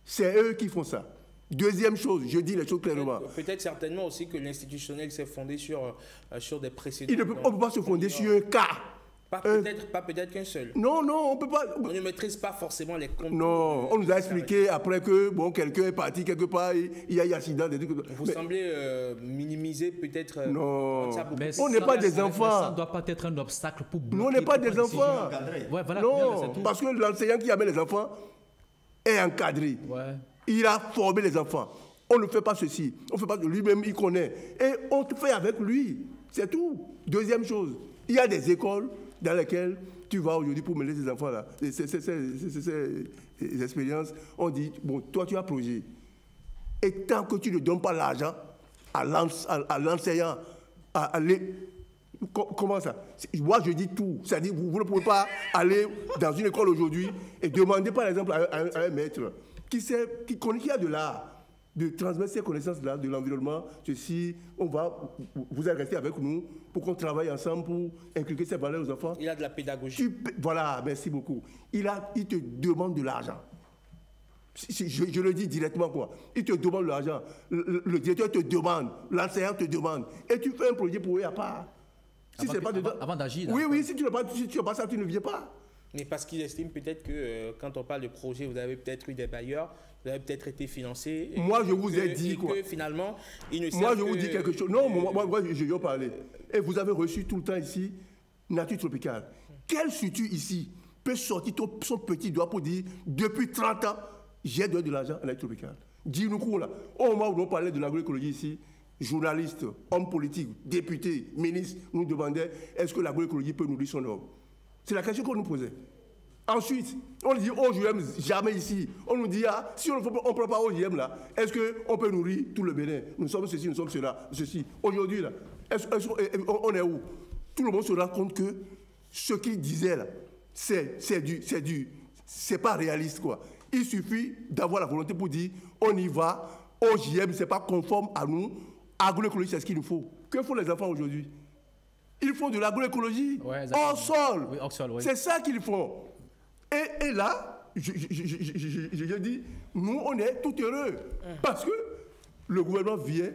O: C'est eux qui font ça. Deuxième chose, je dis les choses clairement.
A: Peut-être certainement aussi que l'institutionnel s'est fondé sur des précédents.
O: On ne peut pas se fonder sur un cas.
A: Pas peut-être qu'un seul.
O: Non, on ne peut pas.
A: On ne maîtrise pas forcément les comptes.
O: Non, on nous a expliqué après que quelqu'un est parti quelque part, il y a eu accident.
A: Vous semblez minimiser peut-être.
O: Non, on n'est pas des enfants.
I: Ça ne doit pas être un obstacle pour bloquer.
O: Nous, on n'est pas des enfants.
I: Ouais, voilà,
O: non, parce que l'enseignant qui amène les enfants est encadré.
I: Ouais.
O: Il a formé les enfants. On ne fait pas ceci. On fait pas lui-même, il connaît. Et on fait avec lui. C'est tout. Deuxième chose, il y a des écoles dans lesquelles tu vas aujourd'hui pour mener ces enfants-là, ces expériences, on dit, bon, toi tu as projet. Et tant que tu ne donnes pas l'argent à l'enseignant, comment ça? Moi je dis tout, c'est-à-dire vous ne pouvez pas aller dans une école aujourd'hui et demander par exemple à un maître qui a de l'art, de transmettre ces connaissances-là, de l'environnement, ceci, vous allez rester avec nous pour qu'on travaille ensemble pour inculquer ces valeurs aux enfants.
A: Il a de la pédagogie.
O: Voilà, merci beaucoup. Il te demande de l'argent. Je le dis directement, quoi. Il te demande de l'argent. Le directeur te demande, l'enseignant te demande. Et tu fais un projet pour eux à part.
I: Avant d'agir.
O: Oui, si tu n'as pas ça, tu ne viens pas.
A: Mais parce qu'ils estiment peut-être que quand on parle de projet, vous avez peut-être eu des bailleurs, vous avez peut-être été financé.
O: Moi, je vous ai dit quoi.
A: Que finalement, ils ne savent
O: moi, je vous dis quelque chose. Non, moi, je vais en parler. Et vous avez reçu tout le temps ici nature tropicale. Quelle structure ici peut sortir son petit doigt pour dire depuis 30 ans, j'ai donné de l'argent à nature tropicale? Dis-nous là. Au moment où on parlait de l'agroécologie ici, journalistes, hommes politiques, députés, ministres nous demandaient est-ce que l'agroécologie peut nourrir son homme? C'est la question qu'on nous posait. Ensuite, on dit OGM jamais ici. On nous dit si on ne prend pas OGM là, est-ce qu'on peut nourrir tout le Bénin? Nous sommes ceci, nous sommes cela, ceci. Aujourd'hui là, on est où? Tout le monde se rend compte que ce qu'il disait là, c'est pas réaliste quoi. Il suffit d'avoir la volonté pour dire on y va. OGM c'est pas conforme à nous. Agroécologie c'est ce qu'il nous faut. Que font les enfants aujourd'hui? Ils font de l'agroécologie hors sol.
I: Oui, hors sol, oui.
O: C'est ça qu'ils font. Et là, je dis, nous, on est tout heureux. Parce que le gouvernement vient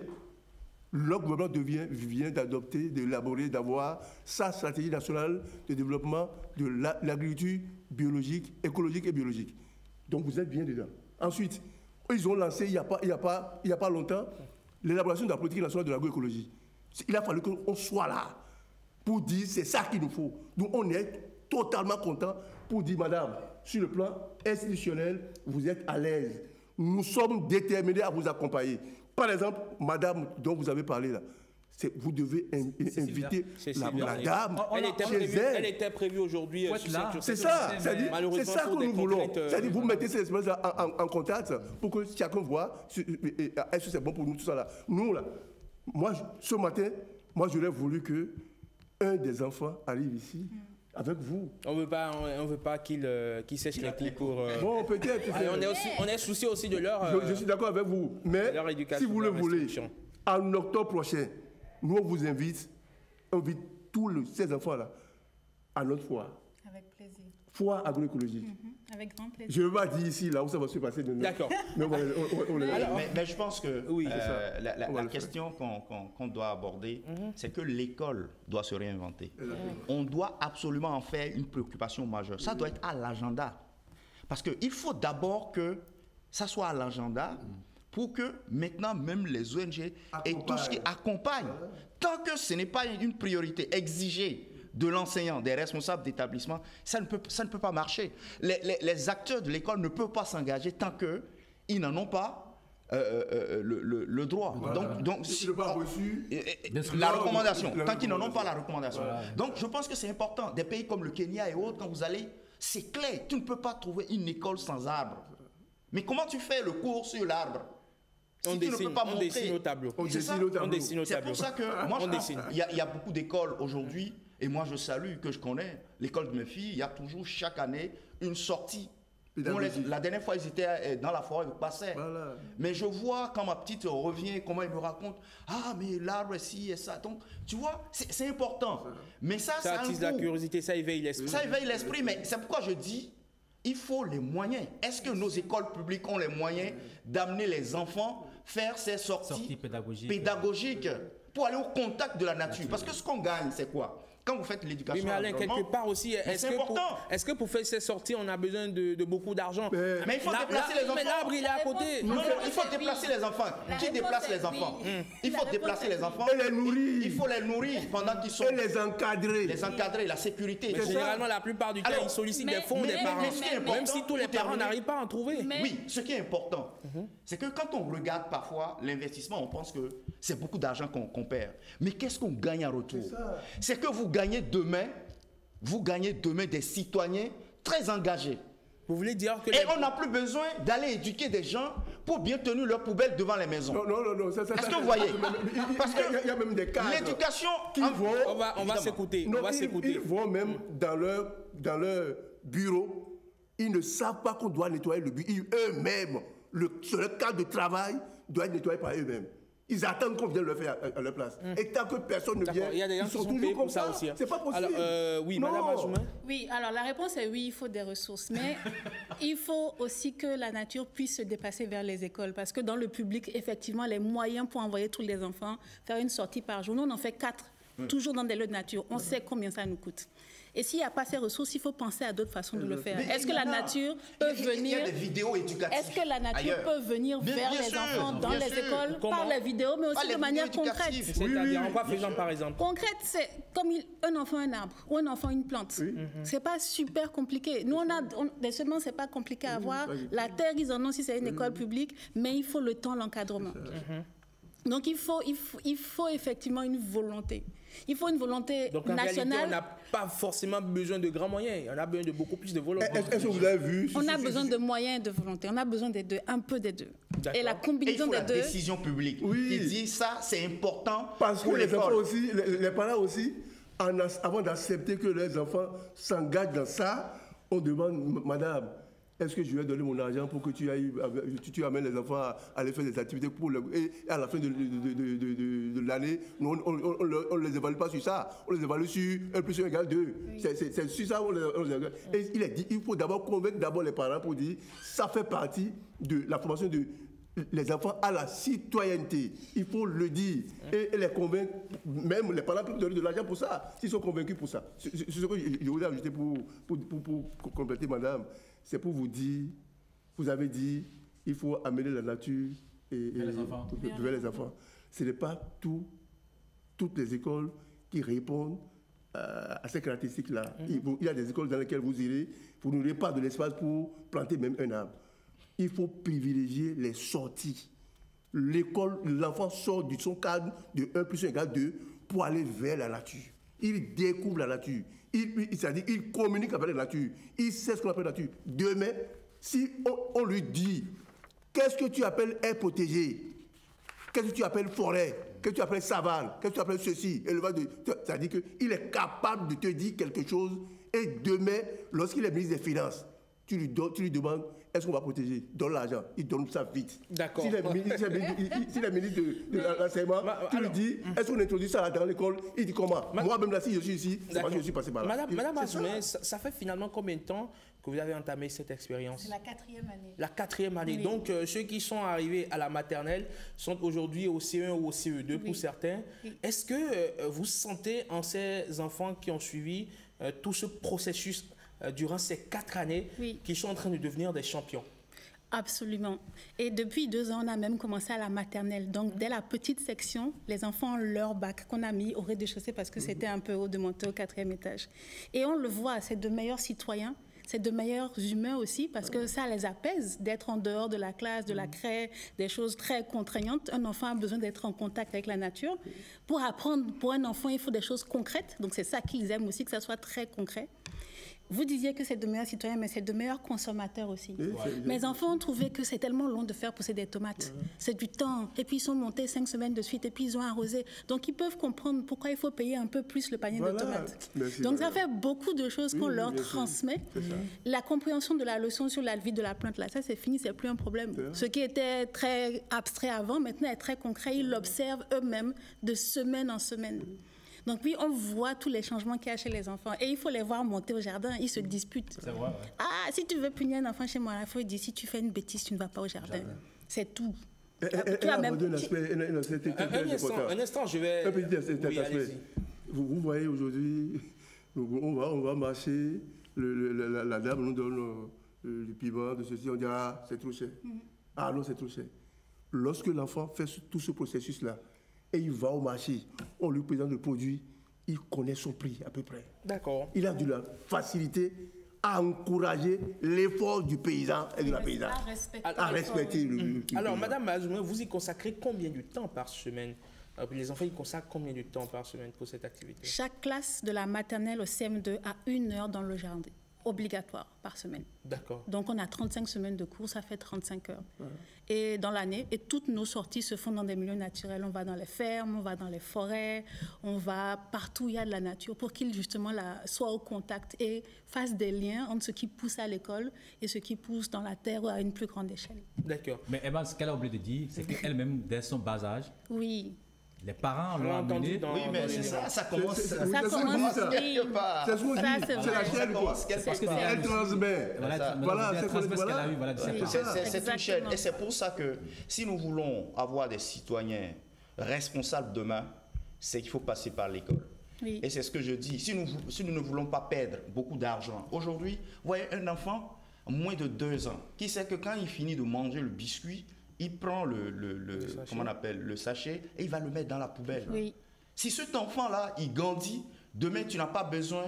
O: d'adopter, d'élaborer, d'avoir sa stratégie nationale de développement de l'agriculture biologique, écologique et biologique. Donc vous êtes bien dedans. Ensuite, ils ont lancé, il n'y a pas longtemps, l'élaboration de la politique nationale de l'agroécologie. Il a fallu qu'on soit là pour dire c'est ça qu'il nous faut. Nous, on est totalement contents pour dire, madame, sur le plan institutionnel, vous êtes à l'aise. Nous sommes déterminés à vous accompagner. Par exemple, madame dont vous avez parlé là, vous devez inviter la madame.
A: Elle était prévue aujourd'hui.
O: C'est ça, c'est ça que nous voulons. C'est-à-dire, vous mettez ces espèces en contact pour que chacun voit est-ce que c'est bon pour nous, tout ça là. Nous là, moi, ce matin, j'aurais voulu que un des enfants arrive ici avec vous.
A: On veut pas qu'il sèche les clés pour...
O: Bon, peut-être.
A: On est soucié aussi de leur...
O: je suis d'accord avec vous, mais si vous le voulez, en octobre prochain, nous on vous invite tous ces enfants-là à notre foire.
M: Avec plaisir.
O: Foire agroécologique.
M: Avec grand plaisir.
O: Je ne vais pas dire ici, là où ça va se passer.
A: D'accord.
N: Mais je pense que
A: oui,
N: la question qu'on doit aborder, c'est que l'école doit se réinventer. On doit absolument en faire une préoccupation majeure. Ça doit être à l'agenda. Parce qu'il faut d'abord que ça soit à l'agenda pour que maintenant même les ONG et tout ce qui accompagne, tant que ce n'est pas une priorité exigée de l'enseignant, des responsables d'établissement, ça ne peut pas marcher. Les acteurs de l'école ne peuvent pas s'engager tant qu'ils n'en ont pas le droit.
O: Voilà.
N: Donc
O: si reçu,
N: la recommandation, tant qu'ils n'en ont pas la recommandation. Voilà. Donc je pense que c'est important. Des pays comme le Kenya et autres, quand vous allez, c'est clair, tu ne peux pas trouver une école sans arbre. Mais comment tu fais le cours sur l'arbre?
A: On dessine au tableau.
N: C'est pour ça que moi, il y a beaucoup d'écoles aujourd'hui. Et moi, je salue, que je connais, l'école de mes filles, il y a toujours chaque année une sortie. La dernière fois, ils étaient dans la forêt, ils passaient. Voilà. Mais je vois quand ma petite revient, comment il me raconte, ah, mais l'arbre est ci et ça. Donc, tu vois, c'est important. Mais ça
A: attise la curiosité, ça éveille l'esprit.
N: Ça éveille l'esprit, mais c'est pourquoi je dis, il faut les moyens. Est-ce que nos écoles publiques ont les moyens d'amener les enfants faire ces sorties pédagogiques pour aller au contact de la nature? Parce que ce qu'on gagne, c'est quoi? Quand vous faites l'éducation,
A: oui, mais Alain, quelque part aussi, est-ce que pour faire ces sorties, on a besoin de beaucoup d'argent?
N: Mais il faut déplacer les enfants.
A: Mais l'arbre, il est à côté.
N: Non, il faut déplacer les enfants. Qui déplace les enfants? Il faut déplacer les enfants.
O: Et les nourrir.
N: Il faut les nourrir pendant qu'ils sont...
O: Et les encadrer.
N: Les encadrer, la sécurité.
A: Mais généralement, la plupart du temps, ils sollicitent des fonds des parents. Même si tous les parents n'arrivent pas à en trouver.
N: Oui, ce qui est important, c'est que quand on regarde parfois l'investissement, on pense que c'est beaucoup d'argent qu'on perd. Mais qu'est-ce qu'on gagne en retour? C'est que vous gagnez demain des citoyens très engagés.
A: Vous voulez dire que...
N: Et on n'a plus besoin d'aller éduquer des gens pour bien tenir leurs poubelles devant les maisons.
O: Non.
N: Est-ce que vous voyez?
O: Parce qu'il y a même des cas.
N: L'éducation...
A: On va s'écouter.
O: Ils vont même dans leur bureau. Ils ne savent pas qu'on doit nettoyer le bureau. Eux-mêmes, sur le cadre de travail, doivent être nettoyés par eux-mêmes. Ils attendent qu'on vienne le faire à leur place. Et tant que personne ne vient, ils sont toujours comme ça aussi. C'est pas possible.
A: Alors, oui, Madame Ajoumé.
M: Oui, alors la réponse est oui, il faut des ressources. Mais il faut aussi que la nature puisse se déplacer vers les écoles. Parce que dans le public, effectivement, les moyens pour envoyer tous les enfants, faire une sortie par jour, nous, on en fait 4, toujours dans des lieux de nature. On sait combien ça nous coûte. Et s'il n'y a pas ces ressources, il faut penser à d'autres façons de le faire. Est-ce que la nature peut venir... Il y a
N: des vidéos éducatives.
M: Est-ce que la nature peut venir vers les enfants dans les écoles par les vidéos, mais aussi de manière concrète?
A: C'est-à-dire en quoi faisant par exemple?
M: Concrète, c'est comme un enfant un arbre ou un enfant une plante. C'est pas super compliqué. Nous, des semences, c'est pas compliqué à avoir. La terre, ils en ont si c'est une école publique, mais il faut le temps, l'encadrement. Donc il faut effectivement une volonté. Il faut une volonté
A: donc, en
M: nationale.
A: Réalité, on n'a pas forcément besoin de grands moyens. On a besoin de beaucoup plus de volonté.
O: Est-ce que vous avez vu?
M: On a besoin de moyens et de volonté. On a besoin des deux, un peu des deux. Et la combinaison des deux.
N: La décision publique.
O: Oui.
N: Il dit ça, c'est important.
O: Parce que les enfants aussi, les parents aussi, avant d'accepter que les enfants s'engagent dans ça, on demande, madame, est-ce que je vais donner mon argent pour que tu amènes les enfants à aller faire des activités et à la fin de l'année, on ne les évalue pas sur ça. On les évalue sur 1 + 1 = 2. Oui. C'est sur ça on les évalue. Et il est dit, il faut d'abord convaincre les parents pour dire ça fait partie de la formation les enfants à la citoyenneté. Il faut le dire. Et les convaincre, même les parents peuvent donner de l'argent pour ça, s'ils sont convaincus pour ça. C'est ce que je voulais ajouter pour compléter, madame. C'est pour vous dire, vous avez dit, il faut amener la nature vers les enfants. Ce n'est pas toutes les écoles qui répondent à ces caractéristiques-là. Il y a des écoles dans lesquelles vous irez, vous n'aurez pas de l'espace pour planter même un arbre. Il faut privilégier les sorties. L'enfant sort de son cadre de 1 + 1 = 2 pour aller vers la nature. Il découvre la nature. C'est-à-dire qu'il communique avec la nature. Il sait ce qu'on appelle la nature. Demain, si on lui dit, qu'est-ce que tu appelles air protégé? Qu'est-ce que tu appelles forêt? Qu'est-ce que tu appelles savane? Qu'est-ce que tu appelles ceci? C'est-à-dire qu'il est capable de te dire quelque chose Et demain, lorsqu'il est ministre des Finances, tu lui demandes, est-ce qu'on va protéger? Donne l'argent. Il donne ça vite.
A: D'accord.
O: S'il est ministre de l'enseignement, tu lui dis, est-ce qu'on introduit ça dans l'école? Il dit comment? Moi-même là, si je suis ici, c'est parce que je suis passé par là.
A: Madame Azoumé, ça fait finalement combien de temps que vous avez entamé cette expérience?
M: C'est la 4e année.
A: La 4e année.
M: Oui.
A: Donc, ceux qui sont arrivés à la maternelle sont aujourd'hui au CE1 ou au CE2 pour certains. Oui. Est-ce que vous sentez en ces enfants qui ont suivi tout ce processus durant ces 4 années qu'ils sont en train de devenir des champions?
M: Absolument. Et depuis 2 ans, on a même commencé à la maternelle. Donc, dès la petite section, les enfants ont leur bac qu'on a mis au rez-de-chaussée parce que c'était un peu haut de monter au 4e étage. Et on le voit, c'est de meilleurs citoyens. C'est de meilleurs humains aussi parce que ça les apaise d'être en dehors de la classe, de la craie, des choses très contraignantes. Un enfant a besoin d'être en contact avec la nature. Pour apprendre, pour un enfant, il faut des choses concrètes. Donc c'est ça qu'ils aiment aussi, que ça soit très concret. Vous disiez que c'est de meilleurs citoyens, mais c'est de meilleurs consommateurs aussi. Oui, mes enfants ont trouvé que c'est tellement long de faire pousser des tomates. C'est du temps. Et puis ils sont montés 5 semaines de suite et puis ils ont arrosé. Donc ils peuvent comprendre pourquoi il faut payer un peu plus le panier de tomates. Donc ça fait beaucoup de choses qu'on leur transmet. La compréhension de la leçon sur la vie de la plante, là, ça c'est fini, c'est plus un problème. Ce qui était très abstrait avant, maintenant est très concret. Ils l'observent eux-mêmes de semaine en semaine. Donc oui, on voit tous les changements qu'il y a chez les enfants. Et il faut les voir monter au jardin, ils se disputent. C'est vrai, Ah, si tu veux punir un enfant chez moi, il faut dire, si tu fais une bêtise, tu ne vas pas au jardin. C'est tout.
A: Un instant, je vais...
O: Un petit aspect. Vous voyez aujourd'hui, on va marcher, la dame nous donne le piment de ceci, on dit, ah, c'est trop cher. Ah non, c'est trop cher. Lorsque l'enfant fait tout ce processus-là, et il va au marché, on lui présente le produit, il connaît son prix à peu près.
A: D'accord.
O: Il a de la facilité à encourager l'effort du paysan et de la paysanne. À respecter le
A: Alors, Madame Azoumé, vous y consacrez combien de temps par semaine? Les enfants, ils consacrent combien de temps par semaine pour cette activité?
M: Chaque classe de la maternelle au CM2 a 1 heure dans le jardin, obligatoire par semaine.
A: D'accord.
M: Donc, on a 35 semaines de cours, ça fait 35 heures. Et dans l'année, et toutes nos sorties se font dans des milieux naturels. On va dans les fermes, on va dans les forêts, on va partout où il y a de la nature pour qu'ils, justement, soient au contact et fassent des liens entre ce qui pousse à l'école et ce qui pousse dans la terre à une plus grande échelle.
A: D'accord.
I: Mais Emma, ce qu'elle a oublié de dire, c'est qu'elle-même, dès son bas âge, les parents l'ont amené.
N: Oui, mais c'est ça, ça commence.
M: Ça commence quelque
N: part.
O: C'est ce qu'on dit, c'est la chaîne, quoi. Elle transmet.
N: C'est une chaîne. Et c'est pour ça que si nous voulons avoir des citoyens responsables demain, c'est qu'il faut passer par l'école. Oui. Et c'est ce que je dis. Si nous ne voulons pas perdre beaucoup d'argent, aujourd'hui, vous voyez un enfant, moins de 2 ans, qui sait que quand il finit de manger le biscuit, il prend comment on appelle, le sachet et il va le mettre dans la poubelle. Oui. Si cet enfant-là, il grandit, demain, tu n'as pas besoin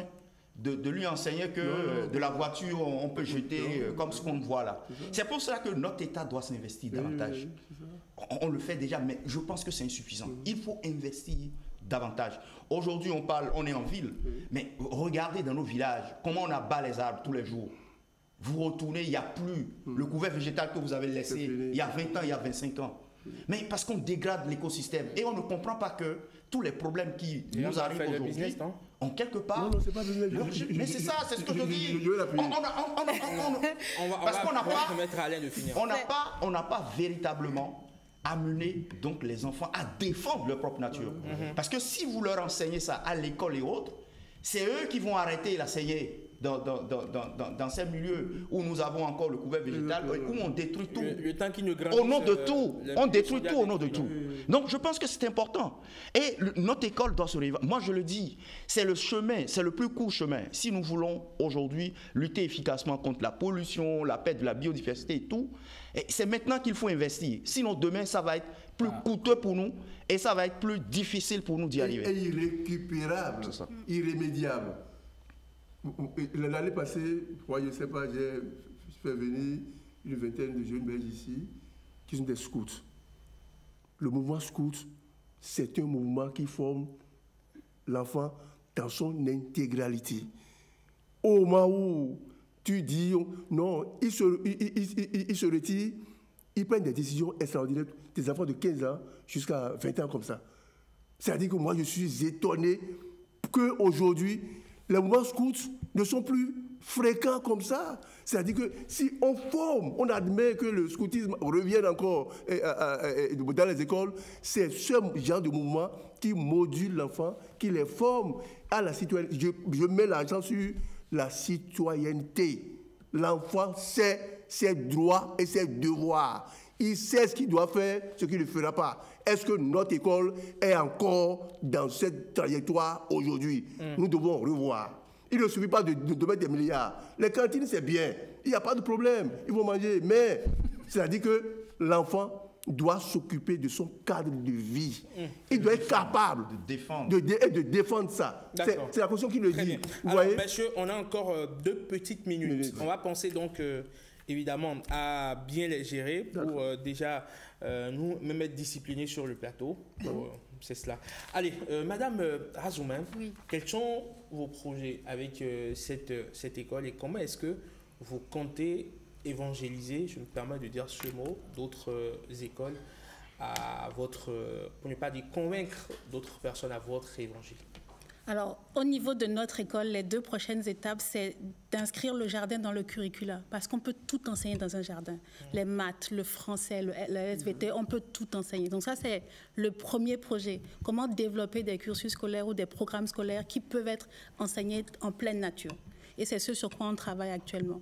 N: de lui enseigner que de la voiture, on peut jeter comme ce qu'on voit là. C'est pour cela que notre État doit s'investir davantage. On le fait déjà, mais je pense que c'est insuffisant. Il faut investir davantage. Aujourd'hui, on est en ville, mais regardez dans nos villages, comment on abat les arbres tous les jours. Vous retournez, il n'y a plus le couvert végétal que vous avez laissé il y a 20 ans, il y a 25 ans. Mais parce qu'on dégrade l'écosystème et on ne comprend pas que tous les problèmes qui nous arrivent aujourd'hui, en quelque part...
O: Non, c'est pas business.
N: Mais c'est ça, c'est ce que je dis. Parce qu'on n'a pas véritablement amené donc les enfants à défendre leur propre nature. Parce que si vous leur enseignez ça à l'école et autres, c'est eux qui vont arrêter la saigner. Dans ces milieux où nous avons encore le couvert végétal, où on détruit tout. Au nom de tout. On détruit tout au nom de tout. Donc je pense que c'est important. Et notre école doit se réveiller. Moi je le dis, c'est le chemin, c'est le plus court chemin. Si nous voulons aujourd'hui lutter efficacement contre la pollution, la perte de la biodiversité et tout, c'est maintenant qu'il faut investir. Sinon demain ça va être plus coûteux pour nous et ça va être plus difficile pour nous d'y arriver.
O: Et irrécupérable, irrémédiable. L'année passée, moi, je ne sais pas, j'ai fait venir une vingtaine de jeunes Belges ici qui sont des scouts. Le mouvement scout, c'est un mouvement qui forme l'enfant dans son intégralité. Au moment où tu dis non, il se retire, ils prennent des décisions extraordinaires, des enfants de 15 ans jusqu'à 20 ans comme ça. C'est-à-dire que moi, je suis étonné qu'aujourd'hui, les mouvements scouts ne sont plus fréquents comme ça. C'est-à-dire que si on forme, on admet que le scoutisme revienne encore dans les écoles, c'est ce genre de mouvement qui module l'enfant, qui les forme à la citoyenneté. Je mets l'accent sur la citoyenneté. L'enfant sait ses droits et ses devoirs. Il sait ce qu'il doit faire, ce qu'il ne fera pas. Est-ce que notre école est encore dans cette trajectoire aujourd'hui? Nous devons revoir. Il ne suffit pas de mettre des milliards. Les cantines, c'est bien. Il n'y a pas de problème. Ils vont manger. Mais c'est-à-dire que l'enfant doit s'occuper de son cadre de vie. Il doit être capable de défendre ça. C'est la question qui le dit.
A: Vous voyez? Messieurs, on a encore 2 petites minutes. On va penser donc évidemment à bien les gérer pour déjà nous même être disciplinés sur le plateau. C'est cela. Allez, Madame Razoumen, quels sont vos projets avec cette école et comment est-ce que vous comptez évangéliser, je me permets de dire ce mot, d'autres écoles à votre, pour ne pas dire convaincre d'autres personnes à votre évangile?
M: Alors, au niveau de notre école, les 2 prochaines étapes, c'est d'inscrire le jardin dans le curricula, parce qu'on peut tout enseigner dans un jardin. Les maths, le français, le SVT, on peut tout enseigner. Donc ça, c'est le premier projet. Comment développer des cursus scolaires ou des programmes scolaires qui peuvent être enseignés en pleine nature. Et c'est ce sur quoi on travaille actuellement.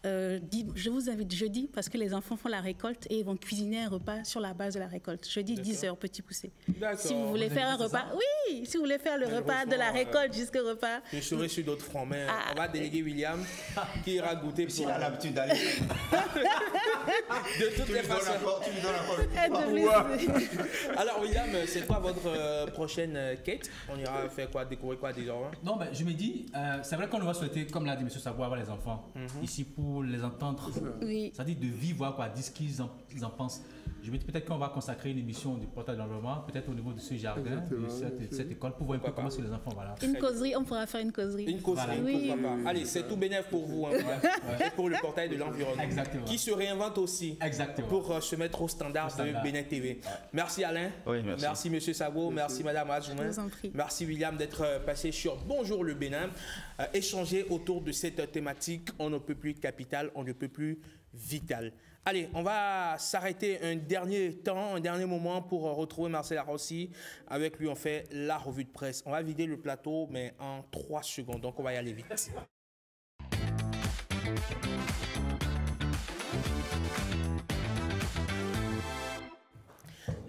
M: Je vous invite jeudi, parce que les enfants font la récolte et ils vont cuisiner un repas sur la base de la récolte. Jeudi, 10h, petit poussé. Si vous voulez faire un repas, si vous voulez faire le repas de la récolte jusqu'au repas.
A: Je serai sur d'autres fronts, mais on va déléguer William qui ira goûter pour...
N: Il a l'habitude d'aller.
A: De toutes les façons.
N: Tu lui donnes encore.
A: Alors William, c'est quoi votre prochaine quête? On ira faire quoi, découvrir quoi désormais?
E: Non, mais je me dis, c'est vrai qu'on va souhaiter, comme l'a dit M. Sabo, avoir les enfants ici pour les entendre. C'est-à-dire de vivre, voir quoi, dire ce qu'ils en pensent. Je me dis peut-être qu'on va consacrer une émission du portail de l'environnement, peut-être au niveau de ce jardin, de cette école, pour voir un peu comment sont les enfants. Voilà.
M: Une causerie, on pourra faire une causerie.
A: Une causerie, pourquoi pas. Allez, c'est tout bénéf pour vous, et pour le portail de l'environnement.
E: Exactement.
A: Qui se réinvente aussi pour se mettre au standard de Bénin TV. Merci Alain.
N: Oui, merci.
A: Merci Monsieur Sabo, merci Madame Razoumen. Merci William d'être passé sur Bonjour le Bénin. Échanger autour de cette thématique, on ne peut plus capitale, on ne peut plus vitale. Allez, on va s'arrêter un dernier moment pour retrouver Marcel Arrossi. Avec lui, on fait la revue de presse. On va vider le plateau, mais en 3 secondes, donc on va y aller vite.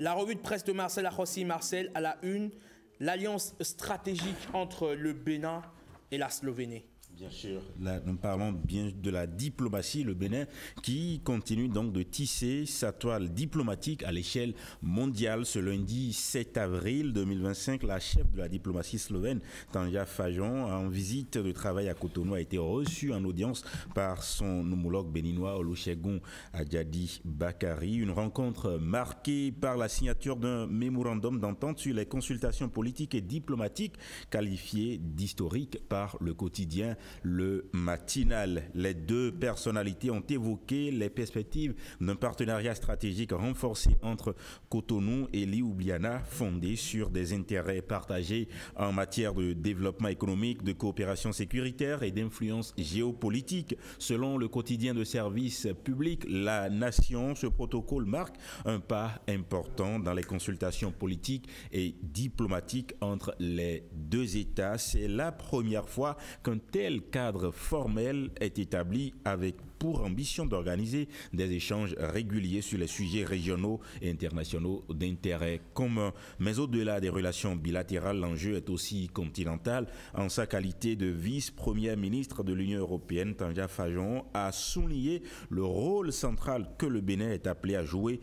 A: La revue de presse de Marcel Arrossi. Marcel, à la une, l'alliance stratégique entre le Bénin et la Slovénie.
V: Bien sûr. Là, nous parlons bien de la diplomatie, le Bénin qui continue donc de tisser sa toile diplomatique à l'échelle mondiale. Ce lundi 7 avril 2025, la chef de la diplomatie slovène, Tanja Fajon, en visite de travail à Cotonou, a été reçue en audience par son homologue béninois Olusegun Adjadi Bakari. Une rencontre marquée par la signature d'un mémorandum d'entente sur les consultations politiques et diplomatiques qualifié d'historique par le quotidien Le Matinal. Les 2 personnalités ont évoqué les perspectives d'un partenariat stratégique renforcé entre Cotonou et Ljubljana, fondé sur des intérêts partagés en matière de développement économique, de coopération sécuritaire et d'influence géopolitique. Selon le quotidien de service public La Nation, ce protocole marque un pas important dans les consultations politiques et diplomatiques entre les 2 États. C'est la première fois qu'un tel cadre formel est établi avec pour ambition d'organiser des échanges réguliers sur les sujets régionaux et internationaux d'intérêt commun. Mais au-delà des relations bilatérales, l'enjeu est aussi continental. En sa qualité de vice-première ministre de l'Union européenne, Tanja Fajon a souligné le rôle central que le Bénin est appelé à jouer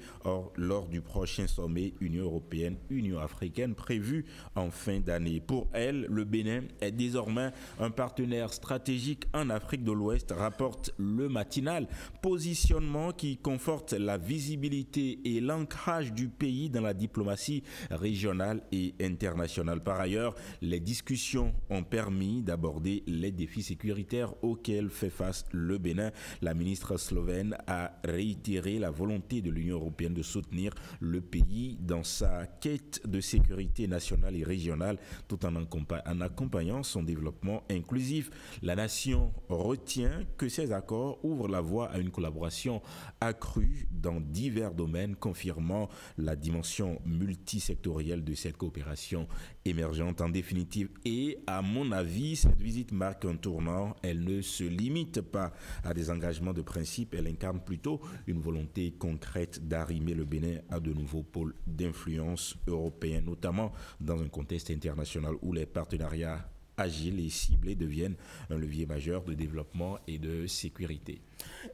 V: lors du prochain sommet Union européenne-Union africaine prévu en fin d'année. Pour elle, le Bénin est désormais un partenaire stratégique en Afrique de l'Ouest, rapporte Le Matin matinale. Positionnement qui conforte la visibilité et l'ancrage du pays dans la diplomatie régionale et internationale. Par ailleurs, les discussions ont permis d'aborder les défis sécuritaires auxquels fait face le Bénin. La ministre slovène a réitéré la volonté de l'Union européenne de soutenir le pays dans sa quête de sécurité nationale et régionale tout en accompagnant son développement inclusif. La nation retient que ces accords ouvrent la voie à une collaboration accrue dans divers domaines, confirmant la dimension multisectorielle de cette coopération émergente. En définitive, et à mon avis, cette visite marque un tournant. Elle ne se limite pas à des engagements de principe, elle incarne plutôt une volonté concrète d'arrimer le Bénin à de nouveaux pôles d'influence européens, notamment dans un contexte international où les partenariats agiles et ciblés deviennent un levier majeur de développement et de sécurité.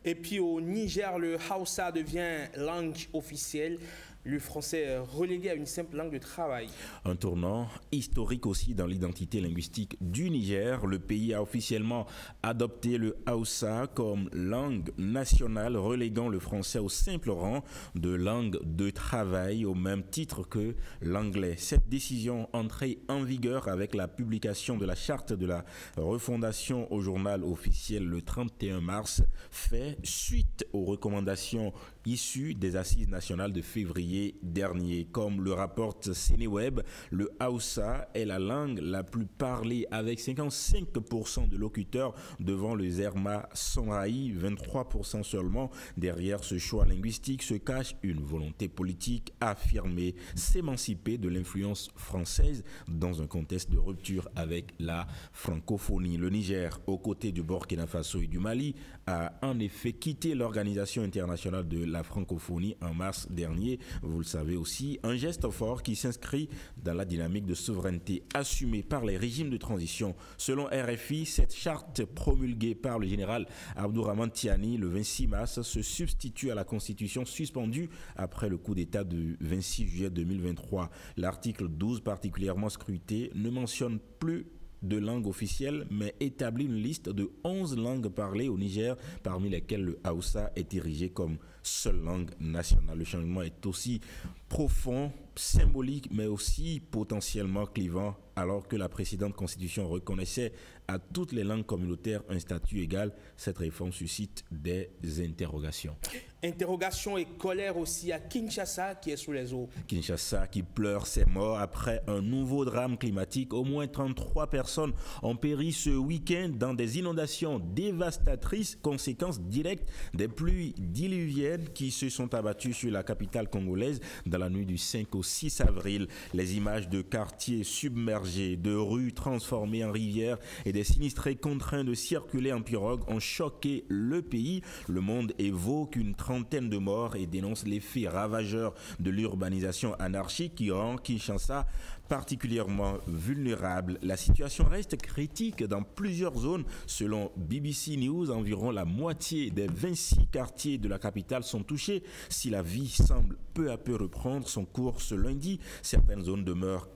A: Et puis au Niger, le Hausa devient langue officielle. Le français est relégué à une simple langue de travail.
V: Un tournant historique aussi dans l'identité linguistique du Niger. Le pays a officiellement adopté le Hausa comme langue nationale, reléguant le français au simple rang de langue de travail au même titre que l'anglais. Cette décision entrée en vigueur avec la publication de la charte de la refondation au journal officiel le 31 mars fait suite aux recommandations issues des assises nationales de février dernier. Comme le rapporte Sénéweb, le Hausa est la langue la plus parlée avec 55% de locuteurs devant le Zerma Sonraï, 23% seulement. Derrière ce choix linguistique se cache une volonté politique affirmée, s'émanciper de l'influence française dans un contexte de rupture avec la francophonie. Le Niger, aux côtés du Burkina Faso et du Mali, a en effet quitté l'Organisation internationale de la francophonie en mars dernier. Vous le savez aussi, un geste fort qui s'inscrit dans la dynamique de souveraineté assumée par les régimes de transition. Selon RFI, cette charte promulguée par le général Abdourahmane Tiani le 26 mars se substitue à la constitution suspendue après le coup d'État du 26 juillet 2023. L'article 12, particulièrement scruté, ne mentionne plus de langue officielle, mais établit une liste de 11 langues parlées au Niger, parmi lesquelles le Hausa est érigé comme seule langue nationale. Le changement est aussi profond, symbolique, mais aussi potentiellement clivant, alors que la précédente constitution reconnaissait à toutes les langues communautaires un statut égal. Cette réforme suscite des interrogations.
A: Interrogation et colère aussi à Kinshasa qui est sous les eaux.
V: Kinshasa qui pleure ses morts après un nouveau drame climatique. Au moins 33 personnes ont péri ce week-end dans des inondations dévastatrices, conséquence directe des pluies diluviennes qui se sont abattues sur la capitale congolaise dans la nuit du 5 au 6 avril. Les images de quartiers submergés, de rues transformées en rivières et des sinistrés contraints de circuler en pirogue ont choqué le pays. Le monde évoque une trentaine de morts et dénonce l'effet ravageur de l'urbanisation anarchique qui rend Kinshasa particulièrement vulnérable. La situation reste critique dans plusieurs zones. Selon BBC News, environ la moitié des 26 quartiers de la capitale sont touchés. Si la vie semble peu à peu reprendre son cours ce lundi, certaines zones demeurent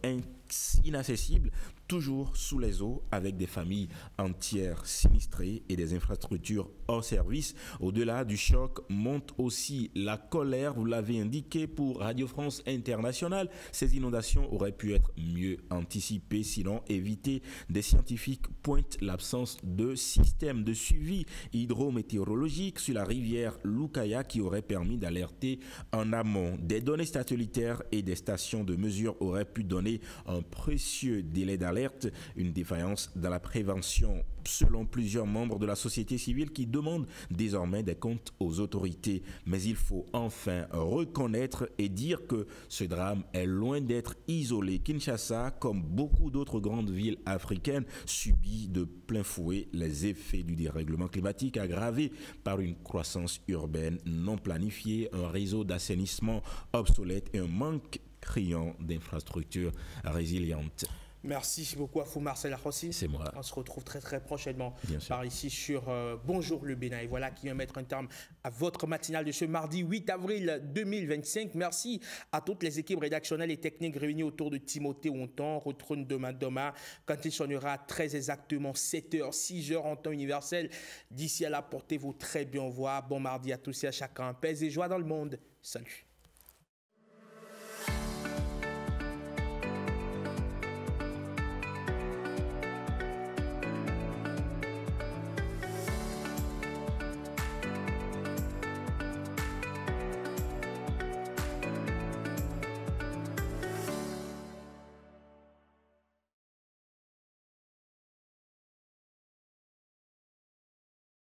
V: inaccessibles, toujours sous les eaux, avec des familles entières sinistrées et des infrastructures hors service. Au-delà du choc, monte aussi la colère, vous l'avez indiqué pour Radio France Internationale. Ces inondations auraient pu être mieux anticipées, sinon évitées. Des scientifiques pointent l'absence de système de suivi hydrométéorologique sur la rivière Lukaya qui aurait permis d'alerter en amont. Des données satellitaires et des stations de mesure auraient pu donner un précieux délai d'alerte, une défaillance dans la prévention selon plusieurs membres de la société civile qui demandent désormais des comptes aux autorités. Mais il faut enfin reconnaître et dire que ce drame est loin d'être isolé. Kinshasa, comme beaucoup d'autres grandes villes africaines, subit de plein fouet les effets du dérèglement climatique aggravé par une croissance urbaine non planifiée, un réseau d'assainissement obsolète et un manque criant d'infrastructures résilientes.
A: Merci beaucoup à vous, Marcel Arrossi.
V: C'est moi.
A: On se retrouve très très prochainement
V: Bien sûr.
A: par ici sur Bonjour le Bénin. Et voilà qui vient mettre un terme à votre matinale de ce mardi 8 avril 2025. Merci à toutes les équipes rédactionnelles et techniques réunies autour de Timothée Honton. Retourne demain quand il sonnera très exactement 7h, 6h en temps universel. D'ici à là, portez-vous très bien. Au revoir. Bon mardi à tous et à chacun. Paix et joie dans le monde. Salut.